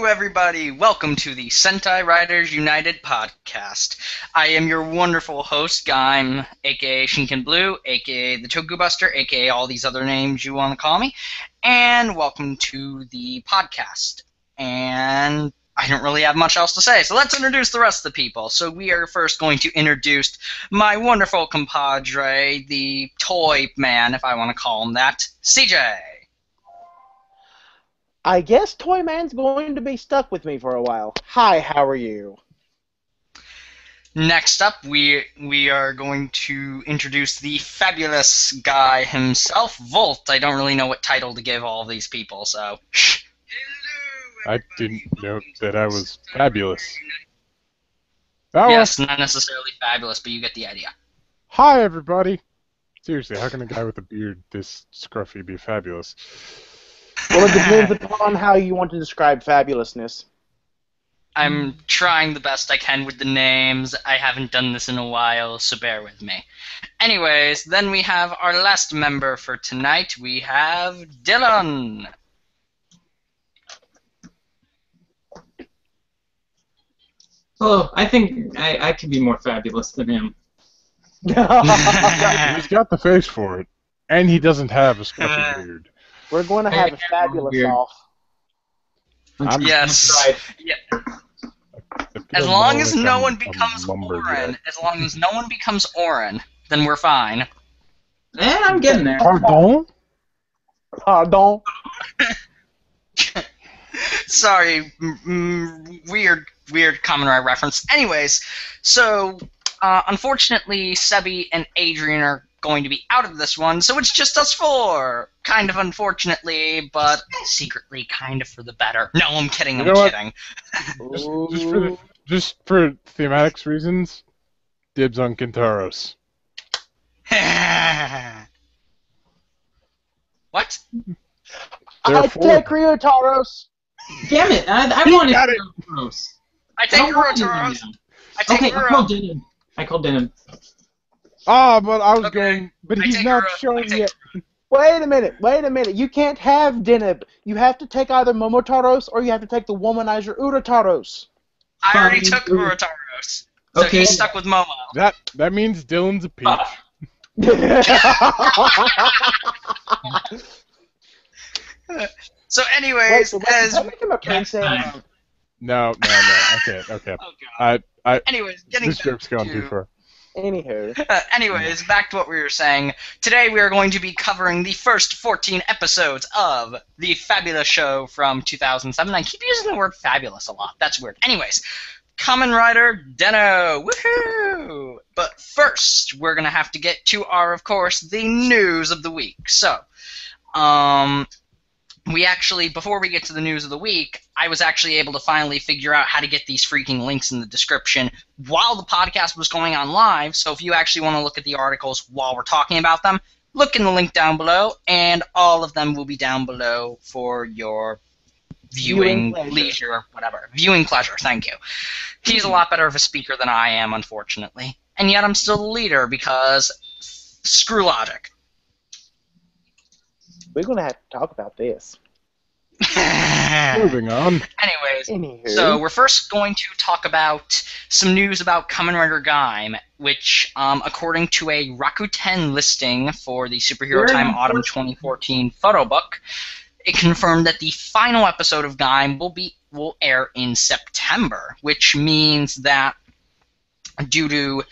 everybody! Welcome to the Sentai Riders United podcast. I am your wonderful host, Gaim, aka Shinken Blue, aka the Toku Buster, aka all these other names you want to call me, and welcome to the podcast. And I don't really have much else to say, so let's introduce the rest of the people. So we are first going to introduce my wonderful compadre, the toy man, if I want to call him that, CJ. I guess Toy Man's going to be stuck with me for a while. Hi, how are you? Next up, we are going to introduce the fabulous guy himself, Volt. I don't really know what title to give all these people, so... I didn't know that I was fabulous. Yes, not necessarily fabulous, but you get the idea. Hi, everybody. Seriously, how can a guy with a beard this scruffy be fabulous? Well, it depends upon how you want to describe fabulousness. I'm trying the best I can with the names. I haven't done this in a while, so bear with me. Anyways, then we have our last member for tonight. We have Dylan. Oh, I think I could be more fabulous than him. He's got the face for it, and he doesn't have a scruffy beard. We're going to have a fabulous off. Yes. Yeah. As long as no one becomes Oren, then we're fine. And I'm getting there. Pardon? Pardon? Sorry, weird Kamen Rider reference. Anyways, so unfortunately, Sebi and Adrian are going to be out of this one, so it's just us four. Kind of unfortunately, but secretly kind of for the better. No, I'm kidding. I'm kidding. just for thematics reasons, dibs on Kintaros. What? I take Ryotaros. Damn it! I wanted Ryotaros. I take Ryotaros. Okay, I called Denim. Ah, but I was going... But he's not showing yet. Wait a minute. You can't have Deneb. You have to take either Momotaros or you have to take the womanizer Urataros. I already took Urataros. So he's stuck with Momo. That means Dylan's a peach. So anyways, No. Okay. Oh, God. Anyways, this joke's gone too far. Anyways, back to what we were saying. Today we are going to be covering the first 14 episodes of the fabulous show from 2007. I keep using the word fabulous a lot. That's weird. Anyways, Kamen Rider Den-O! Woohoo! But first, we're going to have to get to our, of course, the news of the week. So, we actually, before we get to the news of the week, I was actually able to finally figure out how to get these freaking links in the description while the podcast was going on live. So if you actually want to look at the articles while we're talking about them, look in the link down below, and all of them will be down below for your viewing leisure, whatever. Viewing pleasure, thank you. He's a lot better of a speaker than I am, unfortunately. And yet I'm still the leader because screw logic. We're going to have to talk about this. Moving on. Anyways, so we're first going to talk about some news about Kamen Rider Gaim, which, according to a Rakuten listing for the Superhero Time Autumn 2014 photo book, it confirmed that the final episode of Gaim will air in September, which means that due to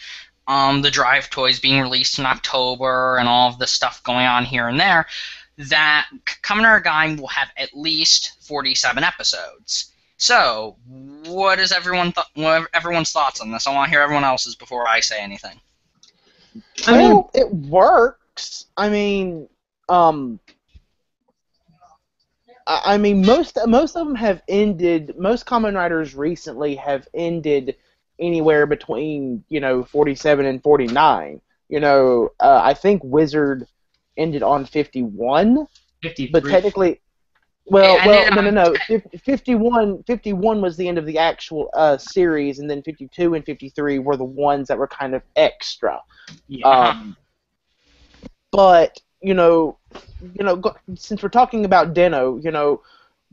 the Drive toys being released in October and all of the stuff going on here and there, that Kamen Rider Gaim will have at least 47 episodes. So, what is everyone's thoughts on this? I want to hear everyone else's before I say anything. Well, it works. I mean, most of them have ended. Most Kamen Riders recently have ended anywhere between 47 and 49. I think Wizard ended on 51, 53. But technically, no. 51 was the end of the actual series, and then 52 and 53 were the ones that were kind of extra. Yeah. But since we're talking about Den-O,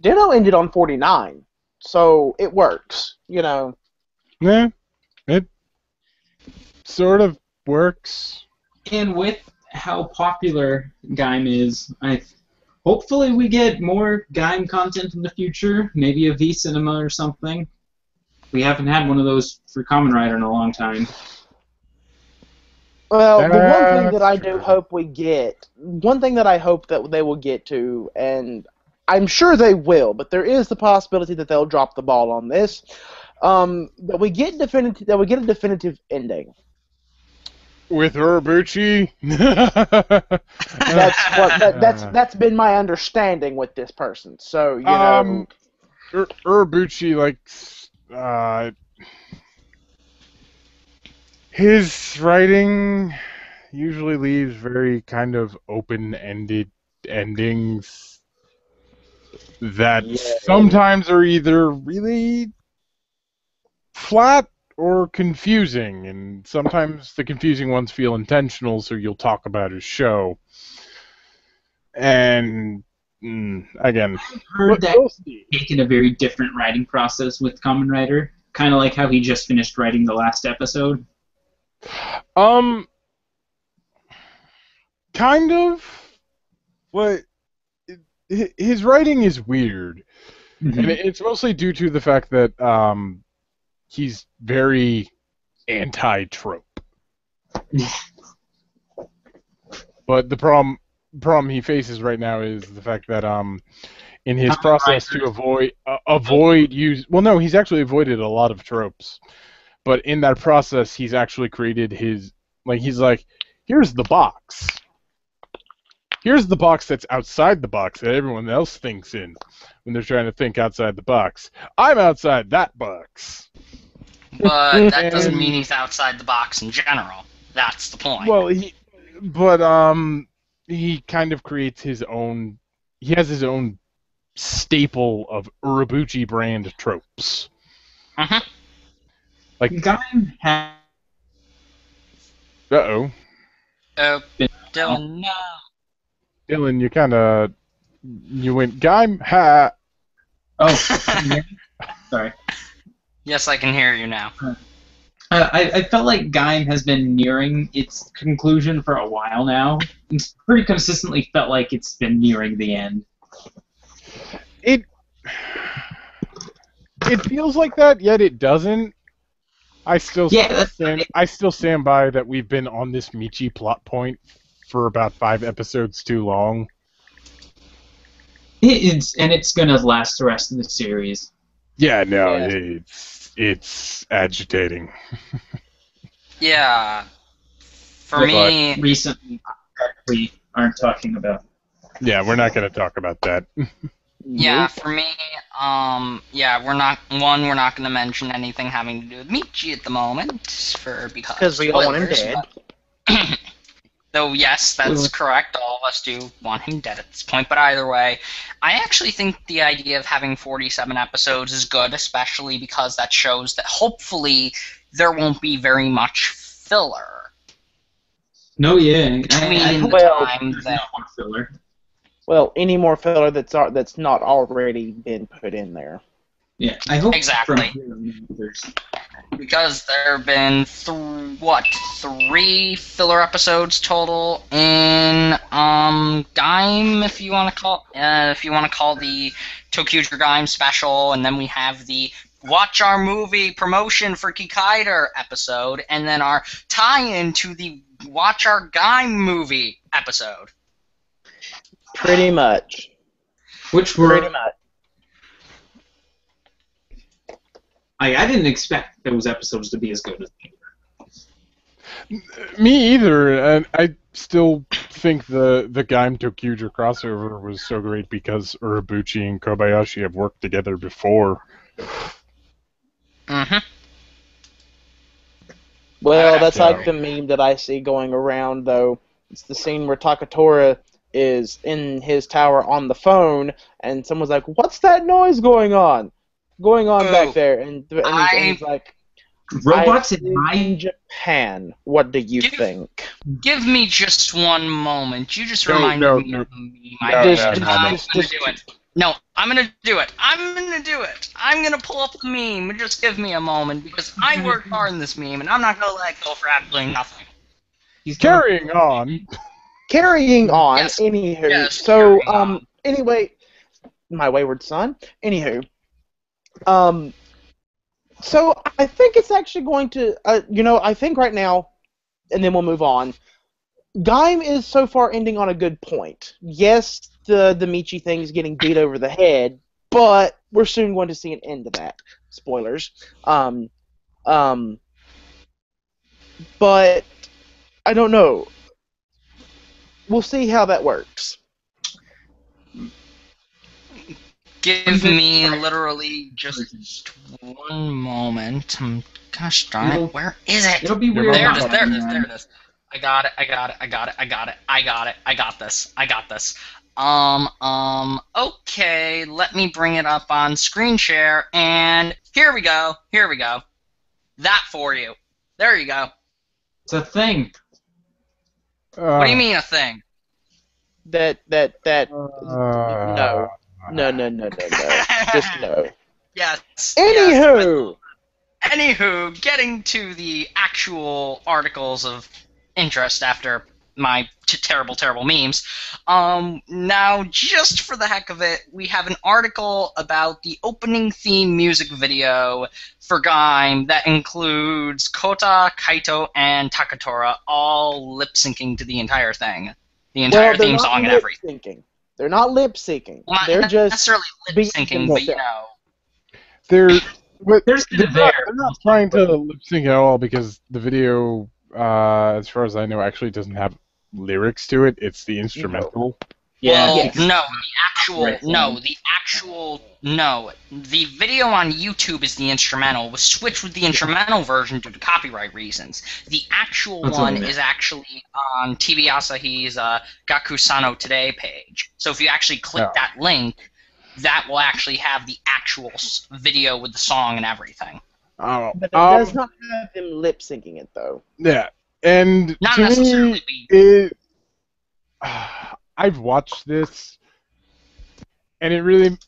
Den-O ended on 49. so it works, you know. Yeah, it sort of works. And with how popular Gaim is, hopefully we get more Gaim content in the future, maybe a V-Cinema or something. We haven't had one of those for Kamen Rider in a long time. Well, the one thing that I do hope we get, one thing that I hope that they will get to, and I'm sure they will, but there is the possibility that they'll drop the ball on this, that we get a definitive ending. With Urobuchi? That's been my understanding with this person. So, you know, Urobuchi, like, his writing usually leaves very kind of open-ended endings that sometimes are either really flat or confusing, and sometimes the confusing ones feel intentional, so you'll talk about his show. And again, I've heard that he's taken a very different writing process with Kamen Rider, kind of like how he just finished writing the last episode. Kind of. But his writing is weird, and it's mostly due to the fact that he's very anti-trope. But the problem he faces right now is the fact that in his process to avoid use. Well, no, he's actually avoided a lot of tropes. But in that process, he's actually created his, like, he's like, here's the box. Here's the box that's outside the box that everyone else thinks in when they're trying to think outside the box. I'm outside that box. But that doesn't mean he's outside the box in general. That's the point. Well, he kind of creates his own, he has his own staple of Urobuchi brand tropes. Like Gaim has... Uh-oh. Dylan, no. Dylan, you went Gaim ha. Oh, sorry. Yes, I can hear you now. I felt like Gaim has been nearing its conclusion for a while now. It's pretty consistently felt like it's been nearing the end. It feels like that, yet it doesn't. I still stand by that we've been on this Michi plot point for about 5 episodes too long. It's gonna last the rest of the series. Yeah, no, it's agitating. Yeah. For me... Recently, that we aren't talking about. Yeah, we're not going to talk about that. Yeah, for me, we're not going to mention anything having to do with Michi at the moment, because we all want him dead. Though, yes, that's correct. All of us do want him dead at this point. But either way, I actually think the idea of having 47 episodes is good, especially because that shows that hopefully there won't be very much filler. No, yeah. Filler. Well, any more filler that's not already been put in there. Yeah, I hope exactly. Because there have been 3 filler episodes total in Gaim, if you want to call the Tokuger Gaim special, and then we have the Watch Our Movie promotion for Kikaider episode, and then our tie-in to the Watch Our Gaim movie episode. Pretty much. Pretty much. I didn't expect those episodes to be as good as they were. Me either, and I still think the Gaim Tokuger crossover was so great because Urobuchi and Kobayashi have worked together before. Well, that's like the meme that I see going around, though. It's the scene where Takatora is in his tower on the phone, and someone's like, "What's that noise going on back there?" And he's like, "Robots in Japan. What do you think?" Give me just one moment. You just reminded me of the meme. No, I'm gonna do it. I'm gonna do it. I'm gonna pull up the meme. Just give me a moment because I worked hard in this meme, and I'm not gonna let go for absolutely nothing. Carrying on. Carrying on. Yes. Anywho, Yes, so carrying on. anyway, my wayward son. Anywho, so I think it's actually going to, I think right now, and then we'll move on. Gaim is so far ending on a good point. Yes, the Michi thing is getting beat over the head, but we're soon going to see an end to that. Spoilers. But I don't know. We'll see how that works. Give me literally just one moment. Gosh darn it, where is it? It'll be weird. There it is. I got it. I got this. Okay, let me bring it up on screen share, and here we go. That for you. There you go. It's a thing. What do you mean a thing? No. Just no. Yes. Anywho. Anywho, getting to the actual articles of interest after my terrible memes. Now, just for the heck of it, we have an article about the opening theme music video for Gaim that includes Kota, Kaito, and Takatora all lip-syncing to the entire thing. The entire theme song and everything. They're not lip-syncing. Well, they're not just necessarily lip-syncing, but you know. They're not trying to lip sync at all because the video, as far as I know, actually doesn't have lyrics to it. It's the instrumental. Yeah. Well, no. The video on YouTube is the instrumental. It was switched with the instrumental version due to copyright reasons. The actual one is actually on TV Asahi's Gakusano Today page. So if you actually click that link, that will actually have the actual video with the song and everything. But it does not have them lip syncing it, though. Yeah, and not to necessarily. Me, I've watched this, and it really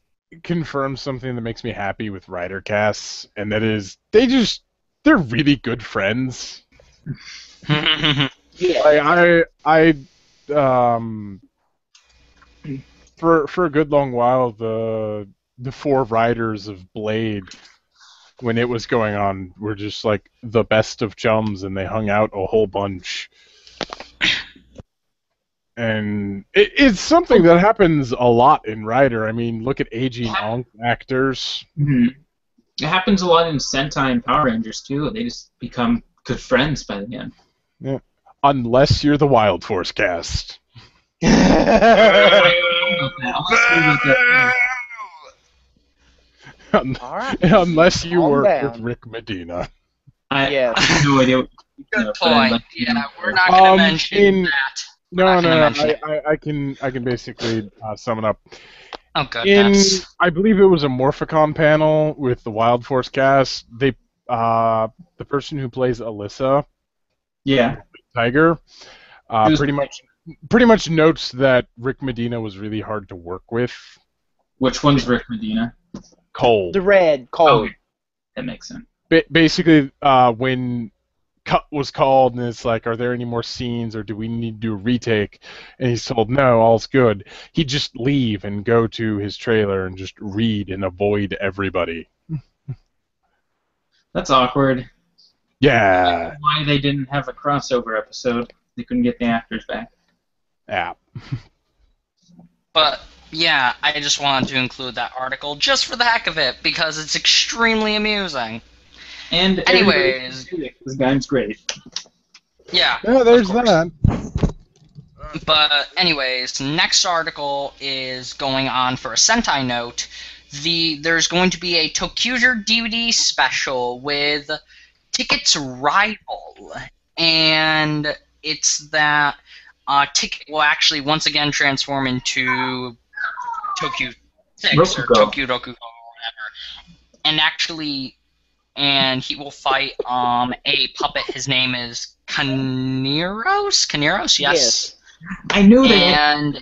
confirms something that makes me happy with writer casts, and that is they're really good friends. Yeah. For a good long while, the four writers of Blade, when it was going on, were just like the best of chums, and they hung out a whole bunch. And it's something that happens a lot in writer. I mean, look at aging actors. Mm-hmm. It happens a lot in Sentai and Power Rangers too. They just become good friends by the end. Yeah. Unless you're the Wild Force cast. Unless you work with Rick Medina. I have no idea. Good point. Yeah, we're not going to mention that. No. I can basically sum it up. Oh, good. I believe it was a Morphicon panel with the Wild Force cast. They the person who plays Alyssa, Tiger, pretty much notes that Rick Medina was really hard to work with. Which one's Rick Medina? Cole. The red, Cole. Oh, that makes sense. Basically, when cut was called and it's like, are there any more scenes or do we need to do a retake? And he's told, no, all's good. He'd just leave and go to his trailer and just read and avoid everybody. That's awkward. Yeah. Why they didn't have a crossover episode. They couldn't get the actors back. Yeah. But yeah, I just wanted to include that article just for the heck of it because it's extremely amusing. And anyways, this guy's great. Yeah. Yeah, there's that. But anyways, next article is going on for a Sentai note. There's going to be a Tokuger DVD special with Ticket's rival, and it's that Ticket will actually once again transform into Tokyo 6 or Tokyo Roku or whatever, and he will fight a puppet. His name is Kaneros? Yes. I knew they and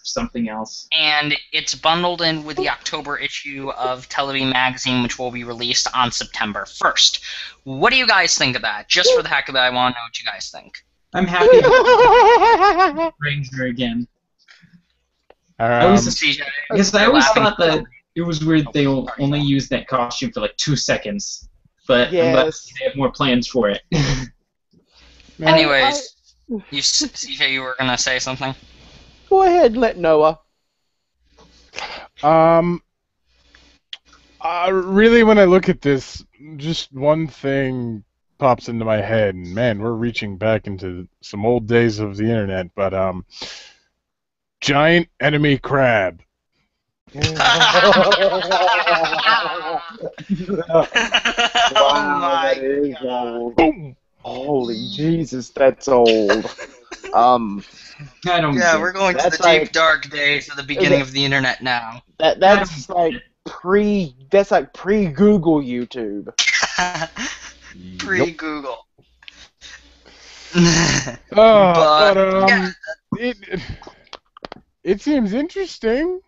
something else. And it's bundled in with the October issue of Television Magazine, which will be released on September 1st. What do you guys think of that? Just for the heck of it, I want to know what you guys think. I'm happy to Ranger again. I always thought that it was weird they only used that costume for like 2 seconds. But unless they have more plans for it. Anyways, CJ, you were going to say something? Go ahead and let Noah. Really, when I look at this, just one thing pops into my head, and man, we're reaching back into some old days of the internet, but giant enemy crab. Wow, that is old. Holy Jesus, that's old. I don't. Yeah, we're going to the deep dark days of the beginning of the internet now. That's like pre-Google YouTube. Pre-Google. It seems interesting.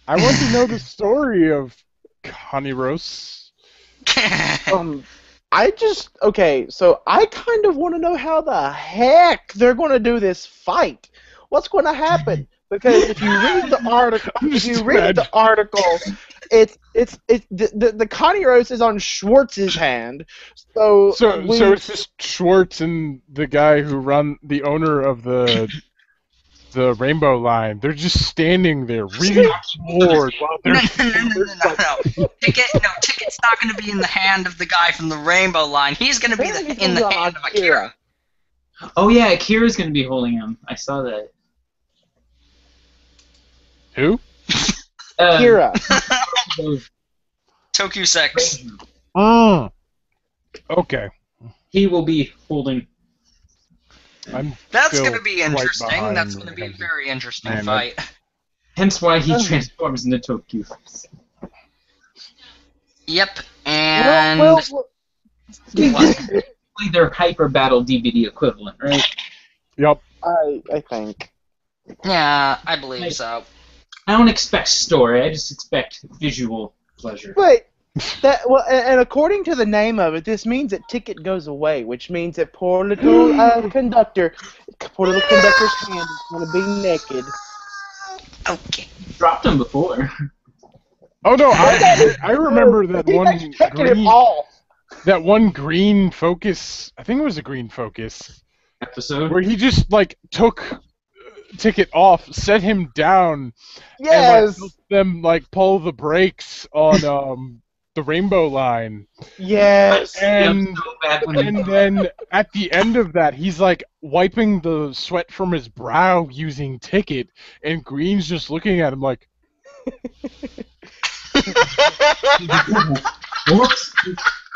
I want to know the story of Kaniros. So I kind of want to know how the heck they're going to do this fight. What's going to happen? Because if you read the article, it's the Kaniros is on Schwartz's hand. So it's just Schwartz and the guy who the owner of the Rainbow Line. They're just standing there really bored while they're No. Ticket's not going to be in the hand of the guy from the Rainbow Line. He's going to be in the hand of Akira. Oh yeah, Akira's going to be holding him. I saw that. Who? Akira. Toku 6. Okay. He will be holding. That's going to be interesting. That's going to be a very interesting fight. Hence why he transforms into Toku. Yep, and... Their Hyper Battle DVD equivalent, right? Yep. I think. Yeah, I believe so. I don't expect story, I just expect visual pleasure. But and according to the name of it, this means that Ticket goes away, which means that poor little conductor's hand is going to be naked. Okay. Dropped him before. Oh no, I remember that one green focus. I think it was a green focus episode where he just took Ticket off, set him down, yes, and helped them pull the brakes on the Rainbow Line. Yes, and then at the end of that, he's wiping the sweat from his brow using Ticket, and Green's just looking at him like.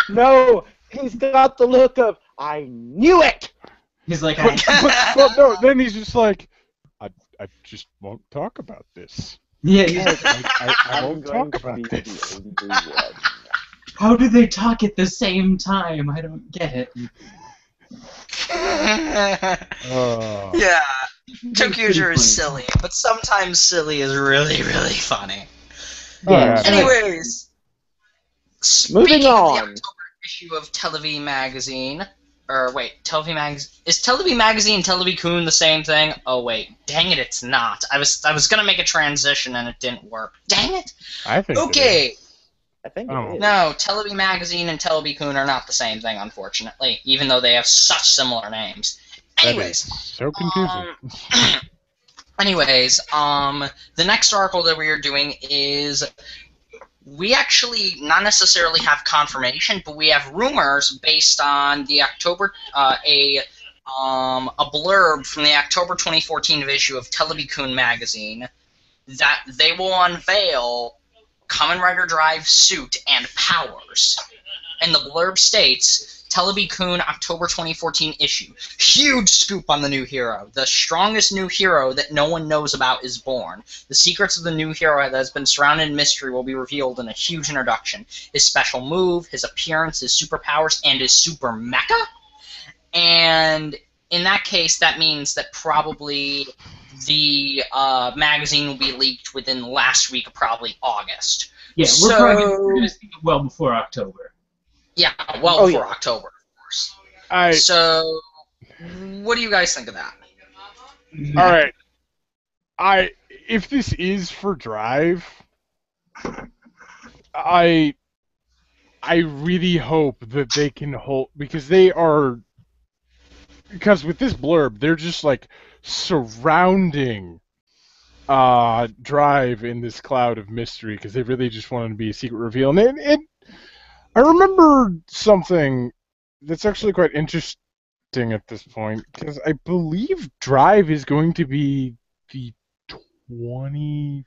No, he's got the look of I knew it. He's like, but no. Then he's just like, I just won't talk about this. Yeah, I won't talk about this. How do they talk at the same time? I don't get it. Yeah, Tokuger is silly, but sometimes silly is really, really funny. Yeah. Anyways, moving on. Of the October issue of Television Magazine, Television Magazine is Television Magazine and Television the same thing? Oh wait, dang it, it's not. I was gonna make a transition and it didn't work. Dang it. I think. Okay. I think it is. No, Television Magazine and Television are not the same thing, unfortunately, even though they have such similar names. Anyways, so confusing. Anyways, the next article that we are doing is we actually not necessarily have confirmation, but we have rumors based on the October a blurb from the October 2014 issue of Television Magazine that they will unveil Kamen Rider Drive suit and powers. And the blurb states, Television October 2014 issue. Huge scoop on the new hero. The strongest new hero that no one knows about is born. The secrets of the new hero that has been surrounded in mystery will be revealed in a huge introduction. His special move, his appearance, his superpowers, and his super mecha? And in that case, that means that probably the magazine will be leaked within the last week of probably August. Yeah, we're probably going to see it well before October. Yeah, well before October, of course. So, what do you guys think of that? All right. If this is for Drive, I really hope that they can hold, because with this blurb, they're just like surrounding Drive in this cloud of mystery, because they really just wanted to be a secret reveal. And I remember something that's actually quite interesting at this point, because I believe Drive is going to be the 20.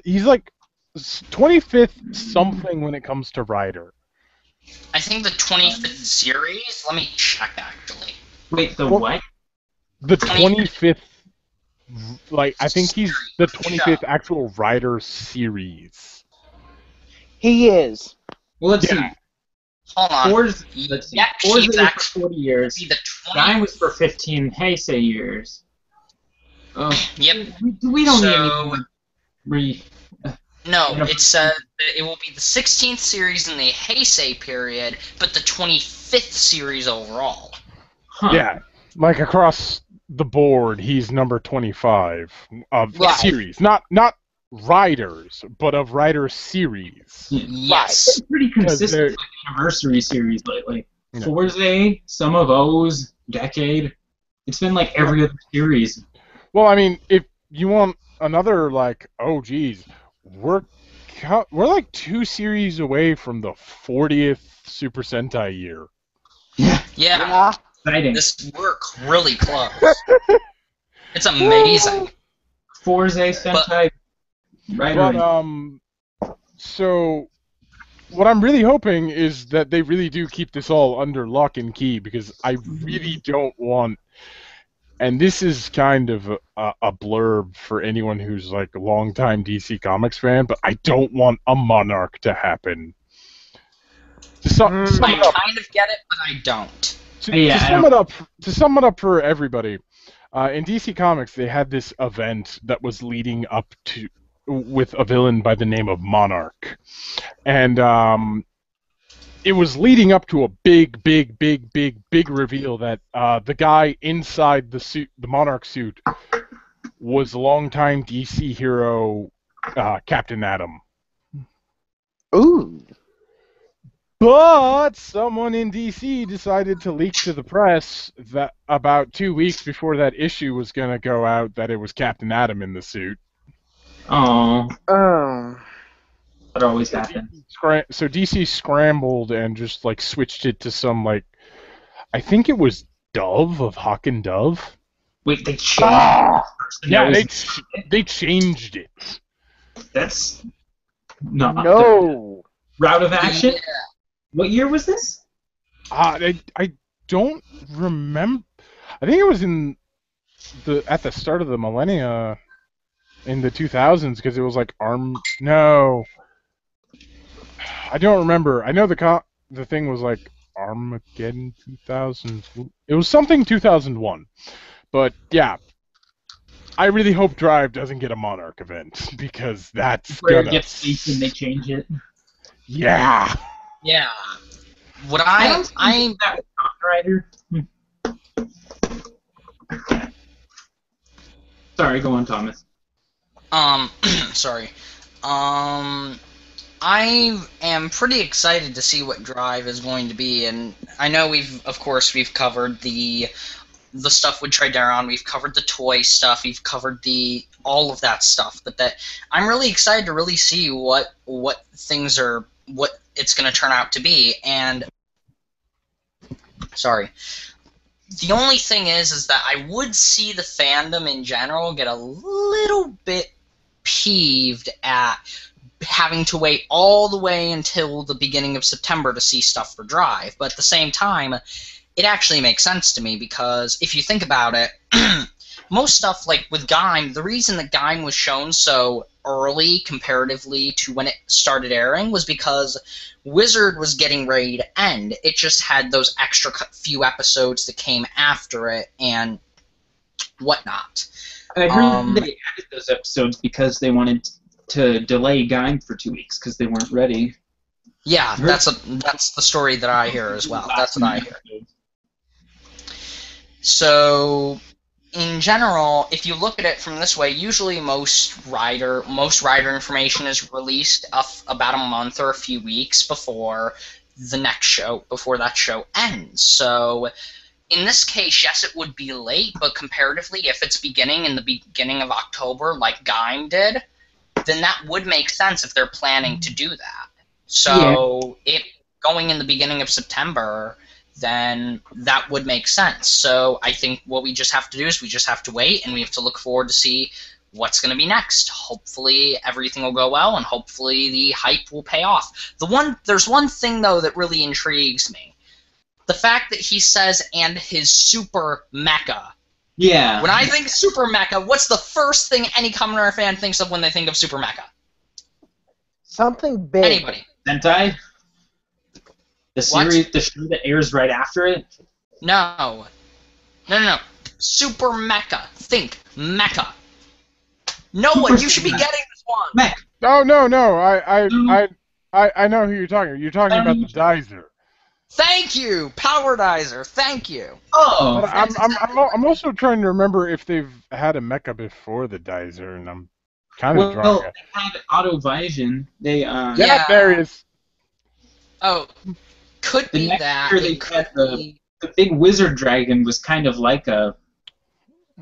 He's like 25th something when it comes to Rider. I think the 25th series. Let me check actually. Wait, what? The 25th. Like, I think he's the 25th actual Rider series. He is. Well, let's see. Hold on. Forza was for 40 years. Gaim was for 15 Heisei years. Yep. We don't need any No, it said that it will be the 16th series in the Heisei period, but the 25th series overall. Huh. Yeah, like across the board, he's number 25 of series. Not Riders, but of Rider series. Yes. It's pretty consistent with anniversary series lately. Yeah. Forza, some of O's, Decade. It's been like every other series. Well, I mean, if you want another, like, oh geez, we're like 2 series away from the 40th Super Sentai year. Yeah. Exciting. We're really close. It's amazing. Forza Sentai. So what I'm really hoping is that they really do keep this all under lock and key, because I really don't want, and this is kind of a blurb for anyone who's like a longtime DC Comics fan, but I don't want a Monarch to happen. I kind of get it, but I don't. To sum it up for everybody, in DC Comics they had this event that was leading up to, with a villain by the name of Monarch, and it was leading up to a big reveal that the guy inside the suit, the Monarch suit, was longtime DC hero Captain Atom. Ooh. But someone in DC decided to leak to the press that about 2 weeks before that issue was going to go out that it was Captain Atom in the suit. Oh. That always happens. So DC scrambled and just like switched it to some, like, I think it was Dove of Hawk and Dove. Wait, they changed. Yeah, they changed it. That's not no Route of Action. Yeah. What year was this? I don't remember. I think it was at the start of the millennia. In the 2000s, because it was like No, I don't remember. I know the thing was like Armageddon 2000. It was something 2001, but yeah, I really hope Drive doesn't get a Monarch event, because that's where it gets leaked and they change it. Yeah. Yeah. What I'm that was Rider. Sorry, go on, Thomas. Sorry. I am pretty excited to see what Drive is going to be, and I know we've covered the stuff with Trideron, we've covered the toy stuff, we've covered all of that stuff, but I'm really excited to really see what it's going to turn out to be, and sorry. The only thing is that I would see the fandom in general get a little bit peeved at having to wait all the way until the beginning of September to see stuff for Drive. But at the same time, it actually makes sense to me, because if you think about it, most stuff, like with Gaim, the reason that Gaim was shown so early comparatively to when it started airing was because Wizard was getting ready to end. It just had those extra few episodes that came after it, and whatnot. I heard they added those episodes because they wanted to delay Gaim for 2 weeks because they weren't ready. Yeah, that's the story that I hear as well. That's what I hear. So, in general, if you look at it from this way, usually most rider information is released about a month or a few weeks before the next show, before that show ends. So, in this case, yes, it would be late, but comparatively, if it's beginning in the beginning of October, like Gaim did, then that would make sense if they're planning to do that. So, it going in the beginning of September, then that would make sense. So I think what we just have to do is we just have to wait, and we have to look forward to see what's going to be next. Hopefully everything will go well, and hopefully the hype will pay off. There's one thing, though, that really intrigues me. The fact that he says, and his super mecha. Yeah. When I think super mecha, what's the first thing any Kamen Rider fan thinks of when they think of super mecha? Something big. Anybody? Sentai? The series, the show that airs right after it? No. Super mecha. Think mecha. Noah, you should be getting this one. Mech. No. I know who you're talking about. You're talking about the Dizer. Thank you, Powerdizer. Thank you. Oh. But I'm also trying to remember if they've had a mecha before the Dizer, and I'm kind of drawing Well, it. they had Autovision. They Yeah, there it is. Oh, could be that. They had the big wizard dragon was kind of like a.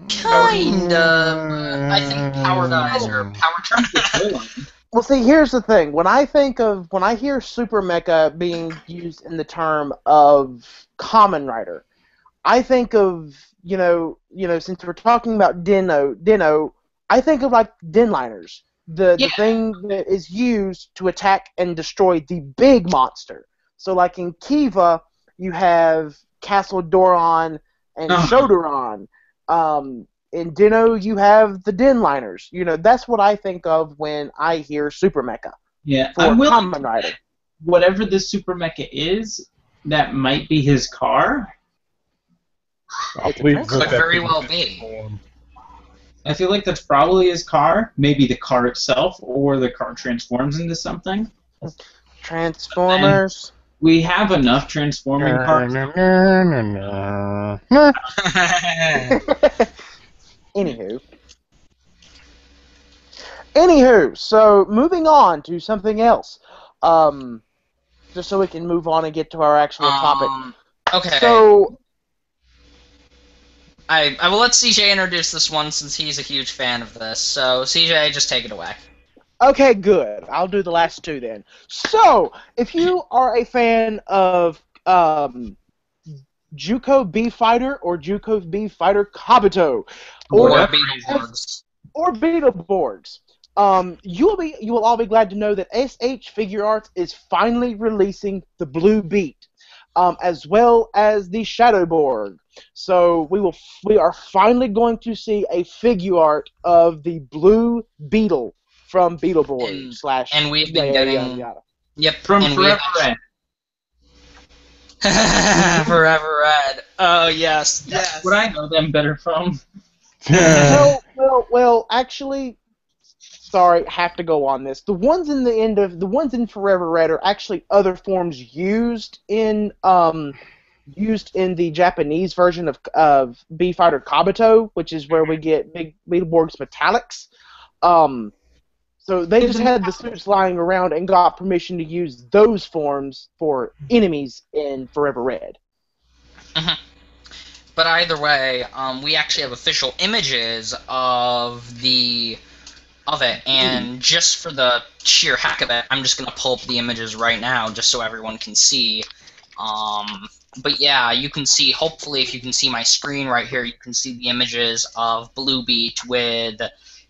Kind of. I think Powerdizer. Well, see, here's the thing. When I hear Super Mecha being used in the term of Kamen Rider, I think of, since we're talking about Dino, I think of like Denliners. The thing that is used to attack and destroy the big monster. So like in Kiva, you have Castle Doron and Shodoron. In Dino, you have the Denliners. That's what I think of when I hear Super Mecha. Yeah, for Kamen Rider. Whatever the Super Mecha is, that might be his car. Could very well be. I feel like that's probably his car. Maybe the car itself, or the car transforms into something. Transformers. We have enough transforming cars. Anywho, so moving on to something else. Just so we can move on and get to our actual topic. Okay. So I will let CJ introduce this one since he's a huge fan of this. So CJ, just take it away. Okay, good. I'll do the last two then. So, if you are a fan of Juko B Fighter or Juko B Fighter Kabuto, or Beetleborgs, you will all be glad to know that SH Figure Arts is finally releasing the Blue Beat, as well as the Shadowborg. So we are finally going to see a figure art of the Blue Beetle from Beetleborg / and we've been getting yep from Forever Red. Forever Red. Oh yes. That's what I know them better from. well, actually, sorry, have to go on this. The ones in Forever Red are actually other forms used in the Japanese version of B Fighter Kabuto, which is where we get Big Beetleborg's metallics. So they just had the suits lying around and got permission to use those forms for enemies in Forever Red. But either way, we actually have official images of it, and just for the sheer heck of it, I'm just gonna pull up the images right now, just so everyone can see. But yeah, you can see. Hopefully, if you can see my screen right here, you can see the images of Blue Beat with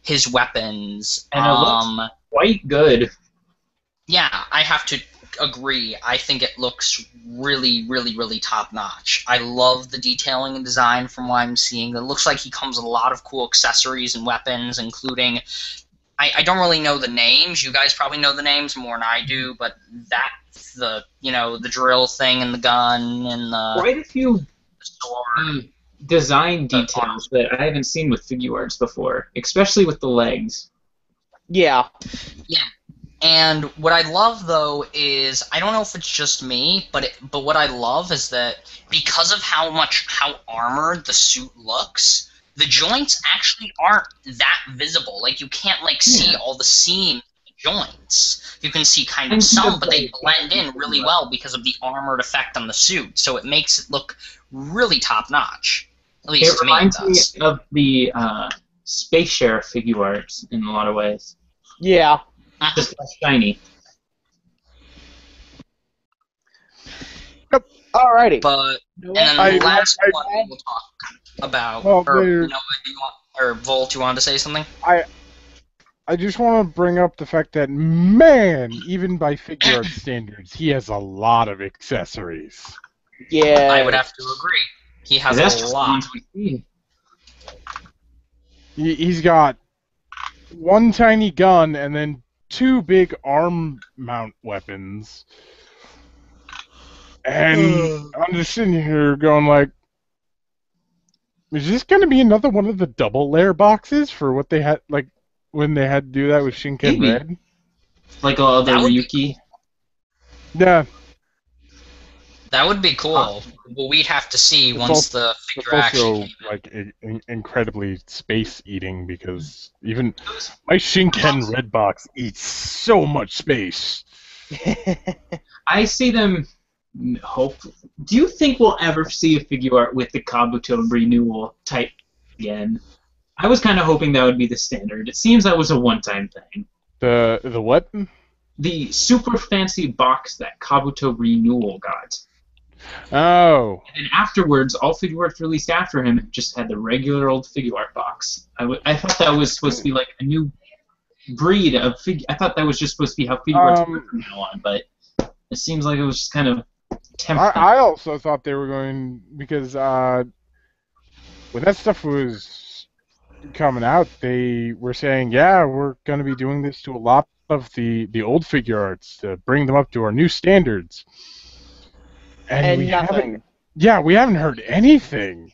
his weapons. And it looks quite good. Yeah, I have to agree. I think it looks really, really, really top-notch. I love the detailing and design from what I'm seeing. It looks like he comes with a lot of cool accessories and weapons, including... I don't really know the names. You guys probably know the names more than I do, but that's the drill thing and the gun and the... Quite a few... sword. design details that I haven't seen with figure arts before, especially with the legs. Yeah. Yeah. And what I love, though, is I don't know if it's just me, but what I love is that because of how armored the suit looks, the joints actually aren't that visible. Like, you can't see all the seam joints. You can see kind of some, but they blend in really well because of the armored effect on the suit. So it makes it look really top notch. At least It to me, it reminds does. me of the Space Sheriff figure arts in a lot of ways. Yeah. Just less shiny. Yep. Alrighty. But and then the last one we'll talk about. Or Volt, you wanted to say something? I just want to bring up the fact that, man, even by figure art standards, he has a lot of accessories. Yeah. I would have to agree. He has a lot. He's got one tiny gun and then 2 big arm mount weapons. And I'm just sitting here going like, is this going to be another one of the double layer boxes for what they had, like, when they had to do that with Shinken Red? Like all other Ryuki? Yeah. That would be cool. Well, we'd have to see once the figure actually came like incredibly space eating, because even my Shinken Red box eats so much space. I see them. Do you think we'll ever see a figure art with the Kabuto renewal type again? I was kind of hoping that would be the standard. It seems that was a one-time thing. The what? The super fancy box that Kabuto renewal got. Oh. And then afterwards, all figure arts released after him just had the regular old figure art box. I thought that was supposed to be like a new breed of figure. I thought that was just supposed to be how figure arts work from now on, but it seems like it was just kind of temporary. I also thought they were going, because when that stuff was coming out, they were saying, yeah, we're going to be doing this to a lot of the old figure arts to bring them up to our new standards. And we nothing. We haven't heard anything.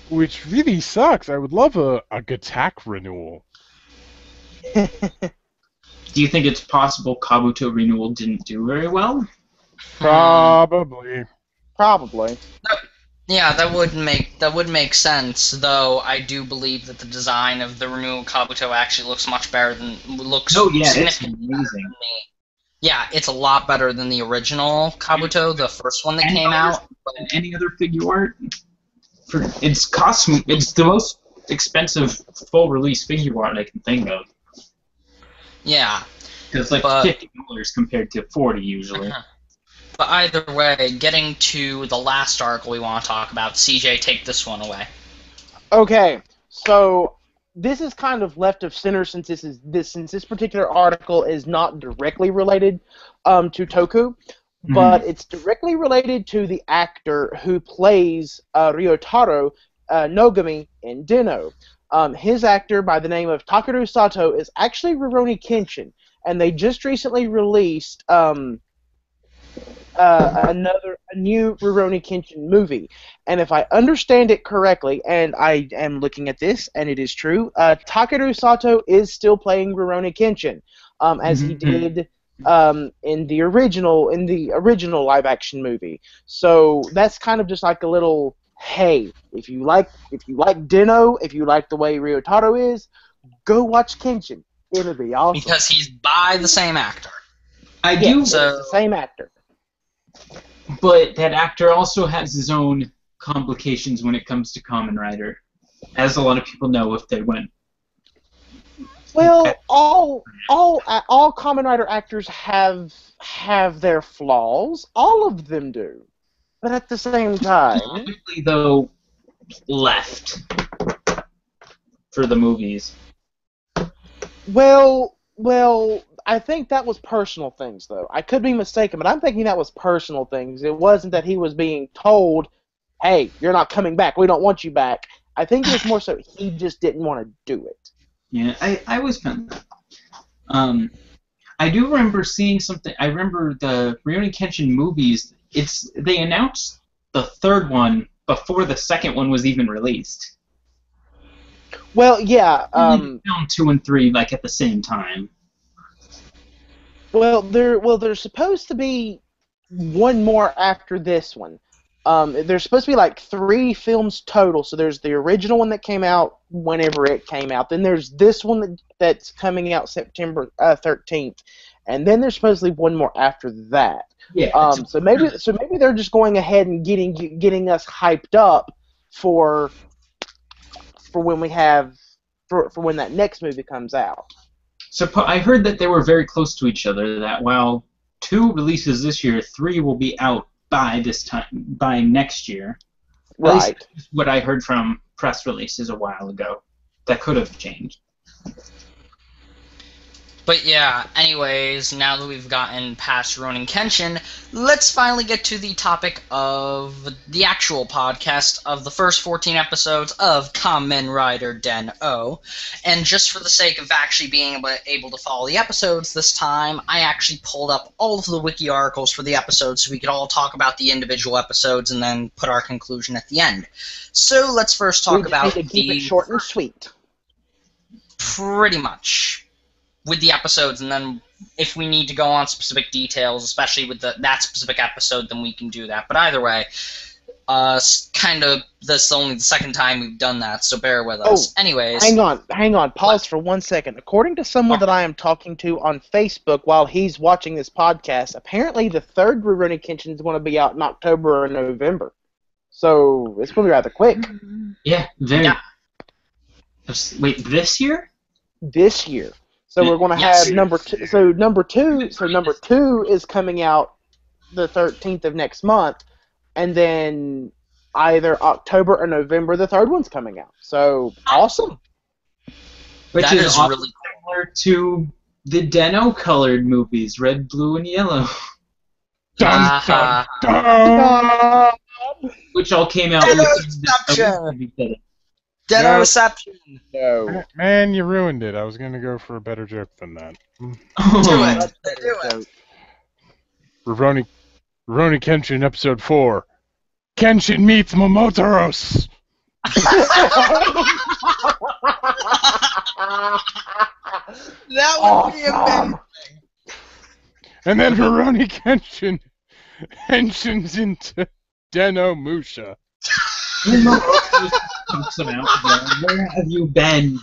Which really sucks. I would love a Gattack renewal. Do you think it's possible Kabuto renewal didn't do very well? Probably. Probably. Yeah, that would make sense. Though I do believe that the design of the renewal Kabuto actually looks much better than it's amazing. Yeah, it's a lot better than the original Kabuto, the first one that came out. Any other figure art? It's the most expensive full release figure art I can think of. Yeah. It's like $50 compared to $40 usually. But either way, getting to the last article we want to talk about, CJ, take this one away. Okay, so this is kind of left of center since this particular article is not directly related to Toku, but it's directly related to the actor who plays Ryotaro Nogami in Deno. His actor by the name of Takeru Sato is actually Rurouni Kenshin, and they just recently released a new Rurouni Kenshin movie. And if I understand it correctly, and I am looking at this, and it is true, Takeru Sato is still playing Rurouni Kenshin, as he did in the original live-action movie. So that's kind of just like a little, hey, if you like Deno, if you like the way Ryotaro is, go watch Kenshin. It'll be awesome. Because he's by the same actor. It's the same actor. But that actor also has his own complications when it comes to Kamen Rider, as a lot of people know if they went. Well, all Kamen Rider actors have their flaws. All of them do. But at the same time, Specifically, though, left for the movies. Well, I think that was personal things, though. I could be mistaken, but I'm thinking that was personal things. It wasn't that he was being told, hey, you're not coming back, we don't want you back. I think it was more so he just didn't want to do it. Yeah, I was kind of... I do remember seeing something... I remember the Rurouni Kenshin movies, they announced the third one, before the second one was even released. Well, yeah. Film 2 and 3 like at the same time. Well, there's supposed to be one more after this one. There's supposed to be like 3 films total. So there's the original one that came out whenever it came out. Then there's this one that's coming out September 13th, and then there's supposedly one more after that. Yeah. So maybe they're just going ahead and getting us hyped up for when we have for when that next movie comes out. So I heard that they were very close to each other. That while 2 releases this year, 3 will be out by next year. Right. At least that's what I heard from press releases a while ago. That could have changed. But yeah, anyways, now that we've gotten past Ronin Kenshin, let's finally get to the topic of the actual podcast of the first 14 episodes of Kamen Rider Den-O. And just for the sake of actually being able to follow the episodes this time, I actually pulled up all of the wiki articles for the episodes so we could all talk about the individual episodes and then put our conclusion at the end. So let's first talk about keep it short and sweet. Pretty much. With the episodes, and then if we need to go on specific details, especially with that specific episode, then we can do that. But either way, kind of this is only the second time we've done that, so bear with us. Anyways, hang on, pause for 1 second. According to someone that I am talking to on Facebook while he's watching this podcast, apparently the third Rurouni Kenshin is going to be out in October or November, so it's going to be rather quick. Yeah, very. Yeah. Wait, this year? This year. So we're going to have number 2. So number 2 is coming out the 13th of next month, and then either October or November the third one's coming out. So awesome. Which that is really similar to the Den-O colored movies, red, blue, and yellow. Dun, dun, dun. Which all came out Den-O Den-O-ception. No. Man, you ruined it. I was going to go for a better joke than that. Do it. Rurouni Kenshin, Episode 4. Kenshin meets Momotaros! That would be amazing. And then Rurouni Kenshin henshins into Den-O Musha. Where have you been?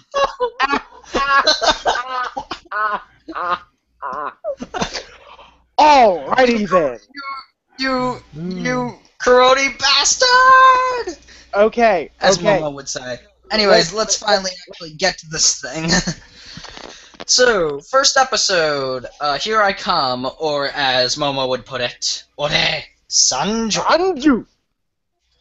Alrighty then. You karate bastard! Okay. As Momo would say. Anyways, let's finally actually get to this thing. So, first episode, Here I Come, or as Momo would put it, Ore Sanju.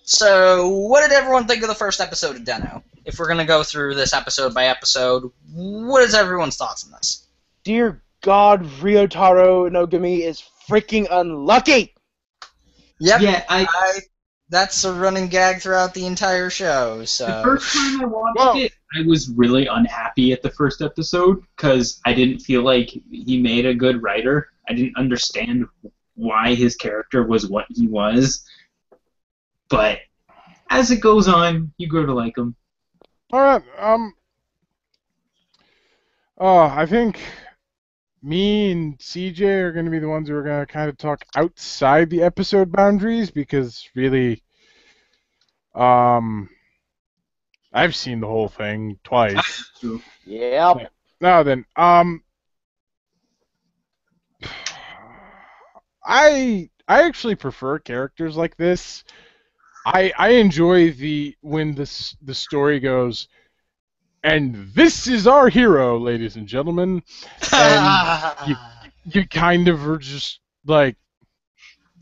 So, what did everyone think of the first episode of Den-O? If we're going to go through this episode by episode, what is everyone's thoughts on this? Dear God, Ryotaro Nogami is freaking unlucky! Yep, yeah, that's a running gag throughout the entire show. So the first time I watched it, I was really unhappy at the first episode, because I didn't feel like he made a good writer. I didn't understand why his character was what he was. But as it goes on, you grow to like him. Alright, I think me and CJ are going to be the ones who are going to kind of talk outside the episode boundaries, because really, I've seen the whole thing twice. Yep. Now then, I actually prefer characters like this. I enjoy when the story goes, and this is our hero, ladies and gentlemen, and you kind of are just like,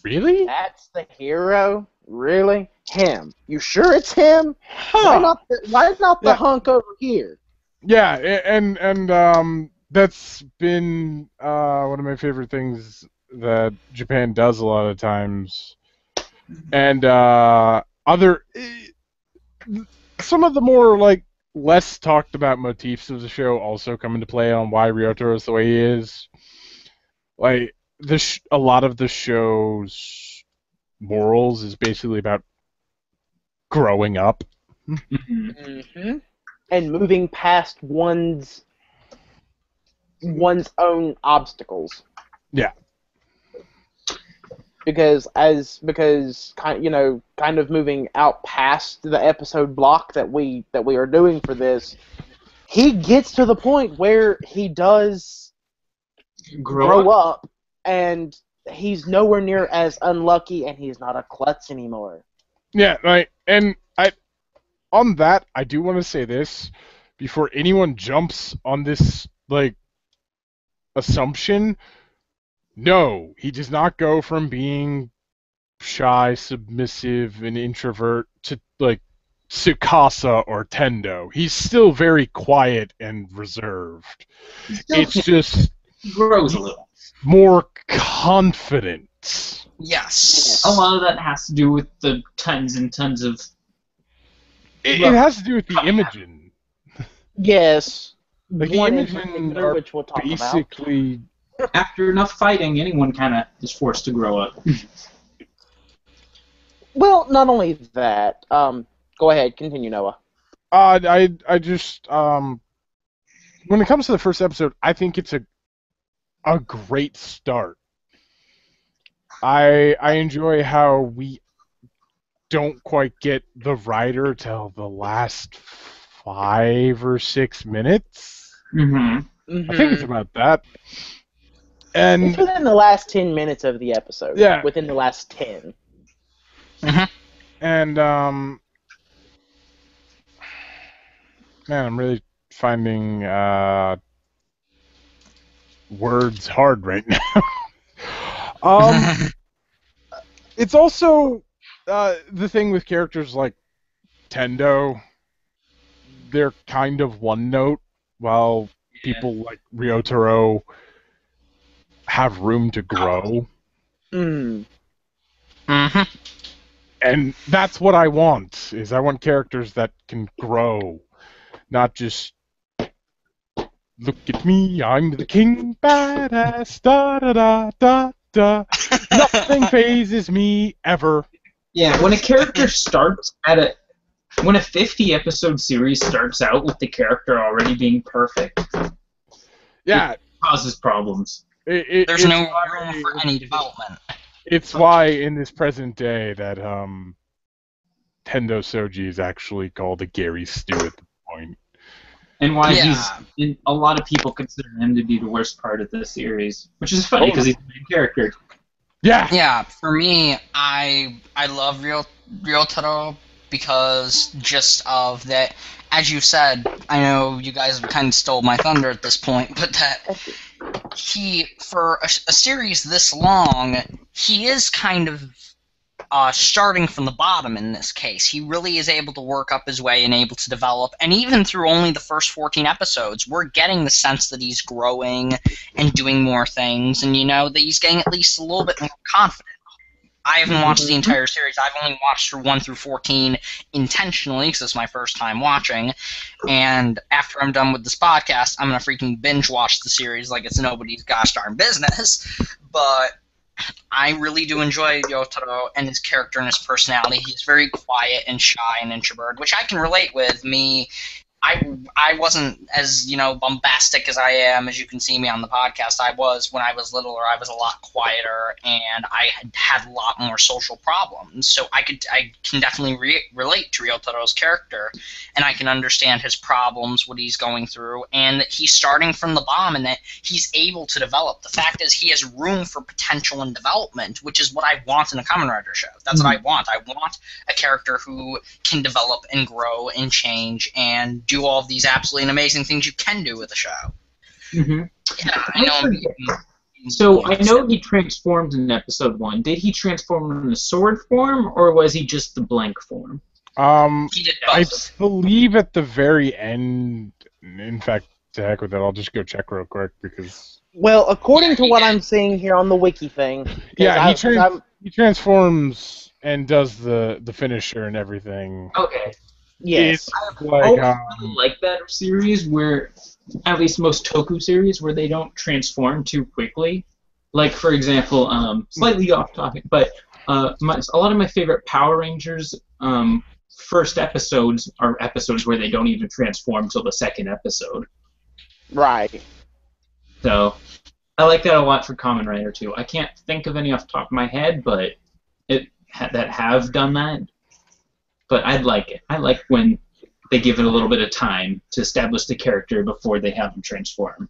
really? That's the hero? Really? Him? You sure it's him? Huh. Why not the hunk over here? Yeah, and that's been one of my favorite things that Japan does a lot of times. And some of the more less talked about motifs of the show also come into play on why Ryotaro is the way he is. Like a lot of the show's morals is basically about growing up. Mm-hmm. And moving past one's own obstacles. Yeah. Because kind of moving out past the episode block that we are doing for this, he gets to the point where he does grow up, and he's nowhere near as unlucky, and he's not a klutz anymore. Yeah, right. And on that, I do want to say this before anyone jumps on this assumption. No, he does not go from being shy, submissive, and introvert to Tsukasa or Tendo. He's still very quiet and reserved. It's just he grows a little. More confident. Yes. A lot of that has to do with the tons and tons of... It has to do with the Imogen. Yes. The Imogen are which we'll talk basically... After enough fighting, anyone kind of is forced to grow up. Well, not only that. Go ahead, continue, Noah. I just when it comes to the first episode, I think it's a great start. I enjoy how we don't quite get the writer till the last 5 or 6 minutes. Mm-hmm. I think it's about that. And it's within the last 10 minutes of the episode. Yeah. Within the last 10. Mm-hmm. And man, I'm really finding words hard right now. It's also the thing with characters like Tendo. They're kind of one note, while people like Ryotaro have room to grow. Mm-hmm. And that's what I want, is I want characters that can grow. Not just, look at me, I'm the king, badass, da-da-da-da-da. Nothing phases me, ever. Yeah, when a character starts when a 50-episode series starts out with the character already being perfect, it causes problems. There's no room for any development. It's why in this present day that Tendo Soji is actually called a Gary Stew at the point. And why a lot of people consider him to be the worst part of the series, which is funny because he's the main character. Yeah. Yeah, for me, I love Ryotaro because just of that, as you said, I know you guys have kind of stole my thunder at this point, but that he, for a series this long, he is kind of starting from the bottom in this case. He really is able to work up his way and able to develop, and even through only the first 14 episodes, we're getting the sense that he's growing and doing more things, and that he's getting at least a little bit more confident. I haven't watched the entire series. I've only watched through 1 through 14 intentionally, because it's my first time watching. And after I'm done with this podcast, I'm going to freaking binge watch the series like it's nobody's gosh darn business. But I really do enjoy Ryotaro and his character and his personality. He's very quiet and shy and introverted, which I can relate with. Me, I wasn't as, bombastic as I am, as you can see me on the podcast. I was when I was littler. I was a lot quieter, and I had a lot more social problems. So I can definitely relate to Ryotaro's character, and I can understand his problems, what he's going through, and that he's starting from the bottom, and that he's able to develop. The fact is, he has room for potential and development, which is what I want in a Kamen Rider show. That's what I want. I want a character who can develop and grow and change and do all of these absolutely amazing things you can do with a show. Mm-hmm. Yeah, I know. So I know he transformed in episode 1. Did he transform in a sword form, or was he just the blank form? He did both. I believe at the very end. In fact, to heck with that, I'll just go check real quick because. Well, according to what I'm seeing here on the wiki thing, yeah, he transforms and does the finisher and everything. Okay. Yes. I really like that series where, at least most Toku series, where they don't transform too quickly. Like, for example, slightly off topic, but a lot of my favorite Power Rangers first episodes are episodes where they don't even transform till the second episode. Right. So I like that a lot for Kamen Rider too. I can't think of any off the top of my head, but that have done that. But I'd like it. I like when they give it a little bit of time to establish the character before they have them transform.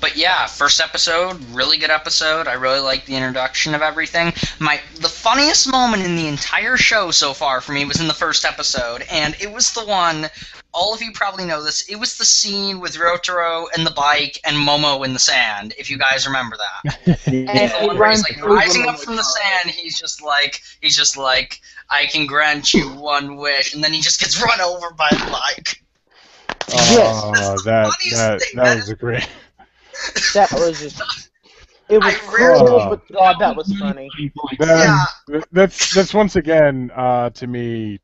But yeah, first episode, really good episode. I really like the introduction of everything. The funniest moment in the entire show so far for me was in the first episode, and it was the one, all of you probably know this, it was the scene with Ryotaro and the bike and Momo in the sand, if you guys remember that. It's the one where he's like rising up from the sand, he's just like, I can grant you one wish, and then he just gets run over by the bike. Oh, that was a great. That was just. It was horrible, but God, that was funny. That's once again, to me,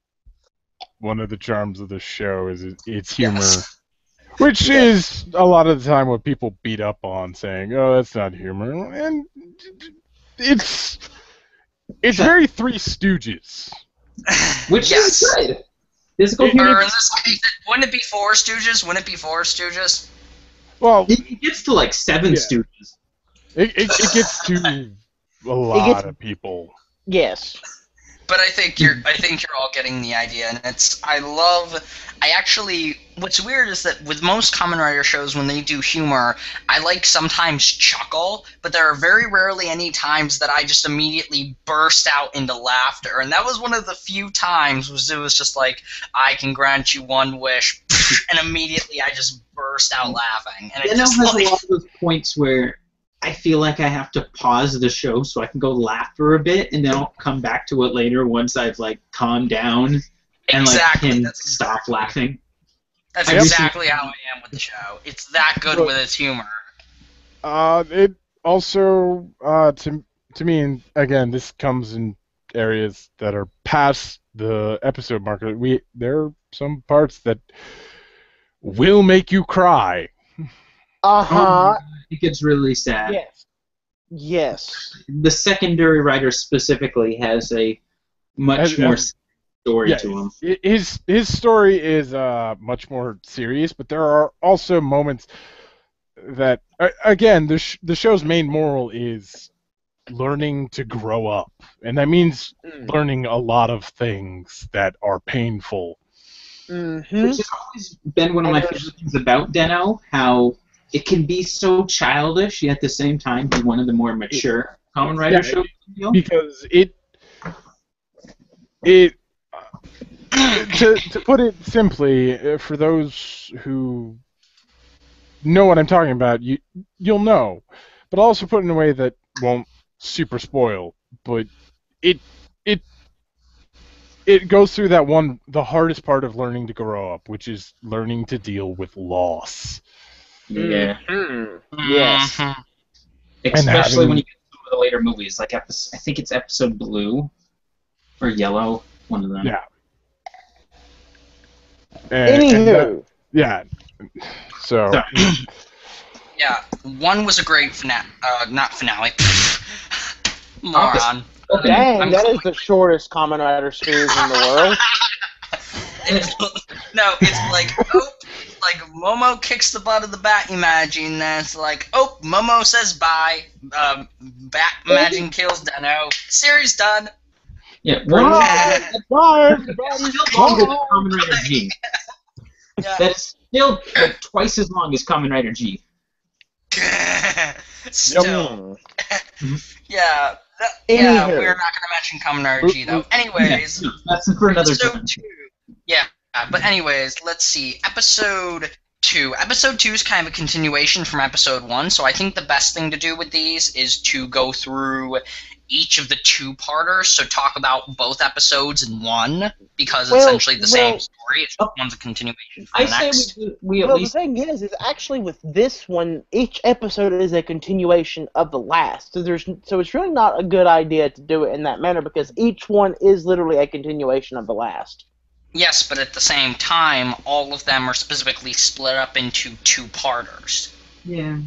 one of the charms of the show is its humor, which is a lot of the time what people beat up on, saying, "Oh, that's not humor," and it's very Three Stooges, which is good. Or in this case, wouldn't it be Four Stooges? Wouldn't it be Four Stooges? Well, it gets to like Seven Stooges. It gets to a lot of people. Yes. But I think you're all getting the idea, and what's weird is that with most Kamen Rider shows, when they do humor, I like sometimes chuckle, but there are very rarely any times that I just immediately burst out into laughter, and that was one of the few times it was just like, I can grant you one wish, and immediately I just burst out laughing. And it just has a lot of those points where I feel like I have to pause the show so I can go laugh for a bit, and then I'll come back to it later once I've like calmed down and can stop laughing. That's exactly how I am with the show. It's that good with its humor. It also, to me, and again, this comes in areas that are past the episode marker. There are some parts that will make you cry. Uh-huh. It gets really sad. Yes. The secondary writer specifically has a much more story to him. His story is much more serious, but there are also moments that, again, the show's main moral is learning to grow up, and that means learning a lot of things that are painful. Which has always been one of my favorite things about Den-O, how it can be so childish, yet at the same time be one of the more mature Kamen Rider shows. Because to put it simply, for those who know what I'm talking about, you'll know. But I'll also put it in a way that won't super spoil. But it goes through the hardest part of learning to grow up, which is learning to deal with loss. Yeah. Yes. Especially when you get to some of the later movies, like I think it's episode Blue or Yellow, one of them. Yeah. Anywho. So. Yeah, one was a great not finale. Moron. Dang, that is the shortest Kamen Rider series in the world. It's like, like Momo kicks the butt of the Bat Imagine, then it's like, Momo says bye, Bat Imagine kills Den-O, series done. Yeah, Bye, still longer than Kamen Rider G. That's still like twice as long as Kamen Rider G. Still. Yeah. Yeah, we're not going to mention Kamen Rider G, though. Anyways. That's for another time. Episode 2. Yeah, but anyways, let's see. Episode 2. Episode 2 is kind of a continuation from Episode 1, so I think the best thing to do with these is to go through each of the two-parters, so talk about both episodes in one, because it's essentially the same story. It's just one's a continuation from the next. We at least... the thing is actually with this one, each episode is a continuation of the last. So it's really not a good idea to do it in that manner, because each one is literally a continuation of the last. Yes, but at the same time, all of them are specifically split up into two-parters. Yeah.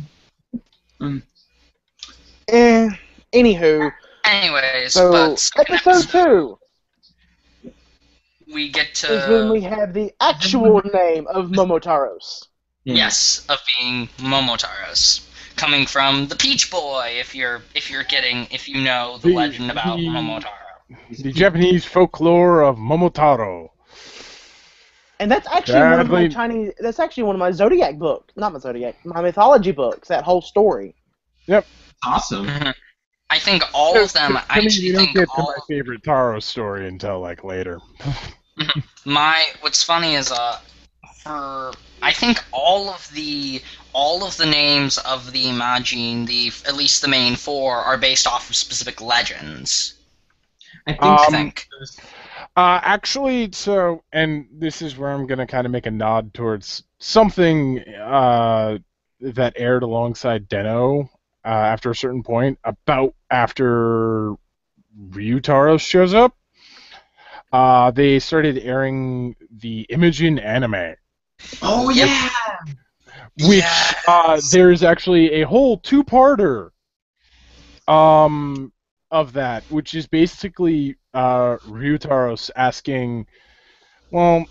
Anywho, Anyways, So, but second episode 2 we get to... is when we have the actual name of Momotaros. Yeah. Yes, of being Momotaros. Coming from the Peach Boy, if you know the legend about Momotaro. The Japanese folklore of Momotaro. And that's actually one of my Chinese. That's actually one of my Zodiac books, not my Zodiac, my mythology books. That whole story. Yep. Awesome. Mm-hmm. I think all of them. You don't get to my favorite Taro story until like later. What's funny is I think all of the names of the Imagine, at least the main 4, are based off of specific legends. I think. Actually, and this is where I'm going to kind of make a nod towards something that aired alongside Den-O after a certain point, about after Ryutaro shows up. They started airing the Imagine anime. Oh, yeah! Which, there's actually a whole 2-parter of that, which is basically Ryutaros asking, well,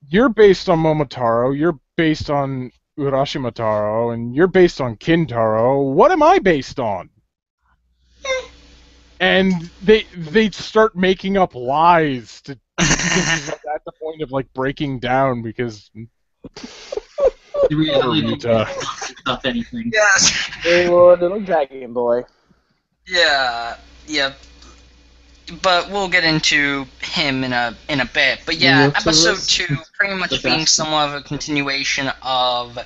you're based on Momotaro, you're based on Urashimataro, and you're based on Kintaro. What am I based on? And they start making up lies to at the point of like breaking down because Not anything. Yes. Hey, little dragon boy. Yeah. But we'll get into him in a bit. But yeah, episode 2 pretty much being somewhat of a continuation of a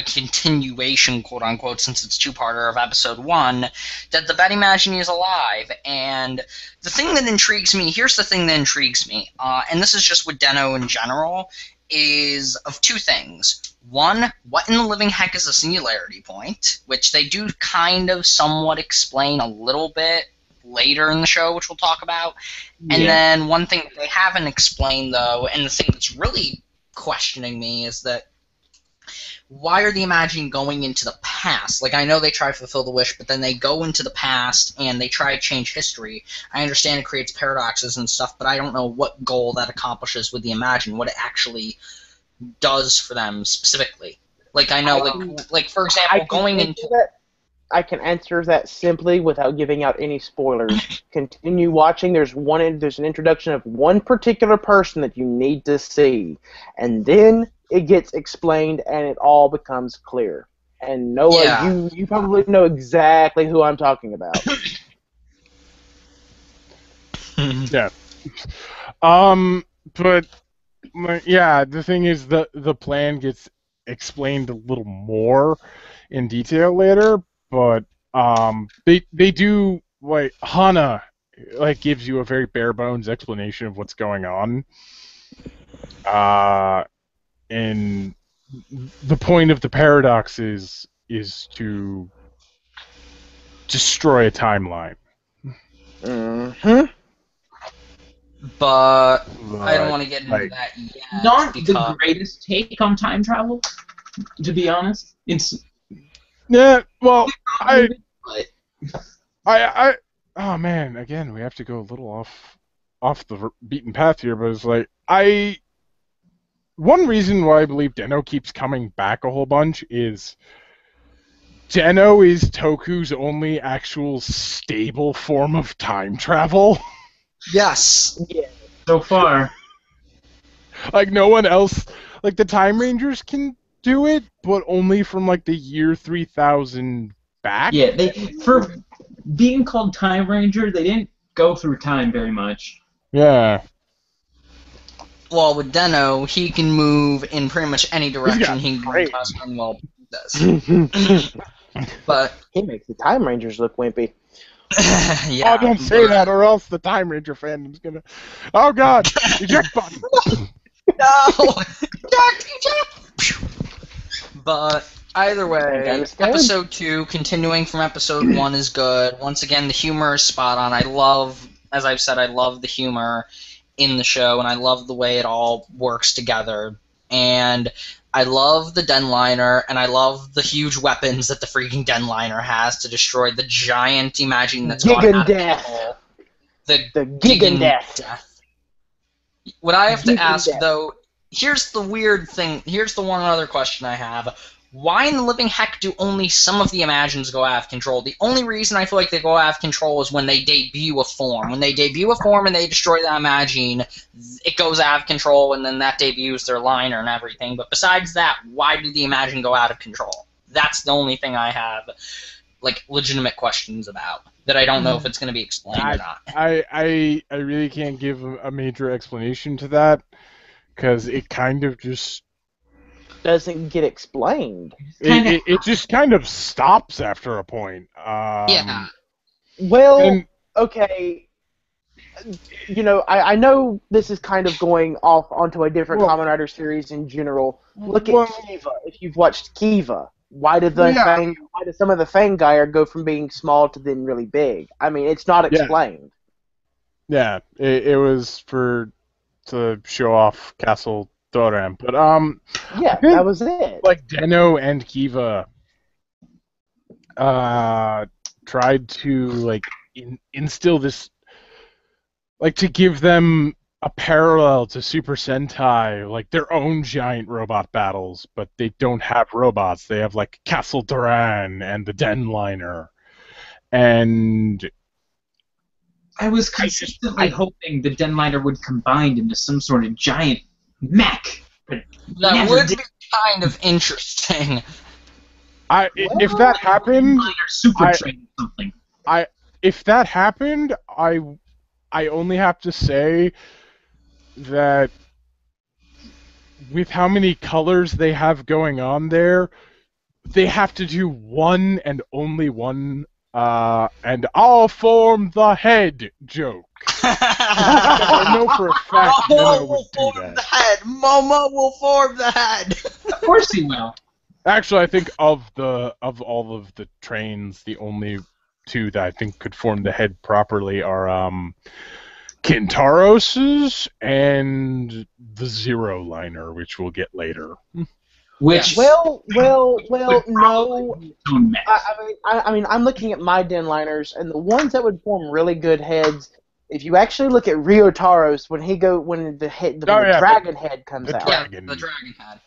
continuation, quote unquote, since it's 2-parter of episode 1, that the Betty Imagine is alive. And the thing that intrigues me, here's the thing that intrigues me, and this is just with Den-O in general, is of 2 things. One, what in the living heck is a singularity point, which they do kind of somewhat explain a little bit later in the show, which we'll talk about. And then one thing that they haven't explained, though, and the thing that's really questioning me is that why are the Imagine going into the past? Like, I know they try to fulfill the wish, but then they go into the past and they try to change history. I understand it creates paradoxes and stuff, but I don't know what goal that accomplishes with the Imagine, what it actually does for them specifically. Like, I know, like for example, going into that. I can answer that simply without giving out any spoilers. Continue watching. There's an introduction of one particular person that you need to see, and then it gets explained and it all becomes clear. And Noah, you probably know exactly who I'm talking about. Yeah. But yeah, the thing is the plan gets explained a little more in detail later. But they do, like, Hana, like, gives you a very bare bones explanation of what's going on. And the point of the paradox is to destroy a timeline. Mm-hmm. But I don't want to get into that yet. Not the greatest take on time travel, to be honest. Yeah, well, oh man, again, we have to go a little off the beaten path here, but it's like, one reason why I believe Den-O keeps coming back a whole bunch is Den-O is Toku's only actual stable form of time travel. Yes. Yeah. So far. Like, no one else, like, the Time Rangers can do it, but only from like the year 3000 back. Yeah, for being called Time Ranger, they didn't go through time very much. Yeah. Well, with Den-O, he can move in pretty much any direction he does. But he makes the Time Rangers look wimpy. Yeah. Oh, don't say that, or else the Time Ranger fandom's gonna. Oh God! Eject button. No. Eject. But either way, episode 2, continuing from episode 1, is good. Once again, the humor is spot on. As I've said, I love the humor in the show, and I love the way it all works together. and I love the Denliner, and I love the huge weapons that the freaking Denliner has to destroy the giant Imagine that's gone out of control. The Gigandeath. What I have to ask, though, here's the weird thing. Here's the one other question I have. Why in the living heck do only some of the Imagines go out of control? The only reason I feel like they go out of control is when they debut a form. When they debut a form and they destroy the Imagine, it goes out of control, and then that debuts their liner and everything. But besides that, why do the Imagine go out of control? That's the only thing I have, like, legitimate questions about that I don't know if it's going to be explained or not. I really can't give a major explanation to that, because it kind of just doesn't get explained. It just kind of stops after a point. Yeah. Well, okay. You know, I know this is kind of going off onto a different Kamen Rider series in general. Look at Kiva. If you've watched Kiva, why did some of the Fangire go from being small to then really big? I mean, it's not explained. Yeah, it was to show off Castle Doran, but yeah, that was it. Like Deno and Kiva tried to like instill this, like, to give them a parallel to Super Sentai, like their own giant robot battles, but they don't have robots. They have like Castle Doran and the Denliner, and I was consistently hoping the Denliner would combine into some sort of giant mech. That would be kind of interesting. If that happened, if that happened, I only have to say that with how many colors they have going on there, they have to do one and only one, and I'll form the head joke. I know for a fact Momo would do that. The head. Momo will form the head. Of course he will. Actually, I think of all of the trains, the only two that I think could form the head properly are Kintaros's and the Zero Liner, which we'll get later. Which no. I mean, I'm looking at my Denliners, and the ones that would form really good heads. If you actually look at Ryotaro's, when the dragon head comes out. Yeah, the dragon head.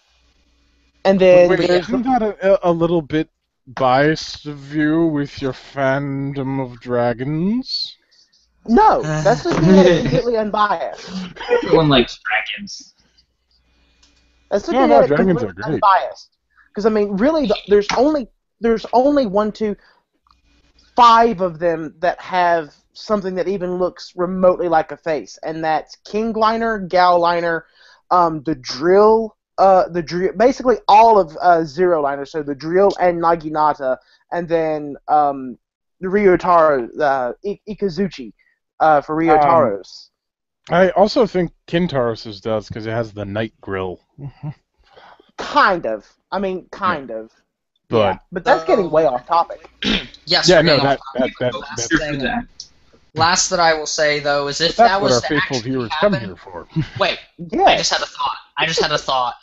And then isn't that a little bit biased of you with your fandom of dragons? No, that's just completely unbiased. Everyone likes dragons. That's dragons are great. Unbiased. Because I mean, really, there's only 5 of them that have something that even looks remotely like a face, and that's Kingliner, Galliner, the Drill, basically all of Zero Liner, so the Drill and Naginata, and then the Ryotaro, Ikazuchi for Ryotaro's. I also think Kintaros's does, because it has the Night Grill. Kind of. I mean, kind of. But yeah, but that's getting way off topic. Yes. Yeah, no, that's last that I will say, though, is if that was what our faithful viewers come here for. Wait, yeah. I just had a thought.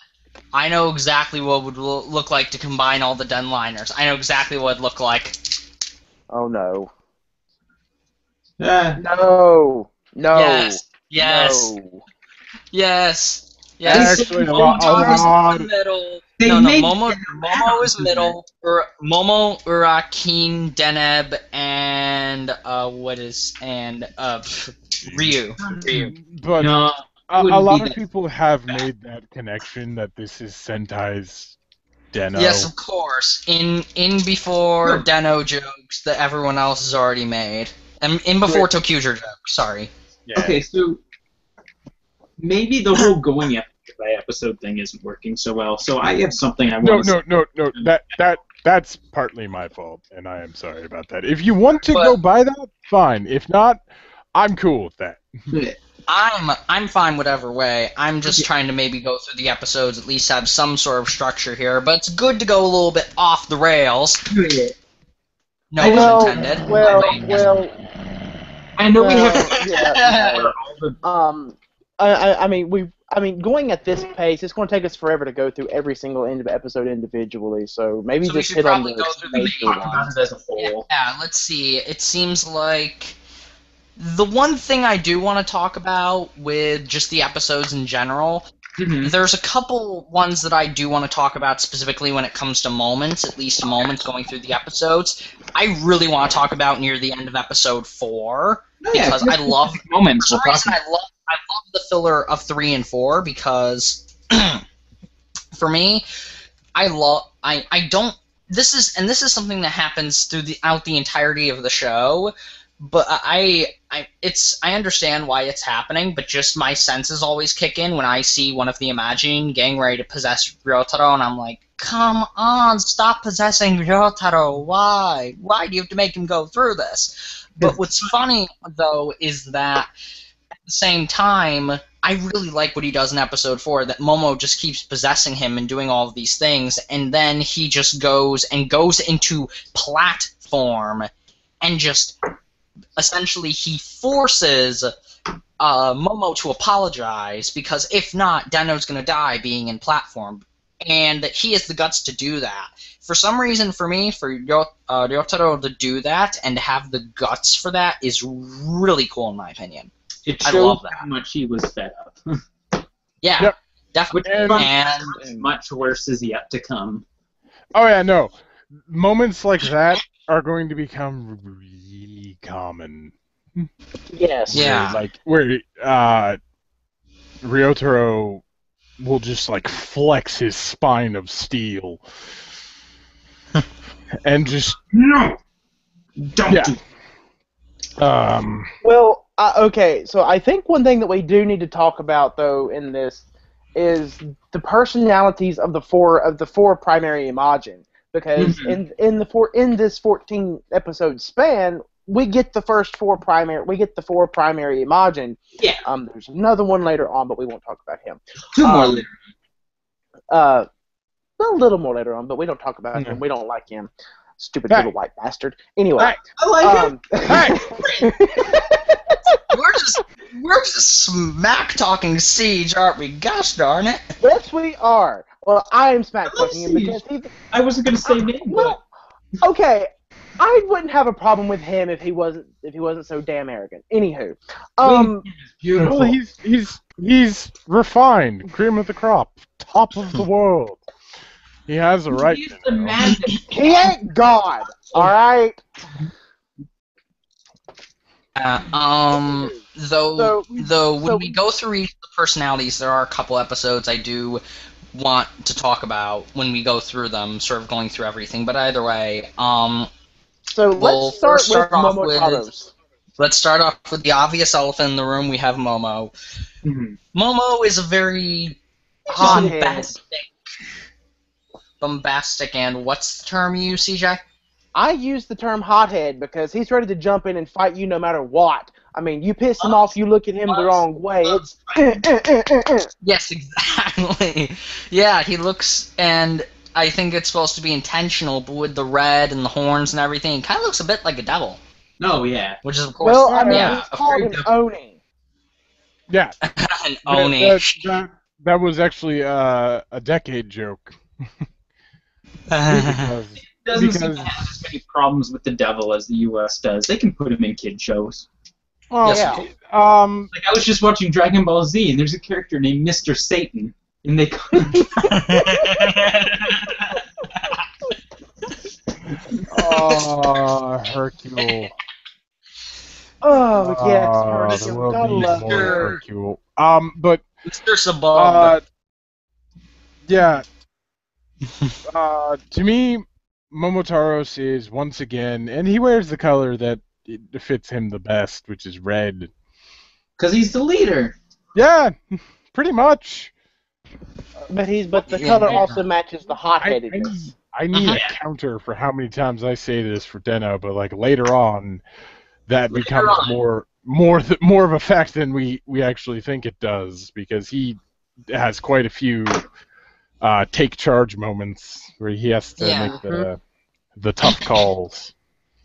I know exactly what would look like to combine all the Denliners. I know exactly what it'd look like. Oh, no. No. Yes. No. Yes. Actually, Momo is middle. Momo is middle. Momo, Urakin, Deneb, and Ryu. But a lot of people have made that connection that this is Sentai's Deno. Yes, of course. In before Deno jokes that everyone else has already made. And in before Tokuger jokes, sorry. Yeah. Okay, so maybe the whole going by episode thing isn't working so well. So I have something I want to No. That's partly my fault, and I am sorry about that. If you want to go by that, fine. If not, I'm cool with that. I'm fine whatever way. I'm just trying to maybe go through the episodes, at least have some sort of structure here. But it's good to go a little bit off the rails. No pun intended. Well. I know we have. I mean, I mean, going at this pace, it's going to take us forever to go through every single episode individually. So maybe So we just should hit on probably the go through the major main ones. as a whole. Yeah, let's see. It seems like the one thing I do want to talk about with just the episodes in general, there's a couple ones that I do want to talk about specifically when it comes to moments, at least moments going through the episodes. I really want to talk about near the end of episode 4 because I love moments. For some reason, I love the filler of 3 and 4 because for me, I don't. This is something that happens throughout the entirety of the show, but I understand why it's happening, but just my senses always kick in when I see one of the Imagine getting ready to possess Ryotaro, and I'm like, come on, stop possessing Ryotaro. Why? Why do you have to make him go through this? But what's funny, though, is that at the same time, I really like what he does in episode 4, that Momo just keeps possessing him and doing all of these things, and then he just goes into platform and just essentially he forces Momo to apologize, because if not, Deno's going to die being in platform. And he has the guts to do that. For some reason, for me, for Ryotaro to do that and have the guts for that is really cool, in my opinion. It I shows love that. how much he was fed up. Yeah, Yep. definitely. And much worse is yet to come. Oh yeah, no. Moments like that are going to become really common. Yes. Yeah. Where Ryotaro will just like flex his spine of steel and just No! Don't Yeah. do Well, okay, so I think one thing that we do need to talk about, though, in this is the personalities of the four primary Imagine, because in this 14 episode span, we get the four primary Imagine. Yeah. There's another one later on, but we won't talk about him. 2 more later. A little more later on, but we don't talk about him. We don't like him. Stupid little white bastard. Anyway, I like him. hey! We're just smack talking Siege, aren't we? Gosh darn it! yes, we are. Well, I am smack I love talking him because Siege. I wasn't going to say name, well, okay, I wouldn't have a problem with him if he wasn't so damn arrogant. Anywho, beautiful. Well, he's refined, cream of the crop, top of the world. He has a right. He's the madness. he ain't God. All right. Though when we go through each of the personalities, there are a couple episodes I do want to talk about when we go through them, sort of going through everything. But either way, so we'll let's start with off Momotaro's. Let's start off with the obvious elephant in the room. We have Momo. Momo is a very bombastic, and what's the term you use, CJ? I use the term hothead because he's ready to jump in and fight you no matter what. I mean, you piss him off, you look at him the wrong way. It's Yes, exactly. Yeah, he looks, and I think it's supposed to be intentional, but with the red and the horns and everything, he kind of looks a bit like a devil. No, yeah. Which is, of course, well, I mean, yeah, it's called an Oni. Yeah. an Oni. That was actually a decade joke. It doesn't seem to have as many problems with the devil as the U.S. does. They can put him in kid shows. Well, Yes, yeah. Like, I was just watching Dragon Ball Z, and there's a character named Mr. Satan, and they Hercule. Oh, yes, The Hercule. world Gotta needs love more her. Hercule. But Mr. Sabal. yeah. To me, Momotaros is once again, and he wears the color that fits him the best, which is red. because he's the leader. Yeah, pretty much. But the color also matches the I hot-headedness. need a counter for how many times I say this for Deno, but like later on, that becomes more of a fact than we actually think it does, because he has quite a few take charge moments where he has to make the tough calls.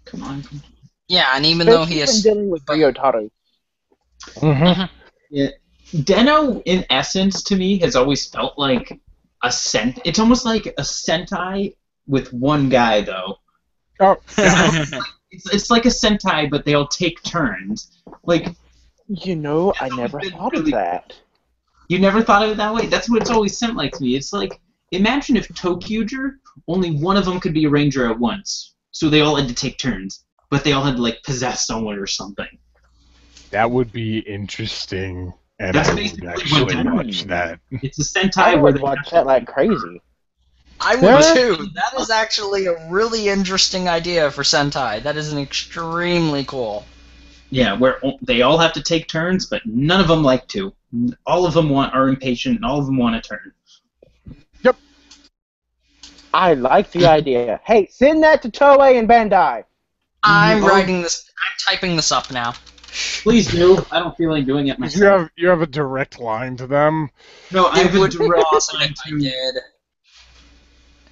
Come on. Yeah, and even though he Especially is when dealing with Ryotaro. Mm-hmm. Yeah. Den-O, in essence, to me, has always felt like it's almost like a Sentai with one guy, though. Oh, It's like a Sentai, but they all take turns. Like, I never thought of that. You never thought of it that way? That's what it's always sent like to me. It's like, imagine if Tokuger, only one of them could be a ranger at once. So they all had to take turns. But they all had to, like, possess someone or something. that would be interesting, and That's I would basically actually what watch that. It's a Sentai I where would watch that like crazy. I would too. That is actually a really interesting idea for Sentai. That is an extremely cool. Yeah, where they all have to take turns, but none of them like to. All of them are impatient, and all of them want a turn. Yep. I like the idea. Hey, send that to Toei and Bandai. I'm writing this. I'm typing this up now. Please do. I don't feel like doing it myself. You have a direct line to them. No, I It have a would be direct awesome line if I to did.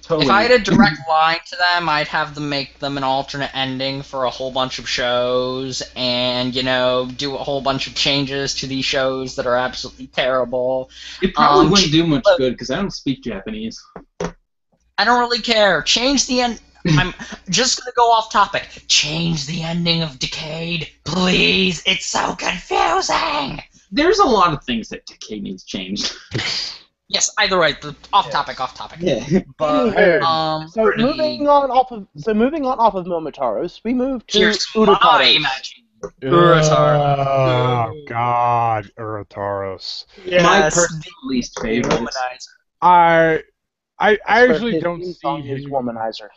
Toei. If I had a direct line to them, I'd have them make them an alternate ending for a whole bunch of shows, and do a whole bunch of changes to these shows that are absolutely terrible. It probably wouldn't do much good because I don't speak Japanese. I don't really care. Change the end. I'm just gonna go off topic. Change the ending of Decade, please. It's so confusing. There's a lot of things that Decay needs changed. Yes, either way. Off topic. Yeah. But So moving on off of Momotaros, we move to here's my Urotaros. imagination. Oh God, Urotaros. My personal least favorite. Womanizer. I actually His don't theme see song is his Womanizer.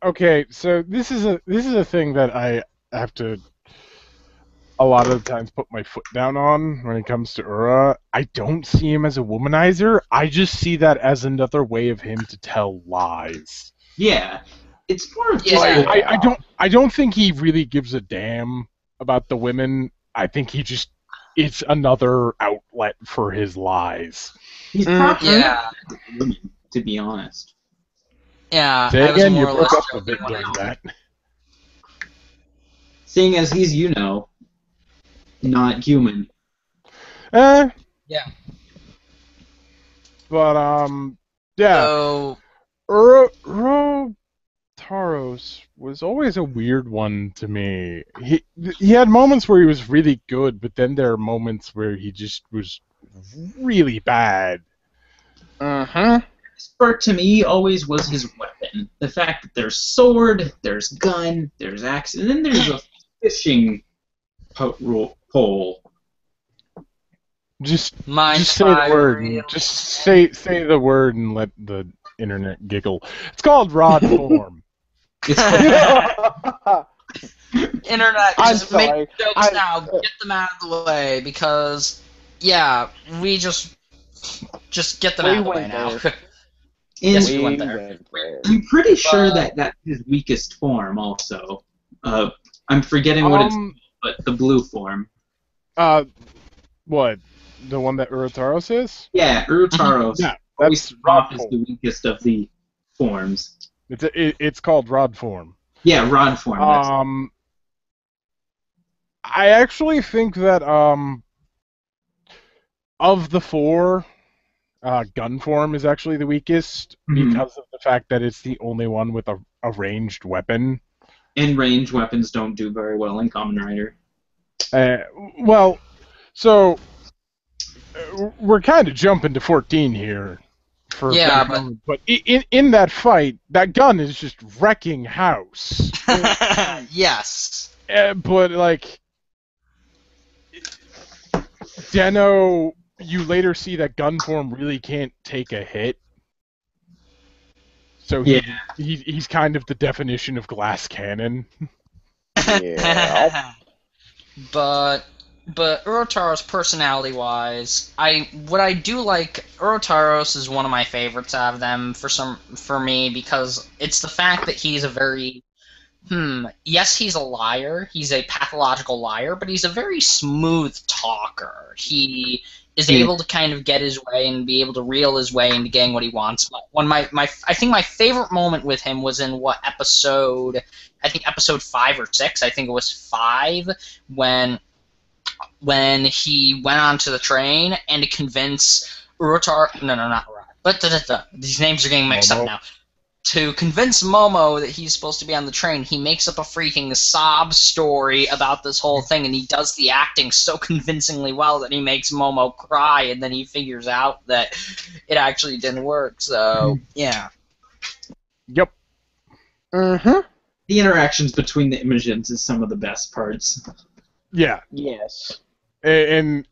Okay, so this is a thing that I have to a lot of the times put my foot down on when it comes to Ura. I don't see him as a womanizer. I just see that as another way of him to tell lies. Yeah. It's more of I don't think he really gives a damn about the women. I think it's another outlet for his lies. He's probably Yeah. women, to be honest. Yeah. Say I was again, you more or broke less up a bit joking when during that. Seeing as he's, not human. Yeah. But yeah. So Taros was always a weird one to me. He had moments where he was really good, but then there are moments where he just was really bad. Expert to me always was his weapon. The fact that there's sword, there's gun, there's axe, and then there's a fishing pole. Just say Spy the word. really- Just say the word and let the internet giggle. It's called rod form. It's Internet, I'm just make sorry. jokes now. Get them out of the way because, we just get them We out of the way went now. there. Yes, We we went there. went there. I'm pretty sure that that's his weakest form. Also, I'm forgetting what it's, but the blue form. What? The one that Urotaros is? Yeah, Urotaros. Yeah, always that's rod is form. the weakest of the forms. It's called rod form. Yeah, rod form. I actually think that of the four, gun form is actually the weakest because of the fact that it's the only one with a ranged weapon. And ranged weapons don't do very well in Kamen Rider. So we're kind of jumping to 14 here. But in that fight, that gun is just wrecking house. Yes. But like, Den-O, you later see that gun form really can't take a hit. So he's kind of the definition of glass cannon. Yeah. But Urotaros, personality-wise, what I do like, Urotaros is one of my favorites out of them for me because it's the fact that he's a very yes, he's a liar. He's a pathological liar, but he's a very smooth talker. He is able to kind of get his way and be able to reel his way into getting what he wants. But I think my favorite moment with him was in episode 5 or 6. I think it was 5 when when he went onto the train and to convince Urotaro. No, not Urotaro. But these names are getting mixed up now. To convince Momo that he's supposed to be on the train, he makes up a freaking sob story about this whole thing, and he does the acting so convincingly well that he makes Momo cry, and then he figures out that it actually didn't work. So, yeah. Yep. Mm-hmm. The interactions between the Imogins is some of the best parts. Yeah. Yes. And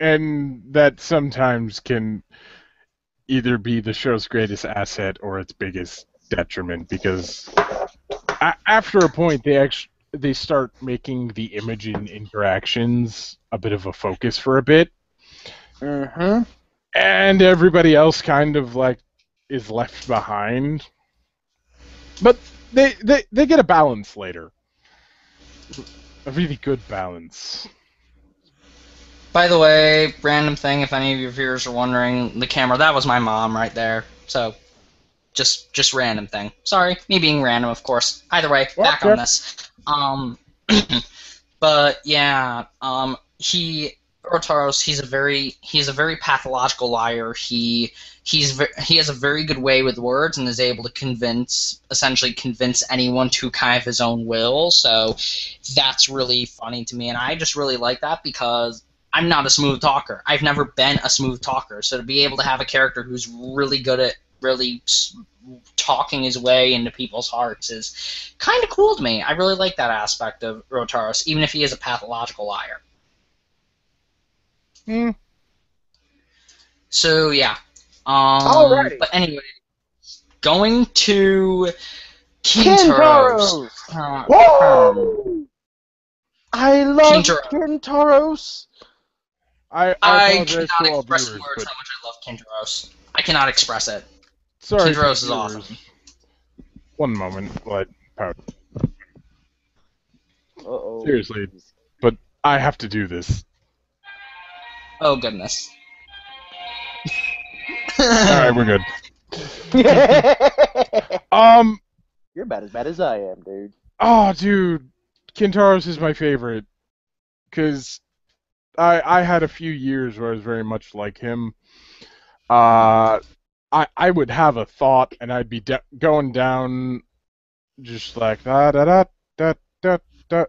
that sometimes can either be the show's greatest asset or its biggest detriment, because after a point they start making the Imogen interactions a bit of a focus for a bit, Mm-hmm. and everybody else kind of like is left behind. But they get a balance later, a really good balance. By the way, random thing, if any of your viewers are wondering, the camera, that was my mom right there. So, just random thing. Sorry, me being random, of course. Either way, back on this. But yeah, Urotaros, he's a very pathological liar. He has a very good way with words and is able to essentially convince anyone to kind of his own will. So that's really funny to me, and I just really like that because I'm not a smooth talker. I've never been a smooth talker, so to be able to have a character who's really good at really talking his way into people's hearts is kind of cool to me. I really like that aspect of Urotaros, even if he is a pathological liar. So, yeah. Alrighty. But anyway, going to Kintaros. Whoa! I love Kintaros. I cannot express in words how much I love Kintaros. I cannot express it. Sorry, Kintaros is awesome. One moment, what? Uh-oh. Seriously, but I have to do this. Oh, goodness. Alright, we're good. You're about as bad as I am, dude. Oh, dude. Kintaros is my favorite. Because I had a few years where I was very much like him. I would have a thought, and I'd be going down just like da da da da da da.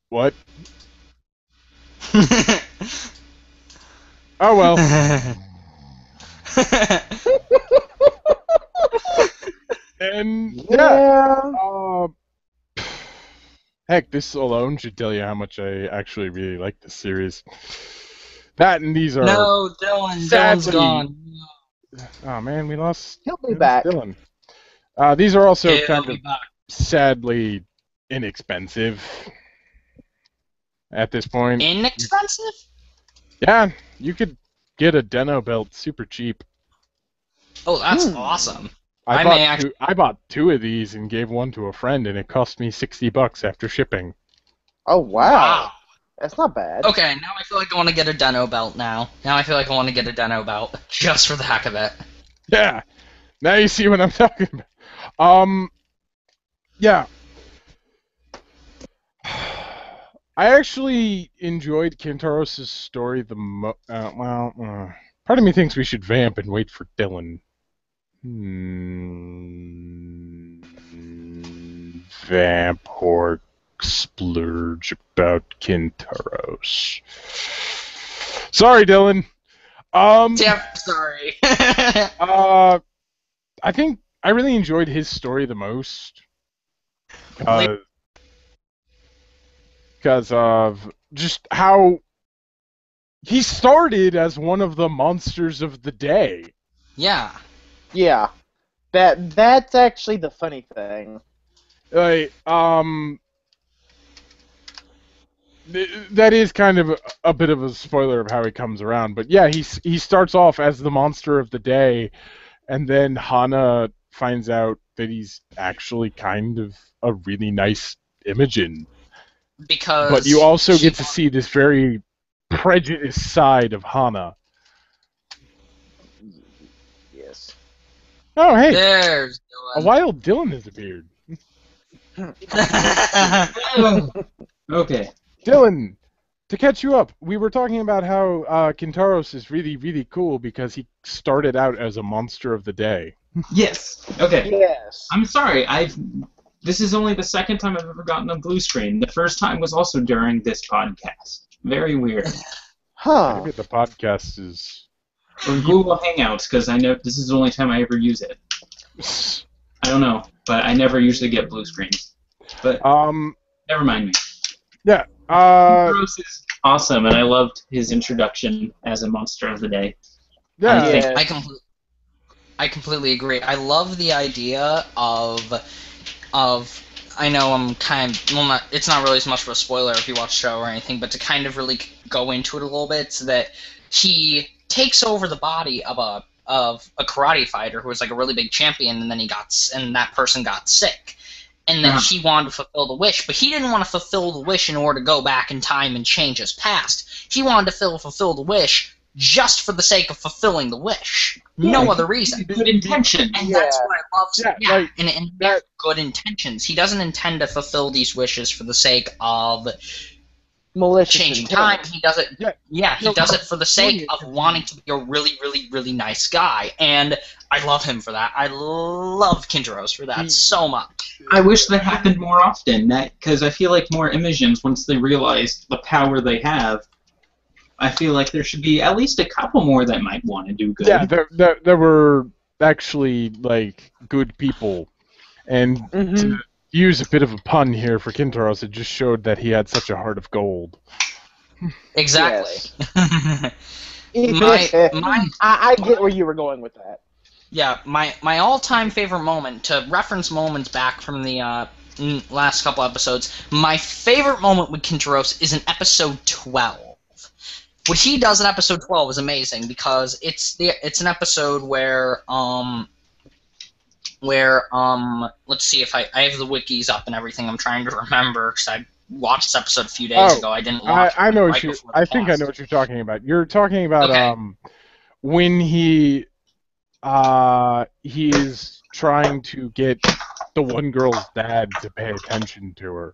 What? Oh well. And yeah. Heck, this alone should tell you how much I actually really like this series. That and these are no, Dylan's gone. Oh man, we lost. He'll be back. Dylan. These are also kind of sadly inexpensive at this point. Inexpensive? Yeah, you could get a Deno belt super cheap. Oh, that's awesome. I bought 2 of these and gave one to a friend, and it cost me $60 after shipping. Oh wow. That's not bad. Okay, now I feel like I want to get a Deno belt now. Now I feel like I want to get a Deno belt, just for the heck of it. Yeah, now you see what I'm talking about. Yeah. I actually enjoyed Kintaros' story the most. Part of me thinks we should vamp and wait for Dylan. Vamp or splurge about Kintaros. Sorry, Dylan. Yep, sorry. I think I really enjoyed his story the most. Because of just how he started as one of the monsters of the day. Yeah. Yeah. That's actually the funny thing. That is kind of a bit of a spoiler of how he comes around, but yeah, he starts off as the monster of the day, and then Hana finds out that he's actually kind of a really nice Imogen. But you also get to see this very prejudiced side of Hana. Yes. Oh, hey! There's Dylan. A wild Dylan has appeared. Okay. Dylan, to catch you up, we were talking about how Kintaros is really, really cool because he started out as a monster of the day. Yes. Okay. Yes. I'm sorry. This is only the second time I've ever gotten a blue screen. The first time was also during this podcast. Very weird. Huh. Maybe the podcast is... Or Google Hangouts, because I know this is the only time I ever use it. I don't know, but I never usually get blue screens. But never mind me. Yeah. Gross is awesome, and I loved his introduction as a monster of the day. Yeah. I completely agree. I love the idea of I know I'm it's not really as much of a spoiler if you watch the show or anything, but to kind of really go into it a little bit, so that he takes over the body of a karate fighter who was like a really big champion, and then that person got sick. And then he wanted to fulfill the wish, but he didn't want to fulfill the wish in order to go back in time and change his past. He wanted to fulfill the wish just for the sake of fulfilling the wish. No other reason. Good intention. And that's what I love. Yeah, and they're good intentions. He doesn't intend to fulfill these wishes for the sake of malicious changing intent. time. He does it. He does it for the sake of wanting to be a really, really, really nice guy, and I love him for that. I love Kintaros for that so much. I wish that happened more often, because I feel like more Imagins, once they realize the power they have, I feel like there should be at least a couple more that might want to do good. Yeah, there were actually like good people, and to use a bit of a pun here for Kintaros, it just showed that he had such a heart of gold. Exactly. I get where you were going with that. Yeah, my all-time favorite moment, to reference moments back from the last couple episodes, my favorite moment with Kintaros is in episode 12. What he does in episode 12 is amazing, because it's an episode where let's see if I have the wikis up and everything. I'm trying to remember because I watched this episode a few days ago. I didn't watch it. I know right what I think I know what you're talking about. You're talking about when he is trying to get the one girl's dad to pay attention to her.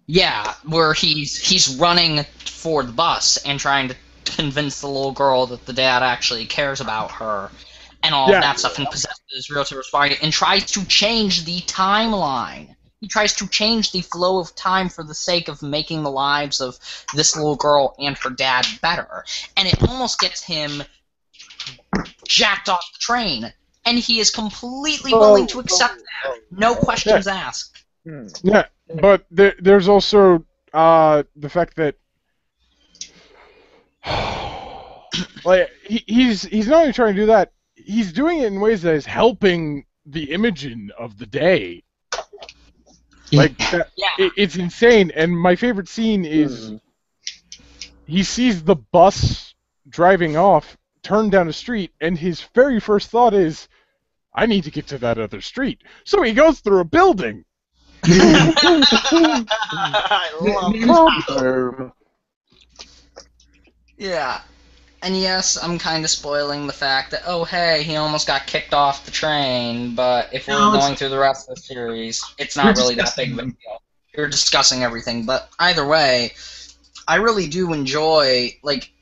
Yeah, where he's running for the bus and trying to convince the little girl that the dad actually cares about her and all of that stuff, and possesses Ryotaro's body and tries to change the timeline. He tries to change the flow of time for the sake of making the lives of this little girl and her dad better. And it almost gets him jacked off the train, and he is completely willing to accept that. No questions asked. Yeah, but there's also the fact that like he's not only trying to do that, he's doing it in ways that is helping the Imogen of the day. Like that, it's insane. And my favorite scene is he sees the bus driving off, turn down the street, and his very first thought is, I need to get to that other street. So he goes through a building. I love that. Yeah. And yes, I'm kind of spoiling the fact that, oh hey, he almost got kicked off the train, but if we're going through the rest of the series, it's not really that big of a deal. You're discussing everything, but either way, I really do enjoy, like,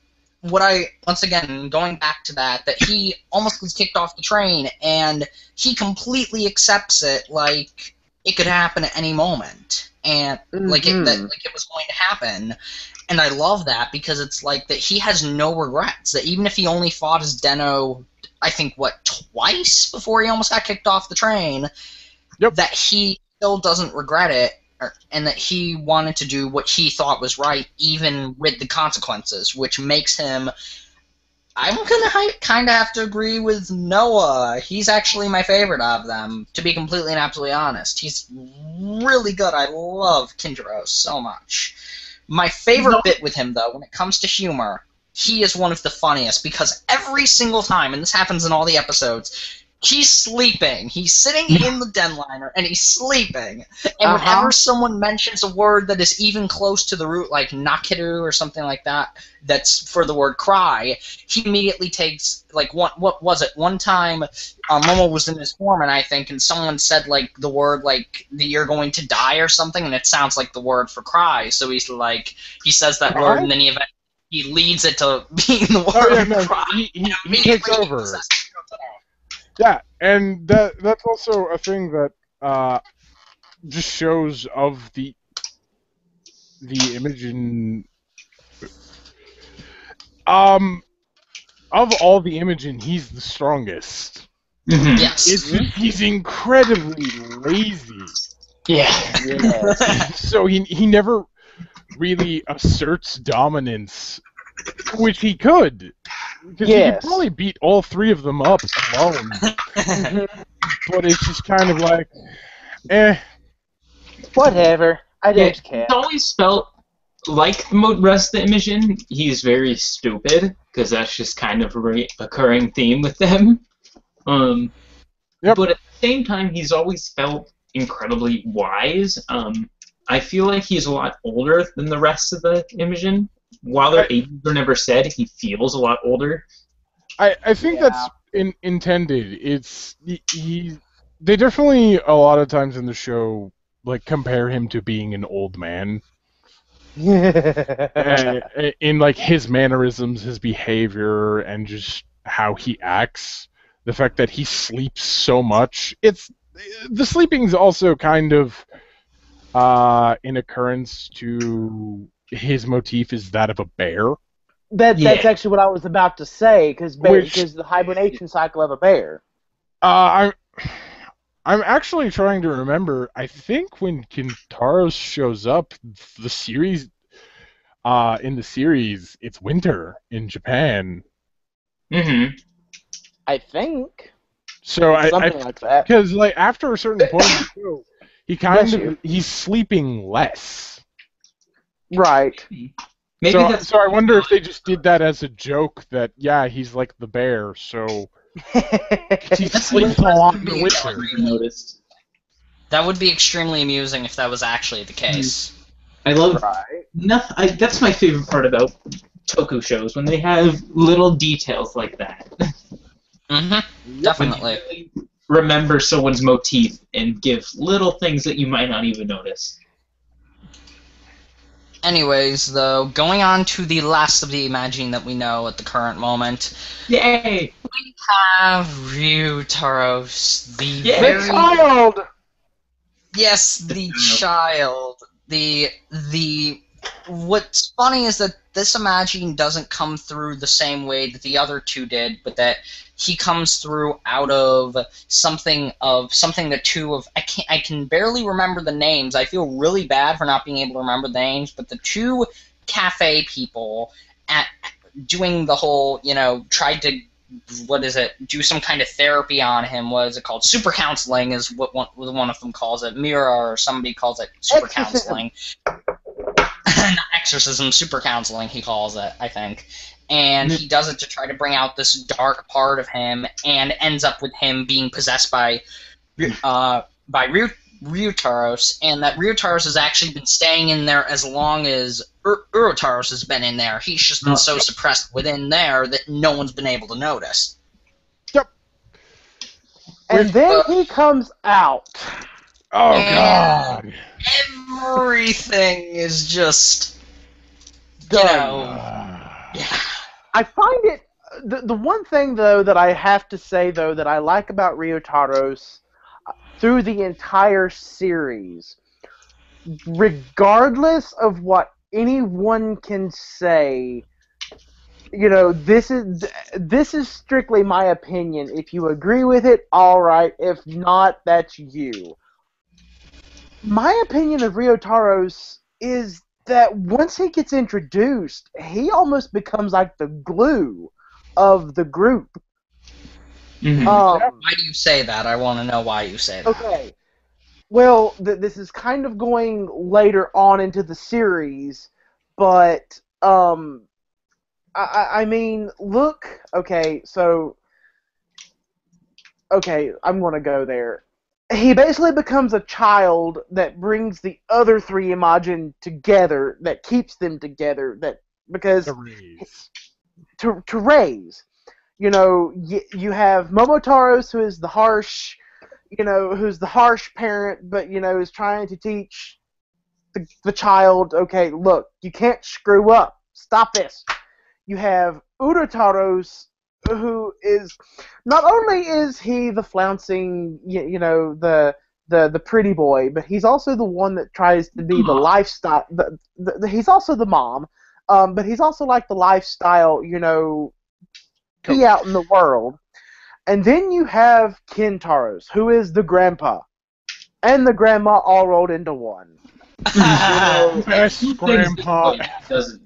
once again, going back to that he almost gets kicked off the train, and he completely accepts it like it could happen at any moment, and like it was going to happen. And I love that, because it's like that he has no regrets. That even if he only fought as Deno, I think, twice before he almost got kicked off the train, that he still doesn't regret it, and that he wanted to do what he thought was right, even with the consequences, which makes him... I'm gonna kind of have to agree with Noah. He's actually my favorite of them, to be completely and absolutely honest. He's really good. I love Kintaros so much. My favorite bit with him, though, when it comes to humor, he is one of the funniest, because every single time, and this happens in all the episodes, He's sleeping. He's sitting in the den liner, and he's sleeping. And whenever someone mentions a word that is even close to the root, like nakiru or something like that, that's for the word cry, he immediately takes, like, what was it? One time, Momo was in his foreman, I think, and someone said, like, the word, like, that you're going to die or something, and it sounds like the word for cry. So he's like, he says that word, and then he leads it to being the word cry. He takes over. Yeah, and that's also a thing that just shows of the Imogen. Of all the Imogen, he's the strongest. Yes. He's incredibly lazy. Yeah. So he never really asserts dominance, which he could. Because he could probably beat all three of them up alone. But it's just kind of like, whatever. I don't care. It's always felt like the rest of the Imogen, he's very stupid, because that's just kind of a recurring theme with them. But at the same time, he's always felt incredibly wise. I feel like he's a lot older than the rest of the Imogen. While their ages are never said, he feels a lot older. I think that's intended. It's they definitely a lot of times in the show like compare him to being an old man. In like his mannerisms, his behavior, and just how he acts. The fact that he sleeps so much. The sleeping's also kind of in occurrence to his motif is that of a bear. That's actually what I was about to say, because the hibernation cycle of a bear. I'm actually trying to remember. I think when Kintaro shows up, the series, in the series, it's winter in Japan. Mm-hmm. I think. So something like that. Because like after a certain point in the show, he's sleeping less. Right. Maybe so I wonder if they just did that as a joke that he's like the bear, so he sleeps a lot in the winter. That would be extremely amusing if that was actually the case. I love that's my favorite part about Toku shows, when they have little details like that. Definitely. When you really remember someone's motif and give little things that you might not even notice. Anyways, though, going on to the last of the Imagine that we know at the current moment. Yay! We have Ryutaros, the child! Yes, the child. What's funny is that this Imagine doesn't come through the same way that the other two did, but that he comes through out of something that two of I can barely remember the names. I feel really bad for not being able to remember the names, but the two cafe people at doing the whole, tried to do some kind of therapy on him. What is it called? Super counseling is what one of them calls it. Mira or somebody calls it super counseling. Not exorcism, super counseling he calls it, I think. And he does it to try to bring out this dark part of him, and ends up with him being possessed by Ryutaros, and that Ryutaros has actually been staying in there as long as Urotaros has been in there. He's just been so suppressed within there that no one's been able to notice. Yep. And then he comes out. Oh, God. Everything is just, I find it, the one thing, though, that I have to say, though, that I like about Ryutaros through the entire series, regardless of what anyone can say, this is strictly my opinion. If you agree with it, all right. If not, that's you. My opinion of Ryutaros is that once he gets introduced, he almost becomes like the glue of the group. Mm-hmm. Why do you say that? I want to know why you say that. Okay. Well, this is kind of going later on into the series, but I mean, look. Okay, so okay, I'm going to go there. He basically becomes a child that brings the other three Imagin together, that keeps them together, because to raise. You know, you have Momotaros, who is the harsh, who's the harsh parent, but is trying to teach the child, okay, look, you can't screw up. Stop this. You have Urotaros, who is not only is he the flouncing, the pretty boy, but he's also the one that tries to be the lifestyle. He's also the mom, but he's also like the lifestyle, be out in the world. And then you have Kentaros, who is the grandpa, and the grandma all rolled into one. Best grandpa.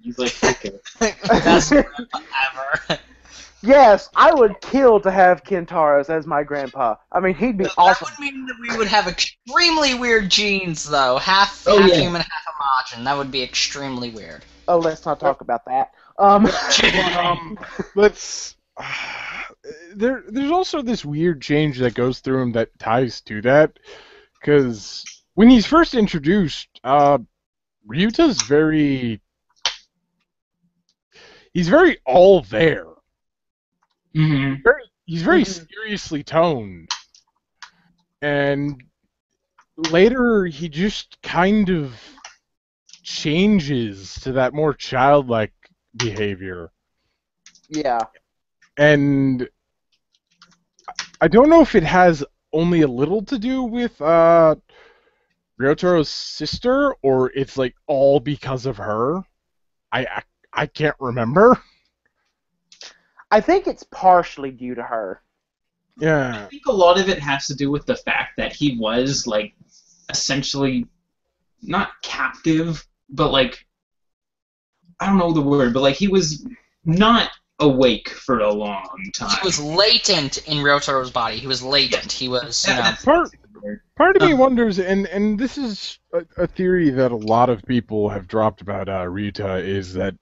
He's like, okay. Best grandpa ever. Yes, I would kill to have Kentaros as my grandpa. I mean, he'd be awesome. That would mean that we would have extremely weird genes, though. Half human, half Imagin. That would be extremely weird. Oh, let's not talk about that. Let's. There's also this weird change that goes through him that ties to that, because when he's first introduced, Ryuta's he's very all there. Mm-hmm. He's very seriously toned, and later he just kind of changes to that more childlike behavior. Yeah. And I don't know if it has only a little to do with Ryotaro's sister, or it's like all because of her. I can't remember. I think it's partially due to her. Yeah. I think a lot of it has to do with the fact that he was, like, essentially not captive, but, like, I don't know the word, but, like, he was not awake for a long time. He was latent in Ryotaro's body. He was latent. He was, Part of me wonders, and this is a theory that a lot of people have dropped about Ryuta, is that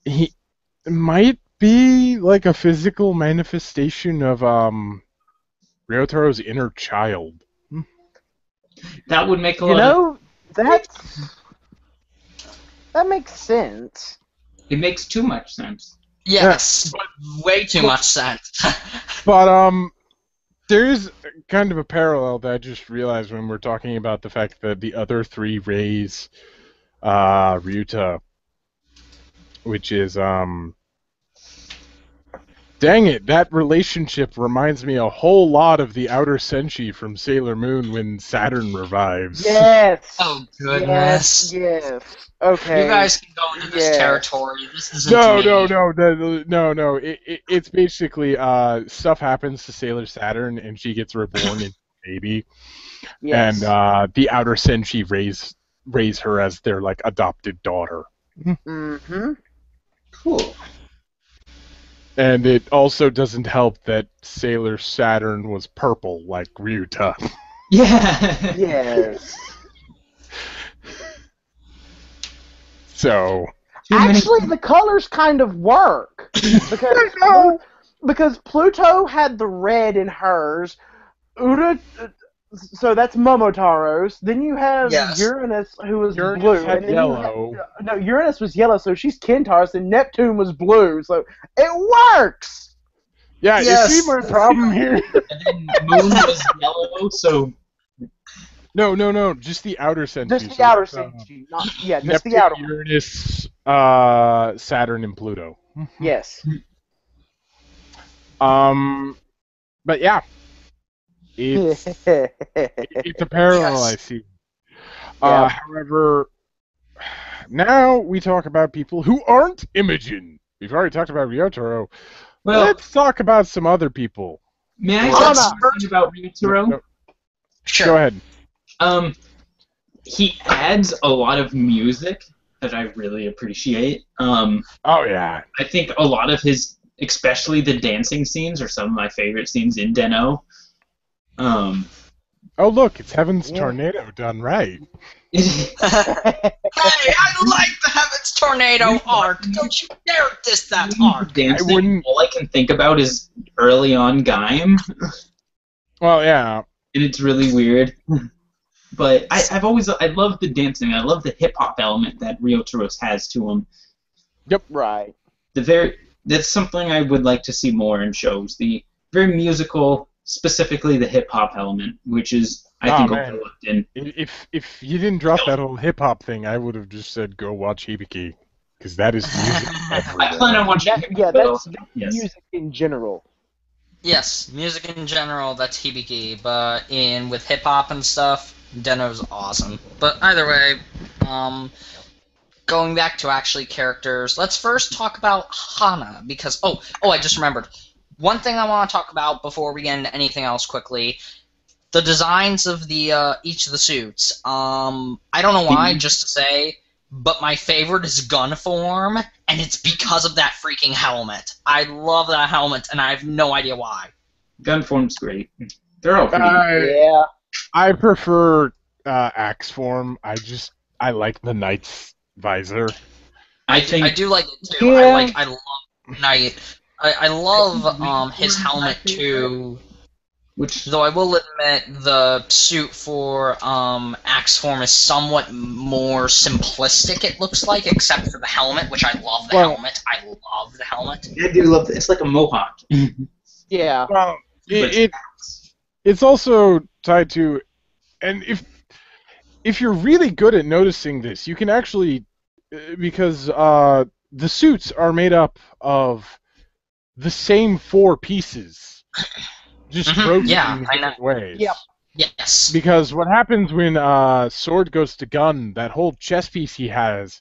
he might be like a physical manifestation of Ryotaro's inner child. That would make a lot that makes sense. It makes too much sense. Yes, but way too much sense. But there's kind of a parallel that I just realized when we're talking about the fact that the other three raise Ryuta, which is dang it, that relationship reminds me a whole lot of the Outer Senshi from Sailor Moon when Saturn revives. Yes! Oh, goodness. Yes. Okay. You guys can go into this territory. This isn't No. It's basically stuff happens to Sailor Saturn and she gets reborn in baby. Yes. And the Outer Senshi raise her as their like adopted daughter. Mm-hmm. Cool. And it also doesn't help that Sailor Saturn was purple, like Ryuta. Yeah. Yes. So. Actually, the colors kind of work because Pluto had the red in hers. So that's Momotaro's. Then you have Uranus, who was blue. Had and then yellow. Uranus was yellow, so she's Kentaurus, and Neptune was blue. So it works. Yeah, yes. You see my problem here? And then Moon was yellow, so. No, just the outer Senshi. Just the outer Senshi. Just Neptune, the outer one. Uranus, Saturn, and Pluto. Yes. But yeah. It's a parallel I see. However, now we talk about people who aren't Imogen. We've already talked about Ryotaro. Well, let's talk about some other people. May I say something about Ryotaro? No. Sure. Go ahead. He adds a lot of music that I really appreciate. Oh yeah. I think a lot of his, especially the dancing scenes, are some of my favorite scenes in Den-O. Oh, look, it's Heaven's Yeah. Tornado done right. Hey, I like the Heaven's Tornado art! Don't you dare diss that art! Dancing, I wouldn't- all I can think about is early on Gaim, Well, yeah. and it's really weird. But I love the dancing. I love the hip hop element that Ryotaros has to him. Right. That's something I would like to see more in shows. The very musical, specifically the hip hop element, which is I think man. overlooked in. If you didn't drop that whole hip hop thing, I would have just said go watch Hibiki, because that is music everywhere. I plan on watching. Yeah, that's Yes. music in general. Yes, music in general, that's Hibiki, but with hip-hop and stuff, Deno's awesome. But either way, going back to actually characters, let's first talk about Hana, because, I just remembered. One thing I want to talk about before we get into anything else quickly, the designs of the each of the suits. I don't know why, just to say, but my favorite is Gunform, and it's because of that freaking helmet. I love that helmet, and I have no idea why. Gunform's great. They're all pretty. Yeah. I prefer Axe form. I like the Knight's visor. I think I do like it too. Yeah. I love Knight. I love his helmet too. which Though I will admit the suit for Axe form is somewhat more simplistic. It looks like, except for the helmet, which I love. Helmet. I love the helmet. I do love. It's like a mohawk. Yeah. Well, But it's also tied to, and if you're really good at noticing this, you can actually, because the suits are made up of the same 4 pieces, just rotating in different ways. Yep. Yes. Because what happens when Sword goes to gun, that whole chest piece he has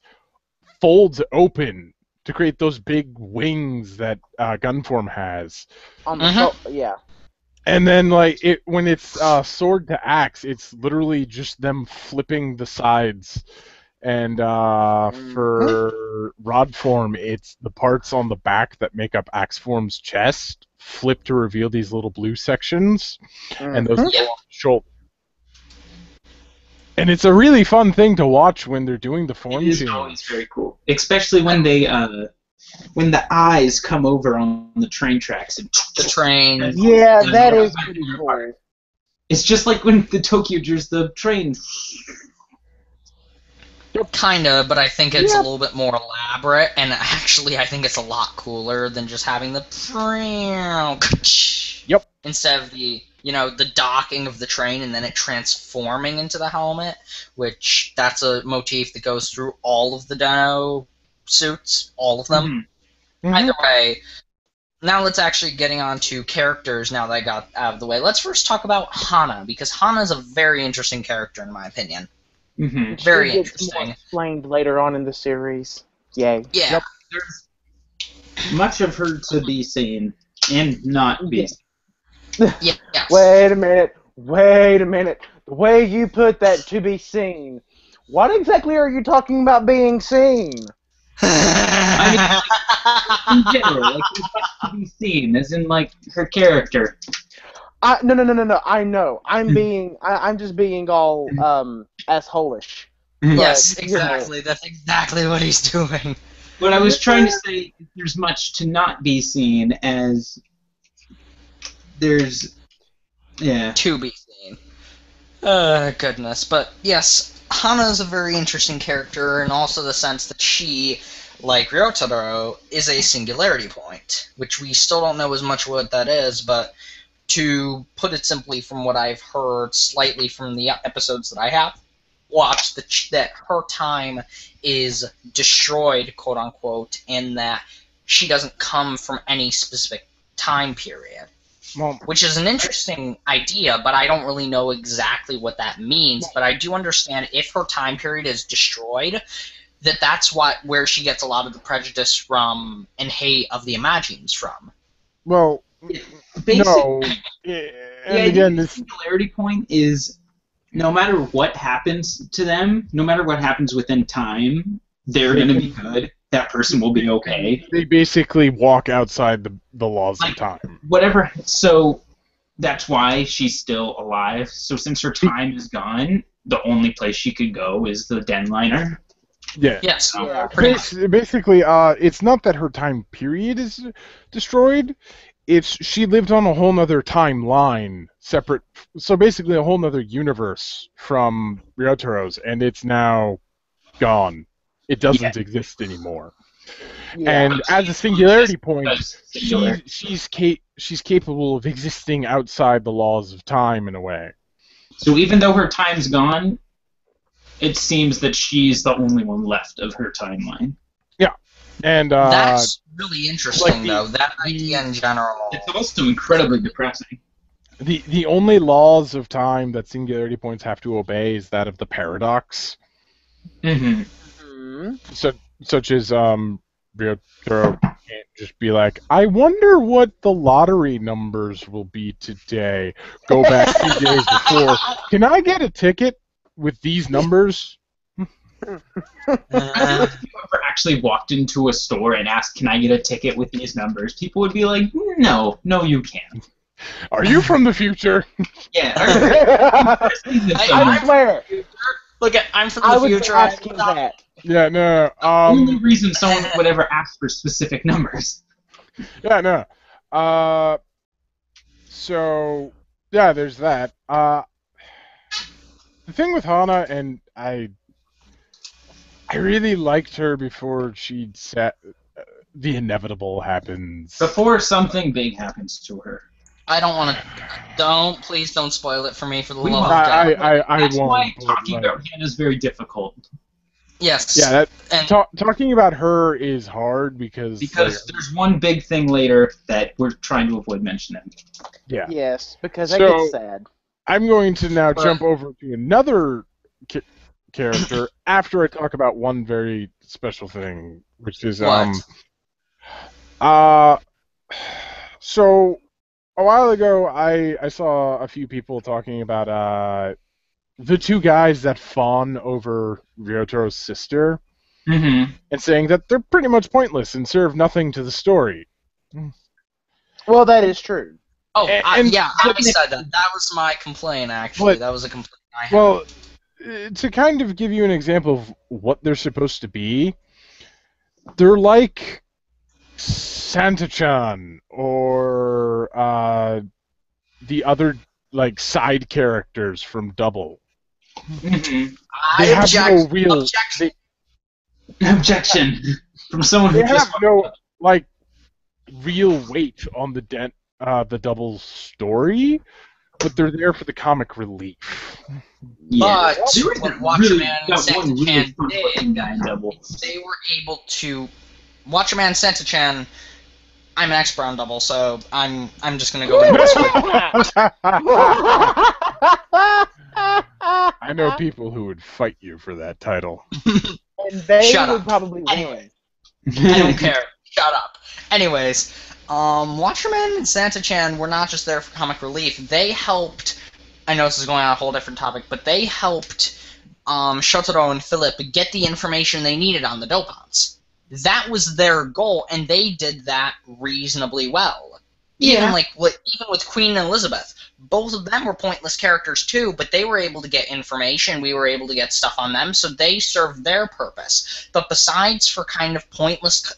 folds open to create those big wings that Gunform has. On the yeah. And then, when it's sword to axe, it's literally just them flipping the sides. And for rod form, it's the parts on the back that make up axe form's chest flip to reveal these little blue sections, and those go on the shoulder. And it's a really fun thing to watch when they're doing the form it is change. always very cool, especially when they when the eyes come over on the train tracks and The train. Yeah, and that the- is pretty cool. It's just like when the Tokyo Drift's the train. Kinda, but I think it's a Yep. little bit more elaborate, and actually I think it's a lot cooler than just having the Yep. instead of the docking of the train and then it transforming into the helmet, which that's a motif that goes through all of the Dino suits, all of them. Either way, now let's actually getting on to characters now that I got out of the way. Let's first talk about Hana, because Hana is a very interesting character in my opinion. Mm-hmm. Very She gets more interesting. explained later on in the series. Yay. Yeah. Yep. There's much of her to be seen and not be seen. Yes. Wait a minute. The way you put that to be seen. What exactly are you talking about being seen? In general, like there's much to be seen, as in like her character. No. I know. I'm just being all asshole-ish. Yes, But, exactly. That's exactly what he's doing. What I was trying to say, there's much to not be seen, as there's, yeah. To be seen. Goodness. But yes, Hana is a very interesting character, and also the sense that she, like Ryotaro, is a singularity point, which we still don't know as much what that is, but to put it simply from what I've heard slightly from the episodes that I have watched, that her time is destroyed, quote unquote, in that she doesn't come from any specific time period. Well, Which is an interesting idea, but I don't really know exactly what that means. But I do understand if her time period is destroyed, that's where she gets a lot of the prejudice from and hate of the Imagines from. well, no. The And idea again, of the this singularity point is no matter what happens to them, no matter what happens within time, they're going to be good. That person will be okay. they basically walk outside the laws of time. Whatever. So that's why she's still alive. So since her time is gone, the only place she could go is the den liner. Yeah. Yes. Yeah. Basically, it's not that her time period is destroyed. It's she lived on a whole nother timeline, separate. So basically, a whole nother universe from Ryotaro's, and it's now gone. It doesn't exist anymore. Yeah. And as a singularity point, Singular. she's capable of existing outside the laws of time in a way. So even though her time's gone, it seems that she's the only one left of her timeline. Yeah, and that's really interesting, like though. That idea in general. It's also incredibly depressing. the only laws of time that singularity points have to obey is that of the paradox. Mm-hmm. Such as Ryotaro can't just be like, I wonder what the lottery numbers will be today. Go back 2 days before. Can I get a ticket with these numbers? I don't know if you ever actually walked into a store and asked, "Can I get a ticket with these numbers?" People would be like, "No, you can't." Are you from the future? Yeah. I swear. Look, I'm from I the was future. asking that. Yeah, no. Only reason someone would ever ask for specific numbers. Yeah, no. So, yeah, there's that. The thing with Hana, and I really liked her before she'd set the inevitable happens. Before something big happens to her. I don't want to. Please don't spoil it for me, for the We love of won't. God. I That's won't. why but, talking like, about Hannah is very difficult. Yes. yeah, and talking about her is hard because There's one big thing later that we're trying to avoid mentioning. yeah. Yes, because that So- gets sad. I'm going to now jump over to another character after I talk about one very special thing, which is What? So a while ago I saw a few people talking about the two guys that fawn over Ryotaro's sister Mm-hmm. and saying that they're pretty much pointless and serve nothing to the story. Well, that is true. Oh, and- yeah, I said that. That was my complaint, actually. But- That was a complaint I had. Well, to kind of give you an example of what they're supposed to be, they're like Santa-chan or the other like side characters from Double. Mm-hmm. They I have object. no real. Objection. Objection from someone who They just have no like real weight on the Double story, but they're there for the comic relief. But There was what that Watchman and that one really Santa-chan fun-looking did, guy in Double. they were able to... Watchman and Santa-chan, I'm an expert on Double, so I'm just going to go into this quick. I know people who would fight you for that title. And they Shut would up. probably win. Anyway. I don't care. Shut up. Anyways, Watcherman and Santa-chan were not just there for comic relief. They helped... I know this is going on a whole different topic, but they helped Shotaro and Philip get the information they needed on the Dopants. That was their goal, and they did that reasonably well. Even with Queen and Elizabeth, both of them were pointless characters too, but they were able to get information. We were able to get stuff on them, so they served their purpose. But besides for kind of pointless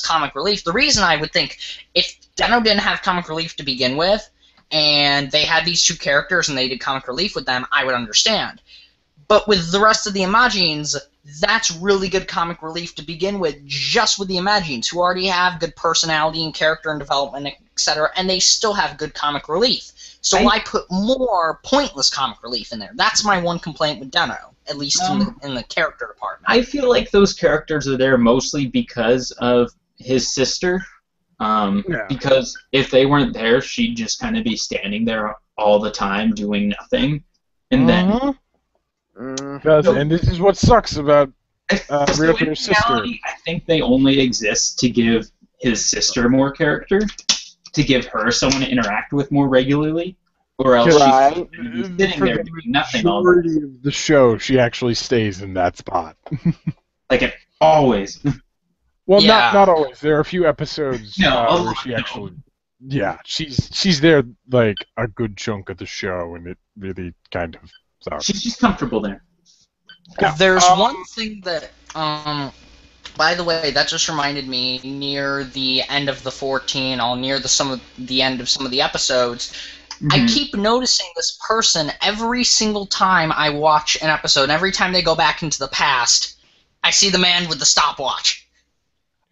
comic relief, the reason I would think if Deno didn't have comic relief to begin with, and they had these two characters and they did comic relief with them, I would understand. But with the rest of the Imagines, that's really good comic relief to begin with, just with the Imagines, who already have good personality and character and development, etc., and they still have good comic relief. So I put more pointless comic relief in there. That's my one complaint with Deno, at least in the character department. I feel like those characters are there mostly because of his sister. Because if they weren't there, she'd just kind of be standing there all the time doing nothing. And then... And this is what sucks about Ryotaro's sister. I think they only exist to give his sister more character, to give her someone to interact with more regularly, or else she's sitting there doing nothing all day. Majority of the show, she actually stays in that spot. Like it always. Well, Yeah. not always. There are a few episodes No, where she actually. Yeah, she's there like a good chunk of the show, and it really kind of sucks. She's just comfortable there. Yeah. There's one thing that, by the way, that just reminded me, near the end of the 14, near the end of some of the episodes, I keep noticing this person every single time I watch an episode, and every time they go back into the past, I see the man with the stopwatch.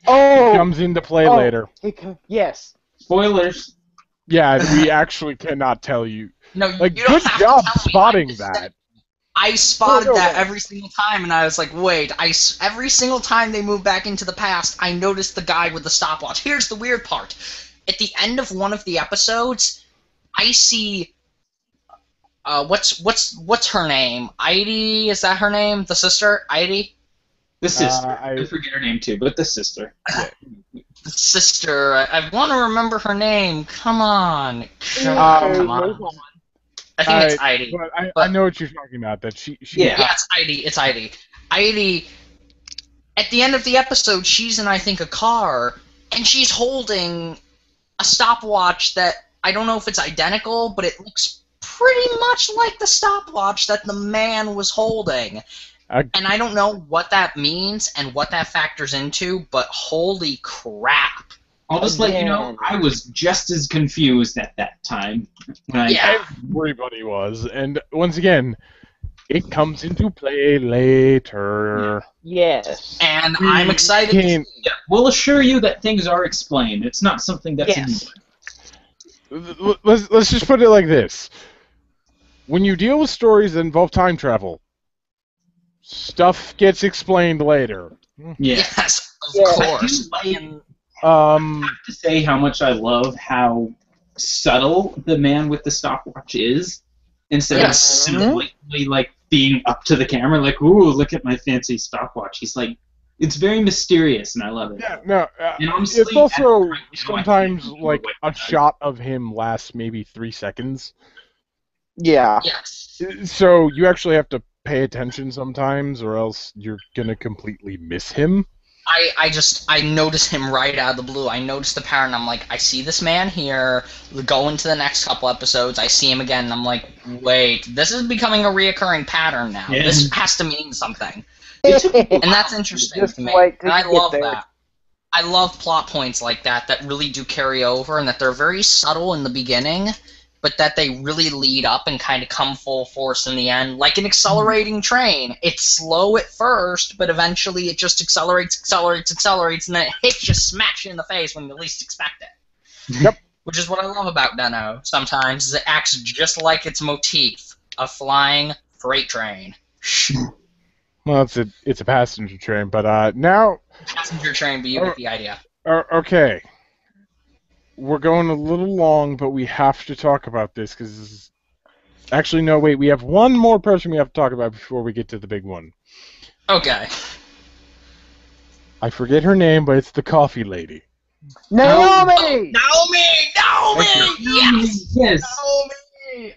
Oh! He comes into play later. Yes. Spoilers. Yeah, we actually cannot tell you. No, Like, you don't good have job to tell me. spotting that. I spotted that every single time, and I was like, wait, every single time they move back into the past, I noticed the guy with the stopwatch. Here's the weird part. At the end of one of the episodes, I see, what's her name? Heidi, is that her name? The sister? Heidi? The sister. I forget her name too, but the sister. The sister. I want to remember her name. Come on. Come on. I think it's Heidi. But I know what you're talking about. That she yeah, it's Heidi. It's Heidi. Heidi, at the end of the episode, she's in, I think, a car, and she's holding a stopwatch that, I don't know if it's identical, but it looks pretty much like the stopwatch that the man was holding. And I don't know what that means and what that factors into, but holy crap. I'll just let you know, I was just as confused at that time. Everybody was. And once again, it comes into play later. Yes. And I'm excited. We'll assure you that things are explained. It's not something that's ignored. Let's just put it like this. When you deal with stories that involve time travel, stuff gets explained later. Yes, of course. I have to say how much I love how subtle the man with the stopwatch is, instead of simply like being up to the camera, like, "Ooh, look at my fancy stopwatch." He's like, it's very mysterious, and I love it. Yeah, no, and honestly, it's also sometimes like a shot of him lasts maybe 3 seconds. Yeah. Yes. So you actually have to pay attention sometimes, or else you're gonna completely miss him. I notice him right out of the blue. I notice the pattern. I'm like, I see this man here. Go into the next couple episodes. I see him again, and I'm like, wait, this is becoming a reoccurring pattern now. Yeah. This has to mean something. And that's interesting to me. And I love that. I love plot points like that really do carry over, and that they're very subtle in the beginning, but that they really lead up and kind of come full force in the end, like an accelerating train. It's slow at first, but eventually it just accelerates, and then it hits you, smacks you in the face when you least expect it. Yep. Which is what I love about Deno sometimes, is it acts just like its motif, a flying freight train. Well, it's a passenger train, but now... Passenger train, but you get the idea. Okay. We're going a little long, but we have to talk about this, because... Actually, no, wait, we have one more person we have to talk about before we get to the big one. Okay. I forget her name, but it's the coffee lady. Naomi! Naomi! Yes! Naomi!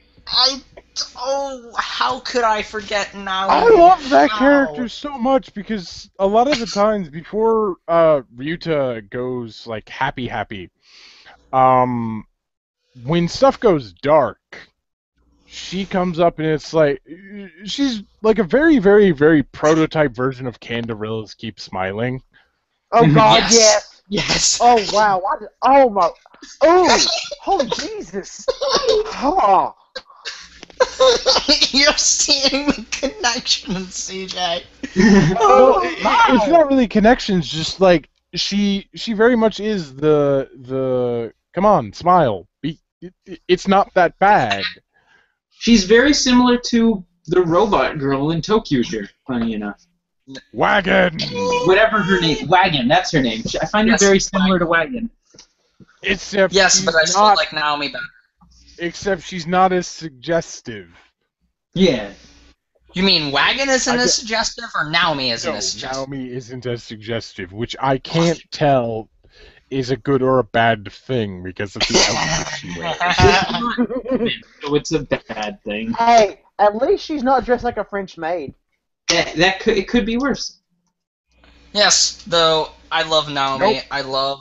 How could I forget Naomi? I love that character so much, because a lot of the times before Ryuta goes, like, happy, when stuff goes dark, she comes up and it's like, she's like a very, very, very prototype version of Candorilla's Keep Smiling. Oh God, yes! Yes! Oh wow, oh my, oh Jesus! Oh. You're seeing the connections, CJ. Well, it's not really connections, just like, she very much is the come on, smile. It's not that bad. She's very similar to the robot girl in Tokyo, funny enough. Wagon! Whatever her name. Wagon, that's her name. I find her very similar to Wagon. Except yes, but I still like Naomi better. Except she's not as suggestive. Yeah. You mean Wagon isn't as suggestive, or Naomi isn't as suggestive? Naomi isn't as suggestive, which I can't tell is a good or a bad thing because of the outfit she wears. So it's a bad thing. Hey, at least she's not dressed like a French maid. It could be worse. Yes, though I love Naomi. Nope. I love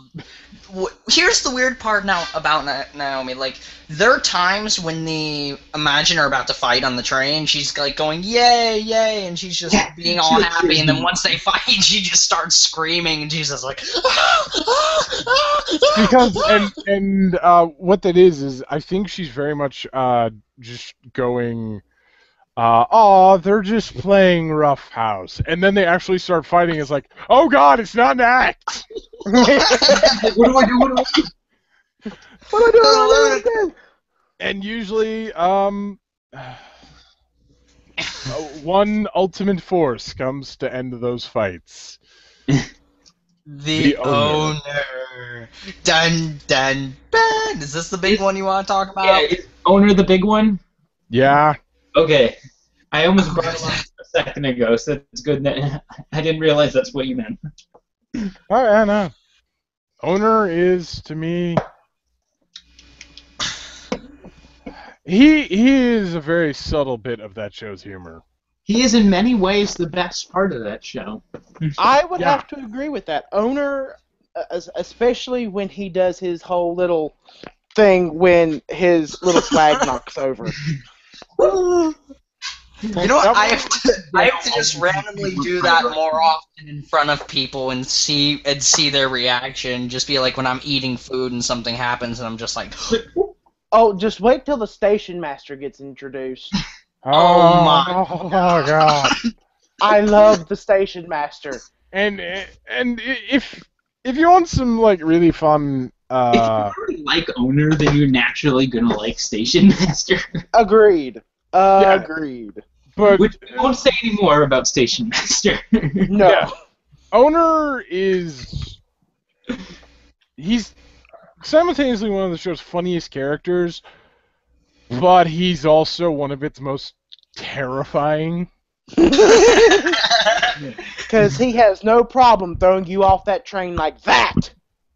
here's the weird part now about Naomi. Like, there are times when the Imagine are about to fight on the train, she's like going, yay, yay, and she's just being all happy, and then once they fight, she just starts screaming, and she's just like, because what that is I think she's very much just going, they're just playing Rough House, and then they actually start fighting. It's like, oh god, it's not an act. What do I do? What do I do? What do I do? And usually, one ultimate force comes to end those fights. The owner. Dun dun dun. Is this the big one you want to talk about? Yeah, is Owner the big one? Yeah. Okay. I almost brought it up a second ago, so it's good that I didn't realize that's what you meant. Oh, yeah, no. Owner is, to me... He is a very subtle bit of that show's humor. He is in many ways the best part of that show. I would have to agree with that. Owner, especially when he does his whole little thing when his little flag knocks over. You know what? I have to just randomly do that more often in front of people and see their reaction. Just be like when I'm eating food and something happens and I'm just like, oh, just wait till the station master gets introduced. Oh my! Oh god! I love the station master. And if you want some like really fun, if you already like Owner, then you're naturally gonna like Station Master. Agreed. Yeah. Agreed. But Which we won't say any more about Station Master. No. Yeah. Owner is... He's simultaneously one of the show's funniest characters, but he's also one of its most terrifying. Because he has no problem throwing you off that train like that.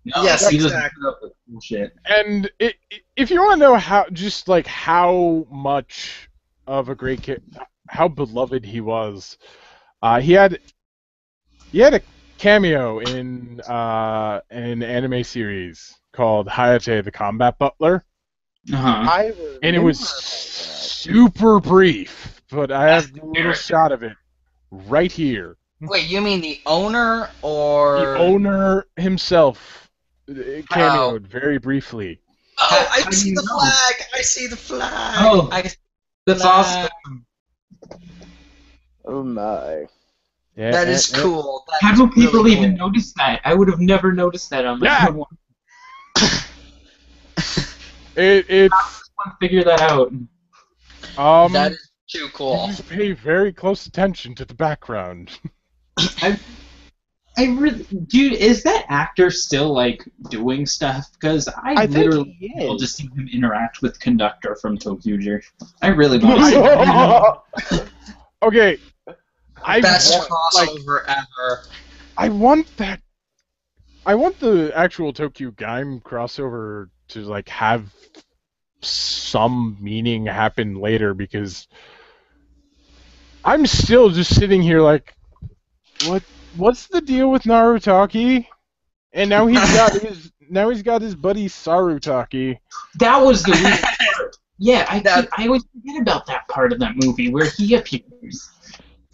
No, Yes, he doesn't exactly. put up with bullshit. And if you want to know how much of a great how beloved he was, he had a cameo in an anime series called Hayate the Combat Butler, Uh-huh. and it was super brief, but I have a little shot of it right here. Wait, you mean the owner or The owner himself cameoed very briefly. Oh, I How do see you the know? flag. I see the flag. Oh. I see That's the awesome. flag. Oh my. Yeah, That is cool. That How is do people really even cool. notice that? I would have never noticed that on my Yeah. own one. It's I figure that out. That is too cool. you just pay very close attention to the background. I really, dude, is that actor still like doing stuff? Because I think literally he will is. just see him interact with Conductor from Tokuger. I really want to see that. Okay, I Best want, crossover ever. I want that. I want the actual Tokyo Gaim crossover to like have some meaning happen later, because I'm still just sitting here like, what's the deal with Narutaki? And now he's got his buddy Sarutaki. That was the weird part. Yeah, I always forget about that part of that movie where he appears.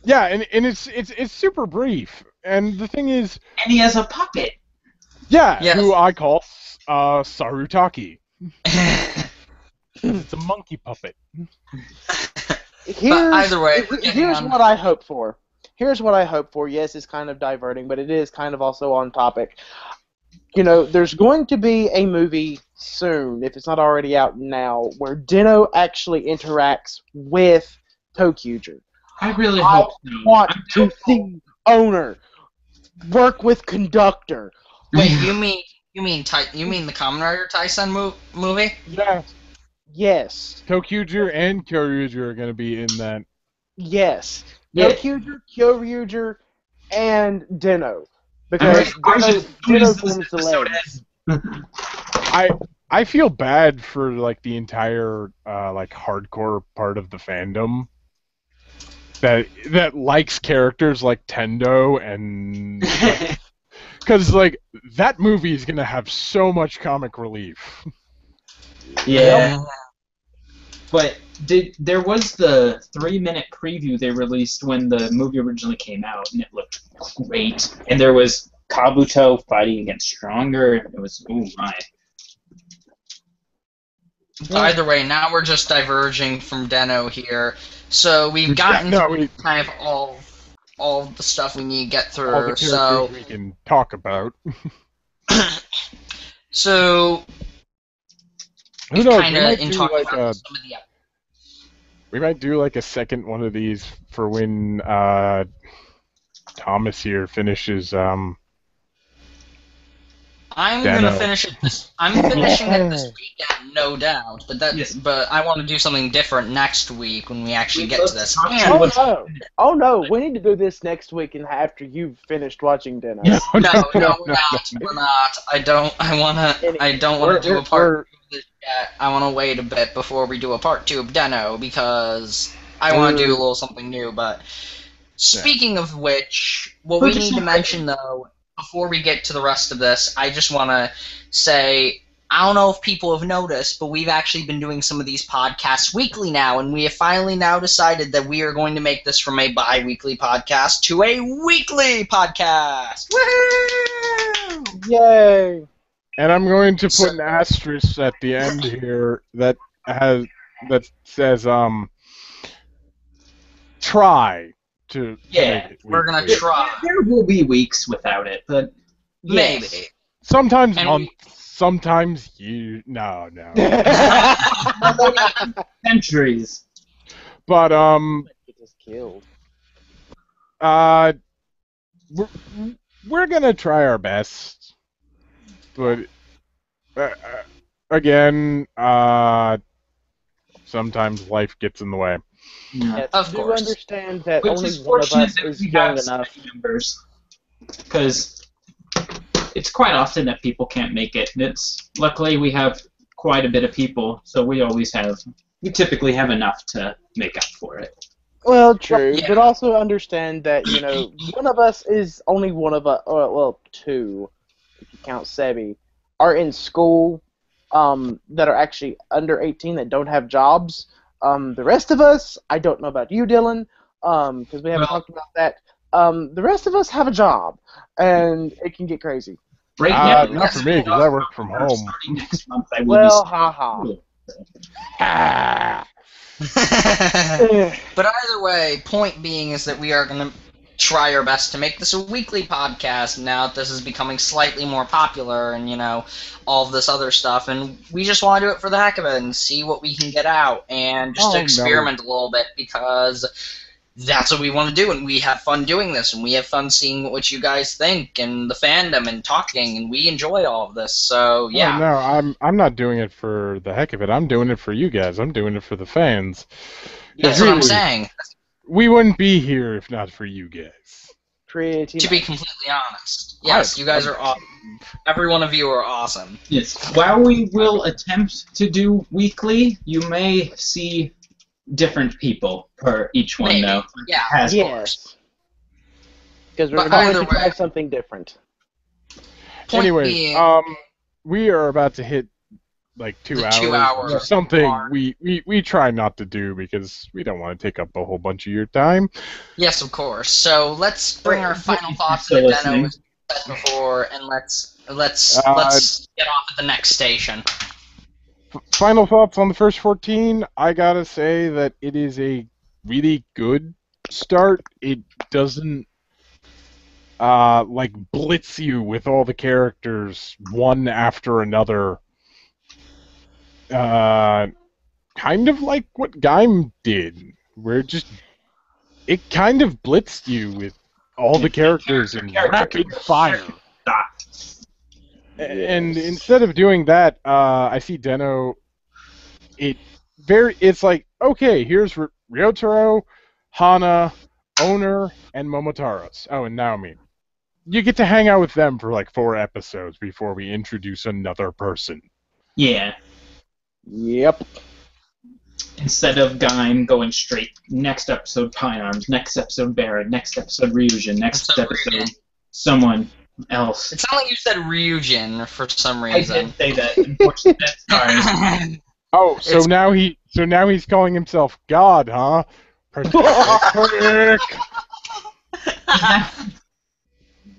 Yeah, and it's super brief. And the thing is, And he has a puppet. yeah, Yes. who I call Sarutaki. It's a monkey puppet. either way, Here's what I hope for. Here's what I hope for. Yes, it's kind of diverting, but it is kind of also on topic. You know, there's going to be a movie soon, if it's not already out now, where Dino actually interacts with Tokuger. I really I hope so. want to see Owner work with Conductor. Wait, you mean the Kamen Rider Tyson movie? Yeah, Yes. Tokuger and Kyoryuger are going to be in that. Yes. Yeah. Tokuger, Kyoryuger, and Dino. Because Dino forms the legs. I feel bad for like the entire like hardcore part of the fandom that likes characters like Tendo and Because, like, that movie is going to have so much comic relief. Yeah. But there was the 3-minute preview they released when the movie originally came out, and it looked great. And there was Kabuto fighting against Stronger. It was, oh my. Either way, now we're just diverging from Deno here. So we've gotten through kind of all the stuff we need to get through. All the characters we can talk about. So who knows? We might do like a second one of these for when Thomas here finishes. I'm gonna finish it. I'm finishing it this weekend, no doubt. But I want to do something different next week when we actually get to this. Oh no! We need to do this next week and after you've finished watching Deno. No, we're not. I don't want to do a part 2 of this yet. I want to wait a bit before we do a part 2 of Deno because I want to do a little something new. But speaking of which, what we need to mention though, before we get to the rest of this, I just want to say, I don't know if people have noticed, but we've actually been doing some of these podcasts weekly now, and we have finally now decided that we are going to make this from a bi-weekly podcast to a weekly podcast! Woohoo! Yay! And I'm going to put an asterisk at the end here that says, try. We're gonna try. There will be weeks without it, but maybe. Sometimes months, sometimes you. No. Centuries. It But just killed. We're gonna try our best, but again, sometimes life gets in the way. Yeah, of course. Understand that Which only is one of fortunate us that is we young have enough. members, because it's quite often that people can't make it. Luckily we have quite a bit of people, so we typically have enough to make up for it. Well, true, but also understand that one of us is only one of us. Well, two, if you count Sebi, are in school, that are actually under 18 that don't have jobs. The rest of us, I don't know about you, Dylan, because we haven't talked about that. The rest of us have a job, and it can get crazy. Right now, not for me, because I work from home. Next month, I will haha. But either way, point being is that we are going to try our best to make this a weekly podcast now that this is becoming slightly more popular and, all of this other stuff. And we just want to do it for the heck of it and see what we can get out and just to experiment a little bit because that's what we want to do. And we have fun doing this and we have fun seeing what you guys think and the fandom and talking and we enjoy all of this. So, yeah. No, I'm not doing it for the heck of it. I'm doing it for you guys. I'm doing it for the fans. That's what I'm saying. We wouldn't be here if not for you guys. To be completely honest. Yes, you guys are awesome. Every one of you are awesome. Yes. While we will attempt to do weekly, you may see different people per each one, though. Yeah. Yes. Because we're going to try something different. Anyway, we are about to hit like 2 hours. 2 hours. Something we try not to do because we don't want to take up a whole bunch of your time. Yes, of course. So let's bring our final thoughts to Deno as we said before, and let's get off at the next station. Final thoughts on the first 14. I gotta say that it is a really good start. It doesn't blitz you with all the characters one after another. Kind of like what Gaim did, where it kind of blitzed you with all the characters in rapid fire. And instead of doing that, I see Deno. It's like, okay, here's Ryotaro, Hana, Owner, and Momotaros. Oh, and Naomi. You get to hang out with them for like 4 episodes before we introduce another person. Yeah. Yep. Instead of Gaim going straight, next episode Pine Arms, next episode Baron, next episode Ryujin, next episode someone. else. It sounded like you said Ryujin for some I reason. did say that. Unfortunately, sorry. Oh, so now he's calling himself God, huh? Prick.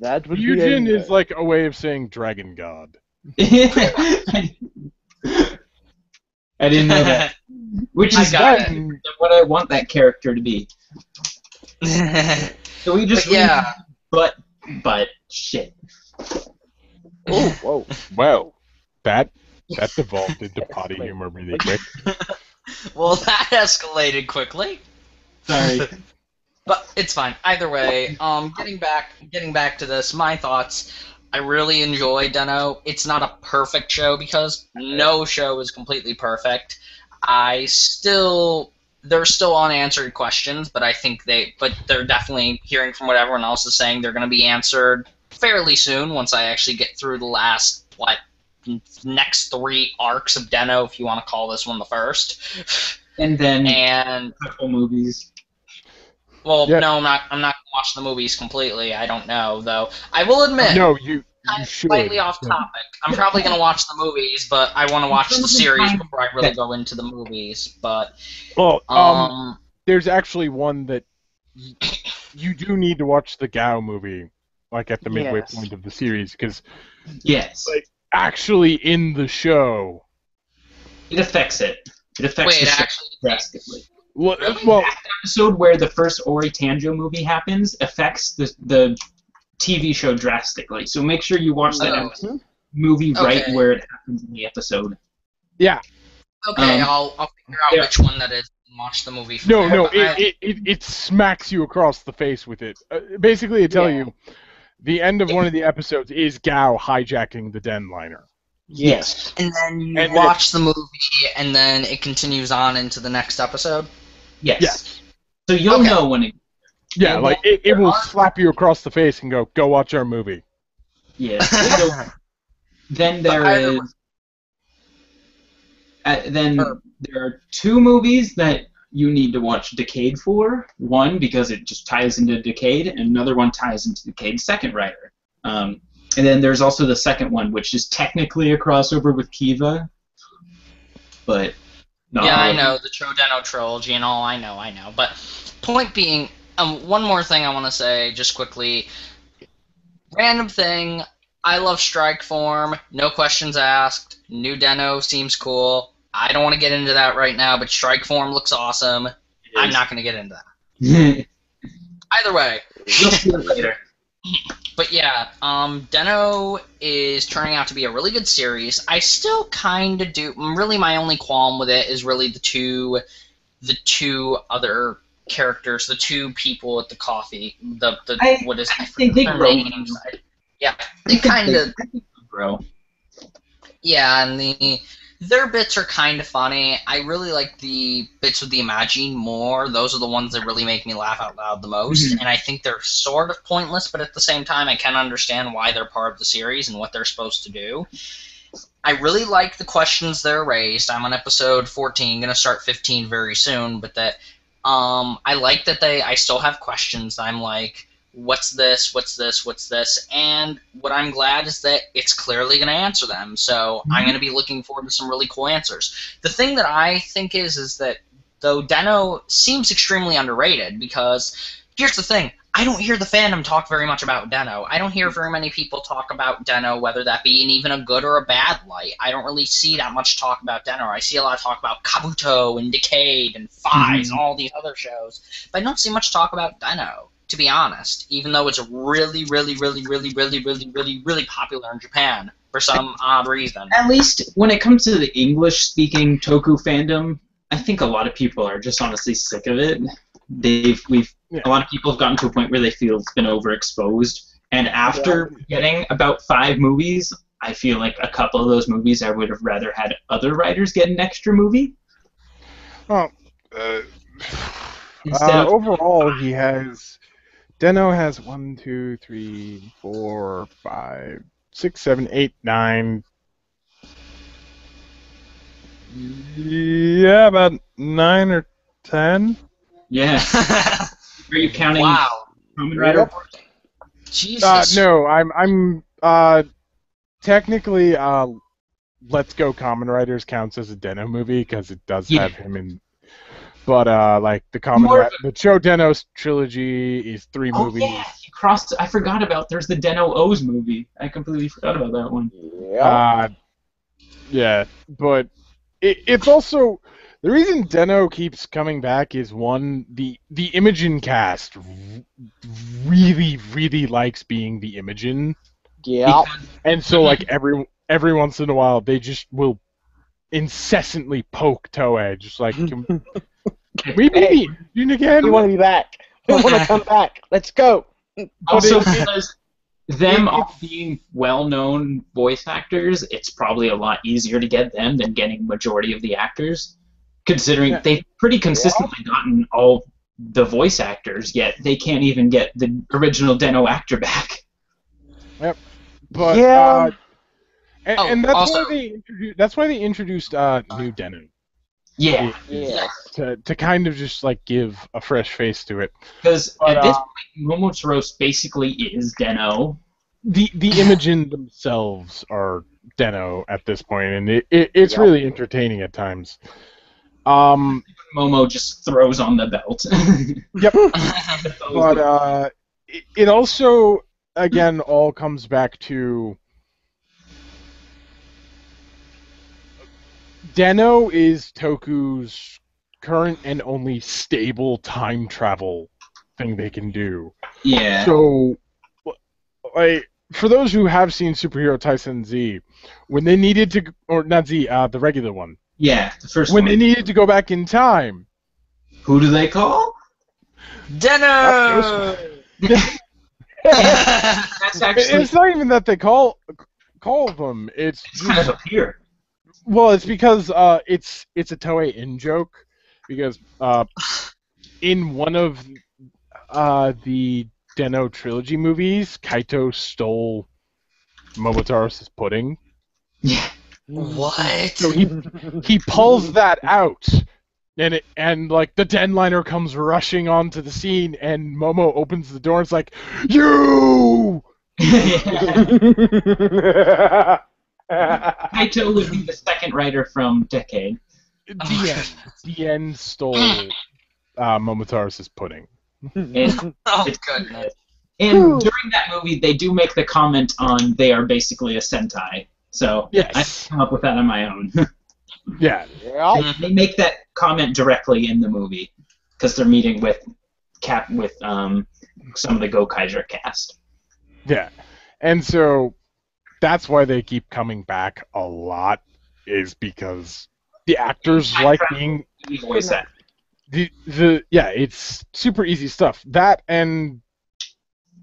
That would Ryujin be is like a way of saying Dragon God. I didn't know that. Which is what I want that character to be. So we just but shit. Oh, whoa. Well, that devolved into potty humor really quick. Well, that escalated quickly. Sorry. But it's fine. Either way, getting back to this, my thoughts. I really enjoy Den-O. It's not a perfect show because no show is completely perfect. There's still unanswered questions, but I think they're definitely, hearing from what everyone else is saying, they're going to be answered fairly soon once I actually get through the next 3 arcs of Den-O, if you want to call this one the first. And then a couple movies. Well, no, I'm not going to watch the movies completely. I don't know, though. I will admit, no, you should. Slightly off topic. I'm probably going to watch the movies, but I want to watch the series before I really go into the movies. But there's actually one that you do need to watch the Gao movie, like at the midway point of the series, because like actually in the show, it affects it. It affects the show drastically. Well, that episode where the first Ori Tanjo movie happens affects the TV show drastically. So make sure you watch that movie right where it happens in the episode. Yeah. Okay, I'll figure out which one that is and watch the movie. It smacks you across the face with it. Basically, it tells you the end of one of the episodes is Gao hijacking the Den liner. Yes. And then you watch the movie, and then it continues on into the next episode? Yes. So you'll know when it... Yeah, like, it will slap you across the face and go watch our movie. Yeah. So, then there are 2 movies that you need to watch Decade for. One, because it just ties into Decade, and another one ties into Decade's second writer. And then there's also the second one, which is technically a crossover with Kiva, but not yeah, really. I know, the Trodeno trilogy and all, I know. But point being, one more thing I want to say, just quickly. Random thing, I love Strikeform, no questions asked, new Den-O seems cool. I don't want to get into that right now, but Strikeform looks awesome. I'm not going to get into that. Either way. You'll see it later. But yeah, Den-O is turning out to be a really good series. I still kind of do. Really, my only qualm with it is really the two other characters, the 2 people at the coffee. I think they grow. Yeah, they kind of grow. Yeah, and their bits are kind of funny. I really like the bits with the Imagine more. Those are the ones that really make me laugh out loud the most. And I think they're sort of pointless, but at the same time, I can understand why they're part of the series and what they're supposed to do. I really like the questions they're raised. I'm on episode 14, going to start 15 very soon, but that I like that I still have questions. I'm like, what's this, what's this, what's this? And what I'm glad is that it's clearly going to answer them. So I'm going to be looking forward to some really cool answers. The thing that I think is that though Den-O seems extremely underrated, because here's the thing. I don't hear the fandom talk very much about Den-O. I don't hear very many people talk about Den-O, whether that be in even a good or a bad light. I don't really see that much talk about Den-O. I see a lot of talk about Kabuto and Decade and Fies and all these other shows. But I don't see much talk about Den-O, to be honest, even though it's really, really, really, really, really, really, really, really popular in Japan for some odd reason. At least when it comes to the English-speaking Toku fandom, I think a lot of people are just honestly sick of it. A lot of people have gotten to a point where they feel it's been overexposed. And after getting about 5 movies, I feel like a couple of those movies I would have rather had other writers get an extra movie. Overall, he has... Den-O has 1, 2, 3, 4, 5, 6, 7, 8, 9... Yeah, about 9 or 10. Yeah. Are you counting Wow. Kamen Rider? Jesus. No, I'm technically Let's Go Kamen Riders counts as a Den-O movie because it does have him in. But like the the Cho Den-O trilogy is 3 movies. Oh yeah, you crossed. I forgot about. There's the Den-O O's movie. I completely forgot about that one. Yeah, but it's also the reason Den-O keeps coming back is one, the Imogen cast really likes being the Imogen. Yeah. And so like every once in a while they just will incessantly poke Toei, just like can we be meeting again? We want to be back. We want to come back. Let's go. Also, because them all being well-known voice actors, it's probably a lot easier to get them than getting majority of the actors, considering they've pretty consistently gotten all the voice actors, yet they can't even get the original Den-O actor back. Yep. But Yeah. and that's why they introduced new Den-O. Yeah. To kind of just like give a fresh face to it. Because at this point, Momotaros basically is Den-O. The Imogen themselves are Den-O at this point, and it's really entertaining at times. Momo just throws on the belt. Yep. But it also, again, all comes back to Den-O is Toku's current and only stable time travel thing they can do. Yeah. So, like, for those who have seen Superhero Tyson Z, when they needed to, or not Z, the regular one. Yeah, the first when one. They needed to go back in time. Who do they call? Den-O! That's actually... It's not even that they call them. It's kind of appear. Well, it's because it's a Toei in-joke, because in one of the Den-O trilogy movies, Kaito stole Momotaros' pudding. Yeah. What? So he pulls that out, and like the Denliner comes rushing onto the scene, and Momo opens the door and it's like, "You!" Kaito would be the second writer from Decade. Dien stole Momotaros' pudding. And Goodness. And during that movie, they do make the comment on they are basically a Sentai. So yes. I come up with that on my own. Yeah. They make that comment directly in the movie because they're meeting with some of the Gokaiger cast. Yeah, and so that's why they keep coming back a lot, is because the actors like being voice acting. It's super easy stuff. That and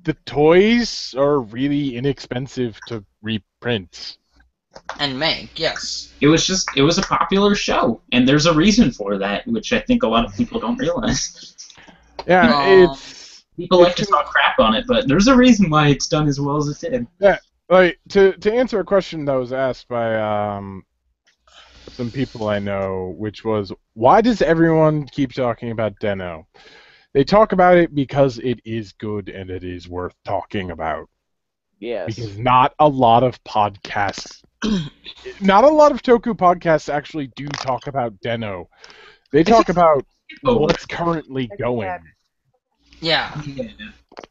the toys are really inexpensive to reprint. And make, yes. It was a popular show, and there's a reason for that, which I think a lot of people don't realize. Yeah, people like to talk crap on it, but there's a reason why it's done as well as it did. Yeah, like to answer a question that was asked by some people I know, which was, why does everyone keep talking about Den-O? They talk about it because it is good and it is worth talking about. Yes. Because not a lot of podcasts, not a lot of Toku podcasts actually do talk about Den-O. They talk about what's currently going. Yeah.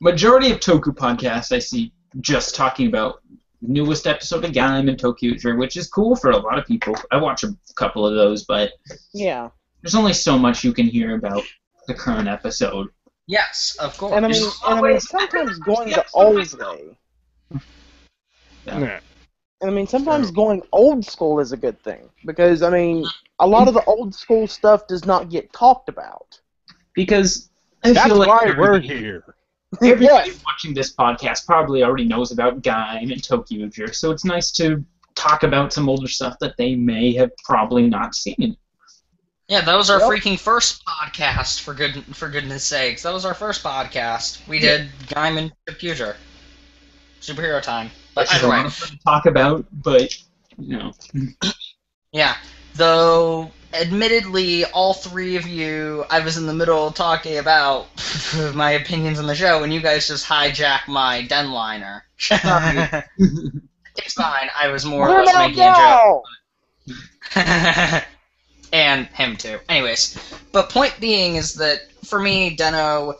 Majority of Toku podcasts I see just talking about newest episode of Kamen and Tokuger, which is cool for a lot of people. I watch a couple of those, but there's only so much you can hear about the current episode. Yes, of course. And I mean, sometimes going the old way. Yeah. And I mean, sometimes going old school is a good thing, because I mean, a lot of the old school stuff does not get talked about. Because that's why we're here. Everybody watching this podcast probably already knows about Gaim and Tokuger, so it's nice to talk about some older stuff that they may have probably not seen. Yeah, that was our freaking first podcast, for goodness sakes. That was our first podcast. We did Gaim and Tokuger. Superhero time. But either way. To talk about, but, you know. Yeah. Though, admittedly, all three of you, I was in the middle of talking about my opinions on the show, and you guys just hijacked my den liner. It's fine. I was more or less making a joke. And him too. Anyways, but point being is that for me, Den-O,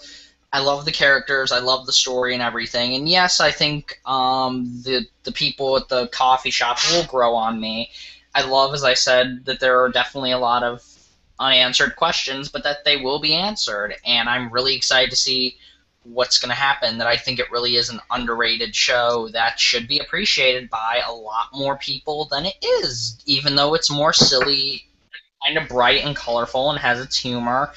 I love the characters, I love the story and everything, and yes, I think the people at the coffee shop will grow on me. I love, as I said, that there are definitely a lot of unanswered questions, but that they will be answered, and I'm really excited to see what's going to happen. That I think it really is an underrated show that should be appreciated by a lot more people than it is, even though it's more silly, kind of bright and colorful, and has its humor.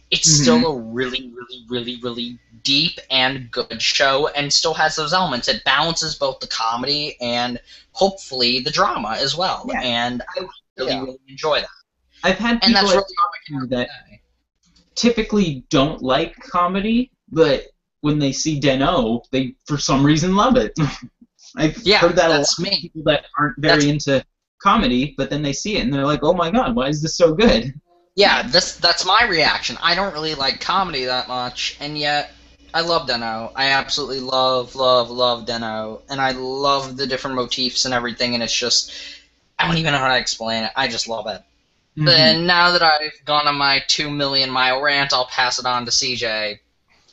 It's still a really, really, really, really deep and good show, and still has those elements. It balances both the comedy and hopefully the drama as well. Yeah. And I really enjoy that. I've had people that typically don't like comedy, but when they see Den-O, they for some reason love it. I've heard that a lot of people that aren't very into comedy, but then they see it and they're like, "Oh my god, why is this so good?" Yeah, that's my reaction. I don't really like comedy that much, and yet I love Den-O. I absolutely love Den-O, and I love the different motifs and everything, and it's just, I don't even know how to explain it. I just love it. Then now that I've gone on my 2 million mile rant, I'll pass it on to CJ.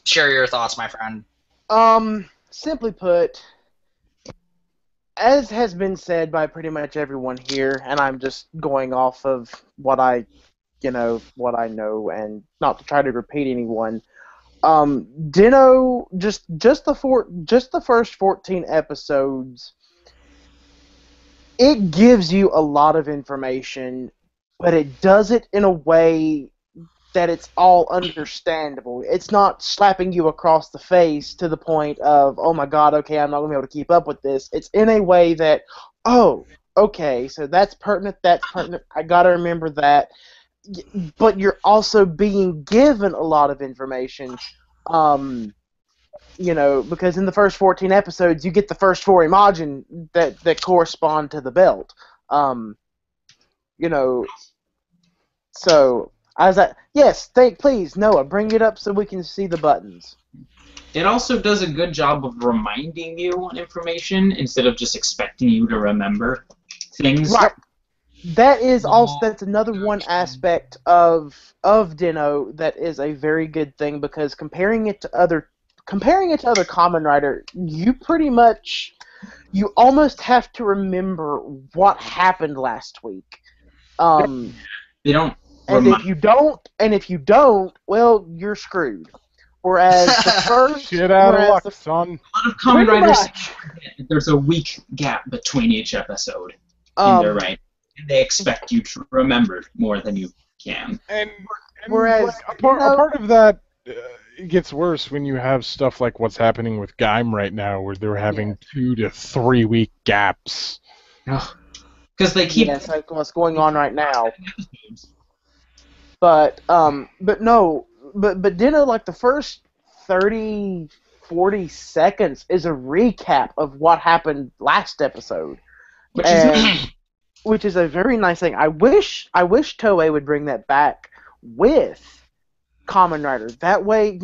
Share your thoughts, my friend. Simply put, as has been said by pretty much everyone here, and I'm just going off of what I know, and not to try to repeat anyone. Den-O, just the first 14 episodes, it gives you a lot of information, but it does it in a way that it's all understandable. It's not slapping you across the face to the point of, oh my god, okay, I'm not going to be able to keep up with this. It's in a way that, oh, okay, so that's pertinent, I got to remember that. But you're also being given a lot of information, because in the first 14 episodes, you get the first 4 Imagin that correspond to the belt. So I was like, yes, please, Noah, bring it up so we can see the buttons. It also does a good job of reminding you on information instead of just expecting you to remember things. Right. That's another one aspect of Den-O that is a very good thing, because comparing it to other Kamen Rider, you almost have to remember what happened last week. They don't. And if you don't, well, you're screwed. Whereas the first shit out of luck, son. A lot of Kamen Riders, there's a week gap between each episode in their writing. And they expect you to remember more than you can. And whereas a part of that it gets worse when you have stuff like what's happening with Gaim right now, where they're having 2 to 3 week gaps. Because they keep. That's like what's going on right now. But Den-O, like the first 30, 40 seconds is a recap of what happened last episode. Which is a very nice thing. I wish Toei would bring that back with Kamen Rider. That way,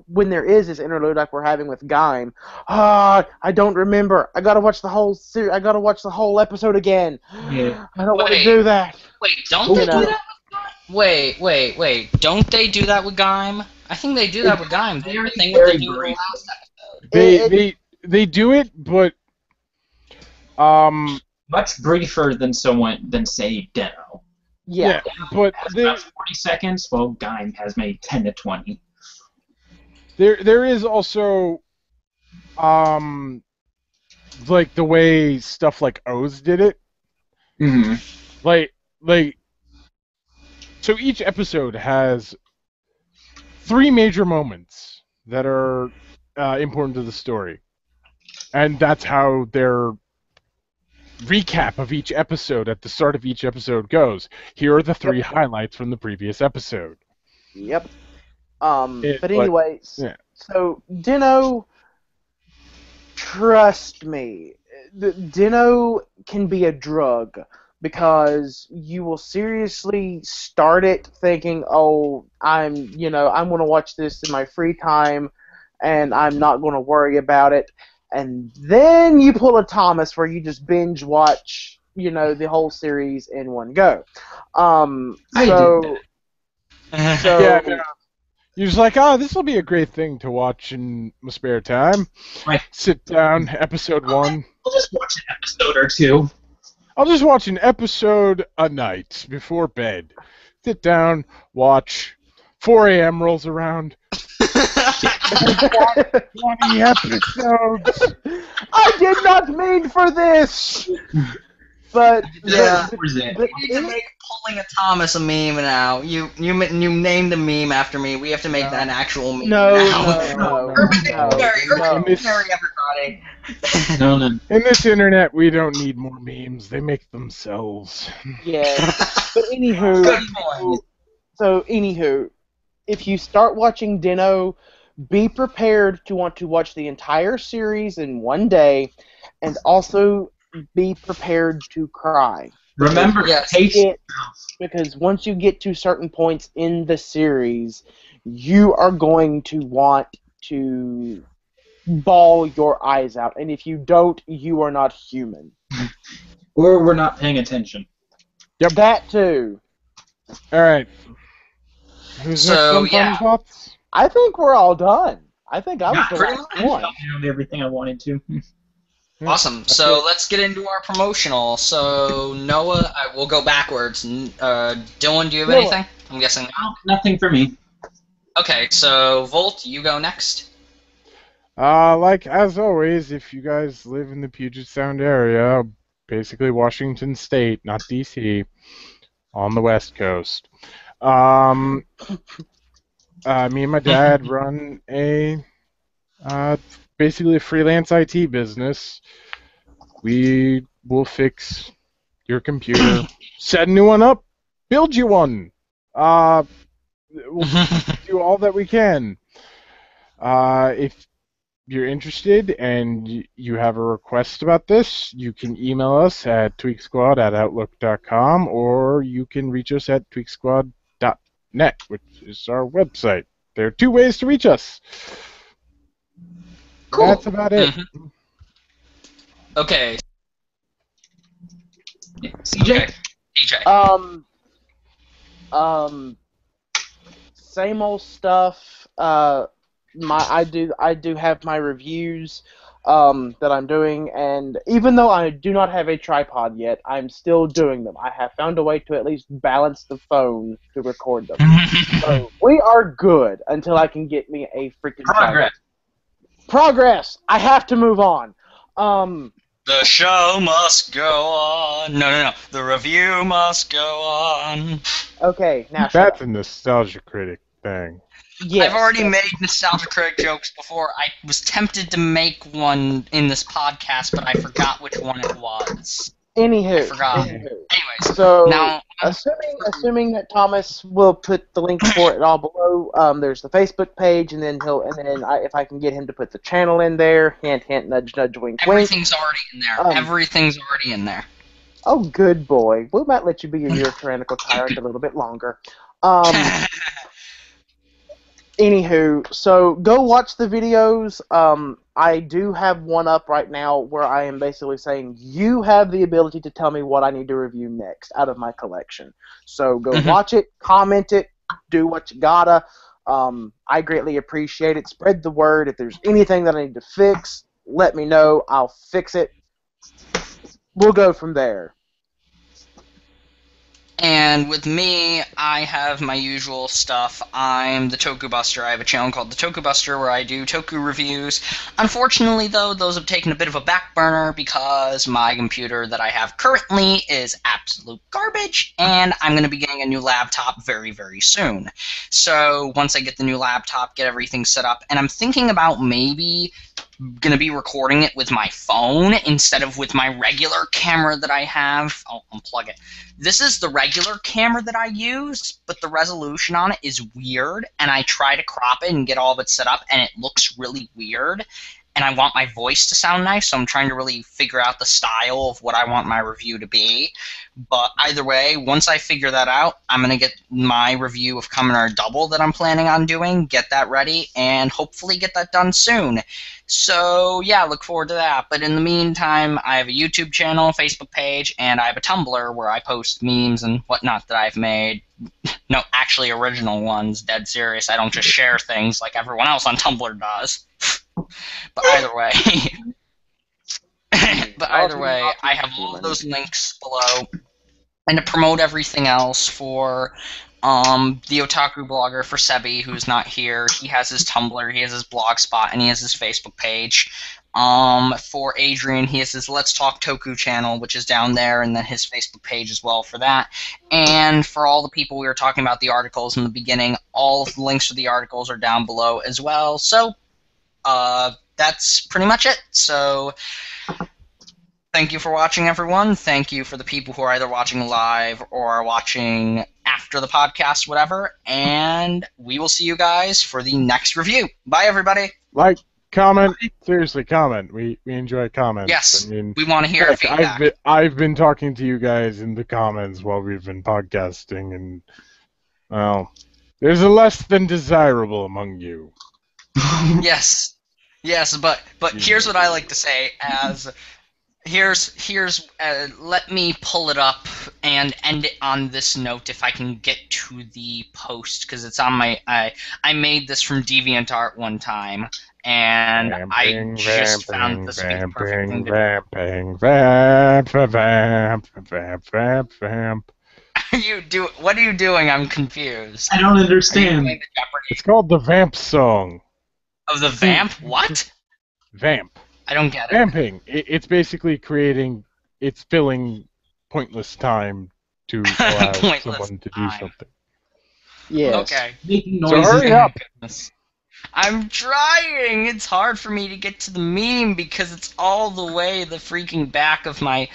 when there is this interlude like we're having with Gaim, I don't remember. I gotta watch the whole series. I gotta watch the whole episode again. Yeah. I don't want to do that. Wait, don't they do that with Gaim? Wait. Don't they do that with Gaim? I think they do that with Gaim. They are thing what they do in the last episode. They do it, but much briefer than say Den-O. Yeah, but about 40 seconds. Well, Gaim has maybe 10 to 20. There is also like the way stuff like O's did it. Like so each episode has 3 major moments that are important to the story, and that's how their recap of each episode at the start of each episode goes. Here are the 3 highlights from the previous episode. Yep. But anyways, so Den-O, trust me, Den-O can be a drug, because you will seriously start it thinking, oh, I'm going to watch this in my free time, and I'm not going to worry about it. And then you pull a Thomas where you just binge watch, the whole series in one go. I did that. So Yeah, no. You're just like, oh, this will be a great thing to watch in my spare time. Right. Sit down, episode 1. I'll just watch an episode or two. I'll just watch an episode a night before bed. Sit down, watch. 4 a.m. rolls around. 20 episodes. I did not mean for this. But Yeah. but We need to make pulling a Thomas a meme now. You named the meme after me. We have to make that an actual meme no, now. Urban Dictionary, no. everybody. No. In this internet, we don't need more memes. They make themselves. Yeah. But anywho, Good point. Anywho, if you start watching Dino, be prepared to want to watch the entire series in one day, and also be prepared to cry. Remember, Because once you get to certain points in the series, you are going to want to bawl your eyes out. And if you don't, you are not human. Or we're not paying attention. Yep. That too. All right. Who's next on Final Thoughts? I think we're all done. I think I was the pretty last much. one. I found everything I wanted to. Awesome. So let's get into our promotional. So Noah, we'll go backwards. Dylan, do you have anything? I'm guessing. No, nothing for me. Okay, so Volt, you go next. Like as always, if you guys live in the Puget Sound area, basically Washington State, not DC, on the West Coast. Me and my dad run a basically a freelance IT business. We will fix your computer, set a new one up, build you one. We'll do all that we can. If you're interested and you have a request about this, you can email us at tweaksquad@outlook.com, or you can reach us at tweaksquad.net, which is our website. There are 2 ways to reach us. Cool. That's about it. Mm-hmm. Okay. CJ? Okay. DJ. Same old stuff. I do have my reviews that I'm doing, and even though I do not have a tripod yet, I'm still doing them. I have found a way to at least balance the phone to record them. So we are good until I can get me a freaking tripod. Progress. I have to move on. The show must go on. No. The review must go on. Okay, now That's a nostalgia critic thing. Yes. I've already made nostalgia critic jokes before. I was tempted to make one in this podcast, but I forgot which one it was. Anywho. I forgot. Anyways, so now assuming that Thomas will put the link for it all below, there's the Facebook page, and then if I can get him to put the channel in there, hint, hint, nudge, nudge, wink, wink. Everything's already in there. Everything's already in there. Oh, good boy. We might let you be your tyrannical tyrant a little bit longer. Anywho, so go watch the videos. I do have one up right now where I am basically saying you have the ability to tell me what I need to review next out of my collection. So go watch it, comment it, do what you gotta. I greatly appreciate it. Spread the word. If there's anything that I need to fix, let me know. I'll fix it. We'll go from there. And with me, I have my usual stuff. I'm the Toku Buster. I have a channel called the Toku Buster where I do Toku reviews. Unfortunately, though, those have taken a bit of a back burner because my computer that I have currently is absolute garbage, and I'm going to be getting a new laptop very, very soon. So once I get the new laptop, get everything set up, and I'm thinking about maybe going to be recording it with my phone instead of with my regular camera that I have. I'll unplug it. This is the regular camera that I use, but the resolution on it is weird, and I try to crop it and get all of it set up, and it looks really weird. and I want my voice to sound nice, so I'm trying to really figure out the style of what I want my review to be. But either way, once I figure that out, I'm going to get my review of Kamen Rider Double that I'm planning on doing, get that ready, and hopefully get that done soon. So, yeah, look forward to that. But in the meantime, I have a YouTube channel, Facebook page, and I have a Tumblr where I post memes and whatnot that I've made. No, actually original ones, dead serious. I don't just share things like everyone else on Tumblr does. But either way... I have all of those links below. And to promote everything else for the Otaku Blogger, for Sebi, who's not here, he has his Tumblr, he has his Blogspot, and he has his Facebook page. For Adrian, he has his Let's Talk Toku channel, which is down there, and then his Facebook page as well for that. And for all the people we were talking about the articles in the beginning, all of the links to the articles are down below as well. So, that's pretty much it. So... thank you for watching, everyone. Thank you for the people who are either watching live or are watching after the podcast, whatever. And we will see you guys for the next review. Bye, everybody. Like, comment. Seriously, comment. We enjoy comments. Yes, I mean, we want to hear feedback. I've been talking to you guys in the comments while we've been podcasting, and, well, there's a less than desirable among you. Yes. Yes, but here's what I like to say as... Here's let me pull it up and end it on this note if I can get to the post, because it's on my I made this from DeviantArt one time, and I just found this to be the perfect thing to do. What are you doing? I'm confused. I don't understand. It's called the Vamp song. Of the Vamp? What? Vamp. I don't get it. Vamping. It's basically it's filling pointless time to allow someone to do something. Yes. Okay. Making So noises. hurry up. I'm trying. It's hard for me to get to the meme because it's all the way the freaking back of my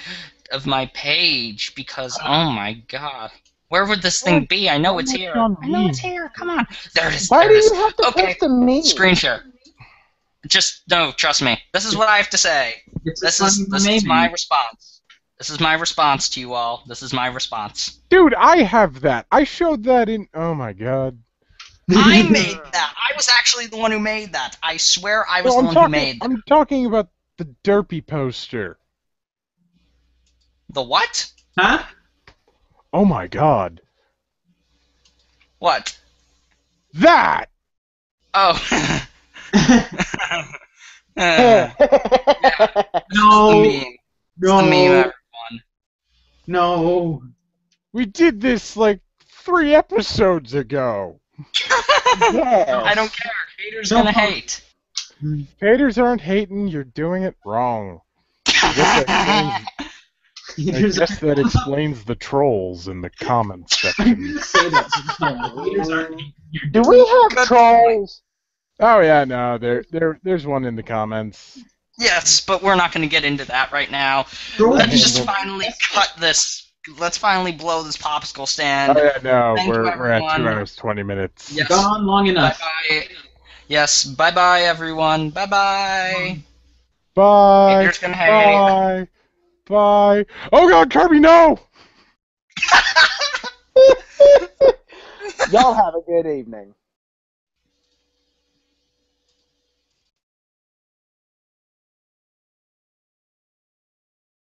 page. Because oh my god, where would this thing be? I know it's here. I know it's here. Come on. There it is. Why there do it is. you have to Okay. post the meme? Screen share. Just no, trust me. This is what I have to say. This is my response. This is my response to you all. This is my response. Dude, I have that. I showed that in. Oh my god. I made that. I was actually the one who made that. I swear I was the one who made that. I'm talking about the derpy poster. The what? Huh? Oh my god. What? That! Oh. No. The meme. No. The meme, everyone. No. We did this like 3 episodes ago. Yes. I don't care. Haters gonna hate. Haters aren't hating, you're doing it wrong. I guess that explains the trolls in the comments section. Do we have trolls? Oh yeah, no, there's one in the comments. Yes, but we're not going to get into that right now. Let's just finally cut this. Let's finally blow this popsicle stand. Oh yeah, no, Thank we're you, at 2 everyone. hours 20 minutes. Yes. Gone long enough. Bye-bye. Yes, bye-bye, everyone. Bye-bye. Bye. Haters gonna hate. Bye. Oh god, Kirby, no! Y'all have a good evening.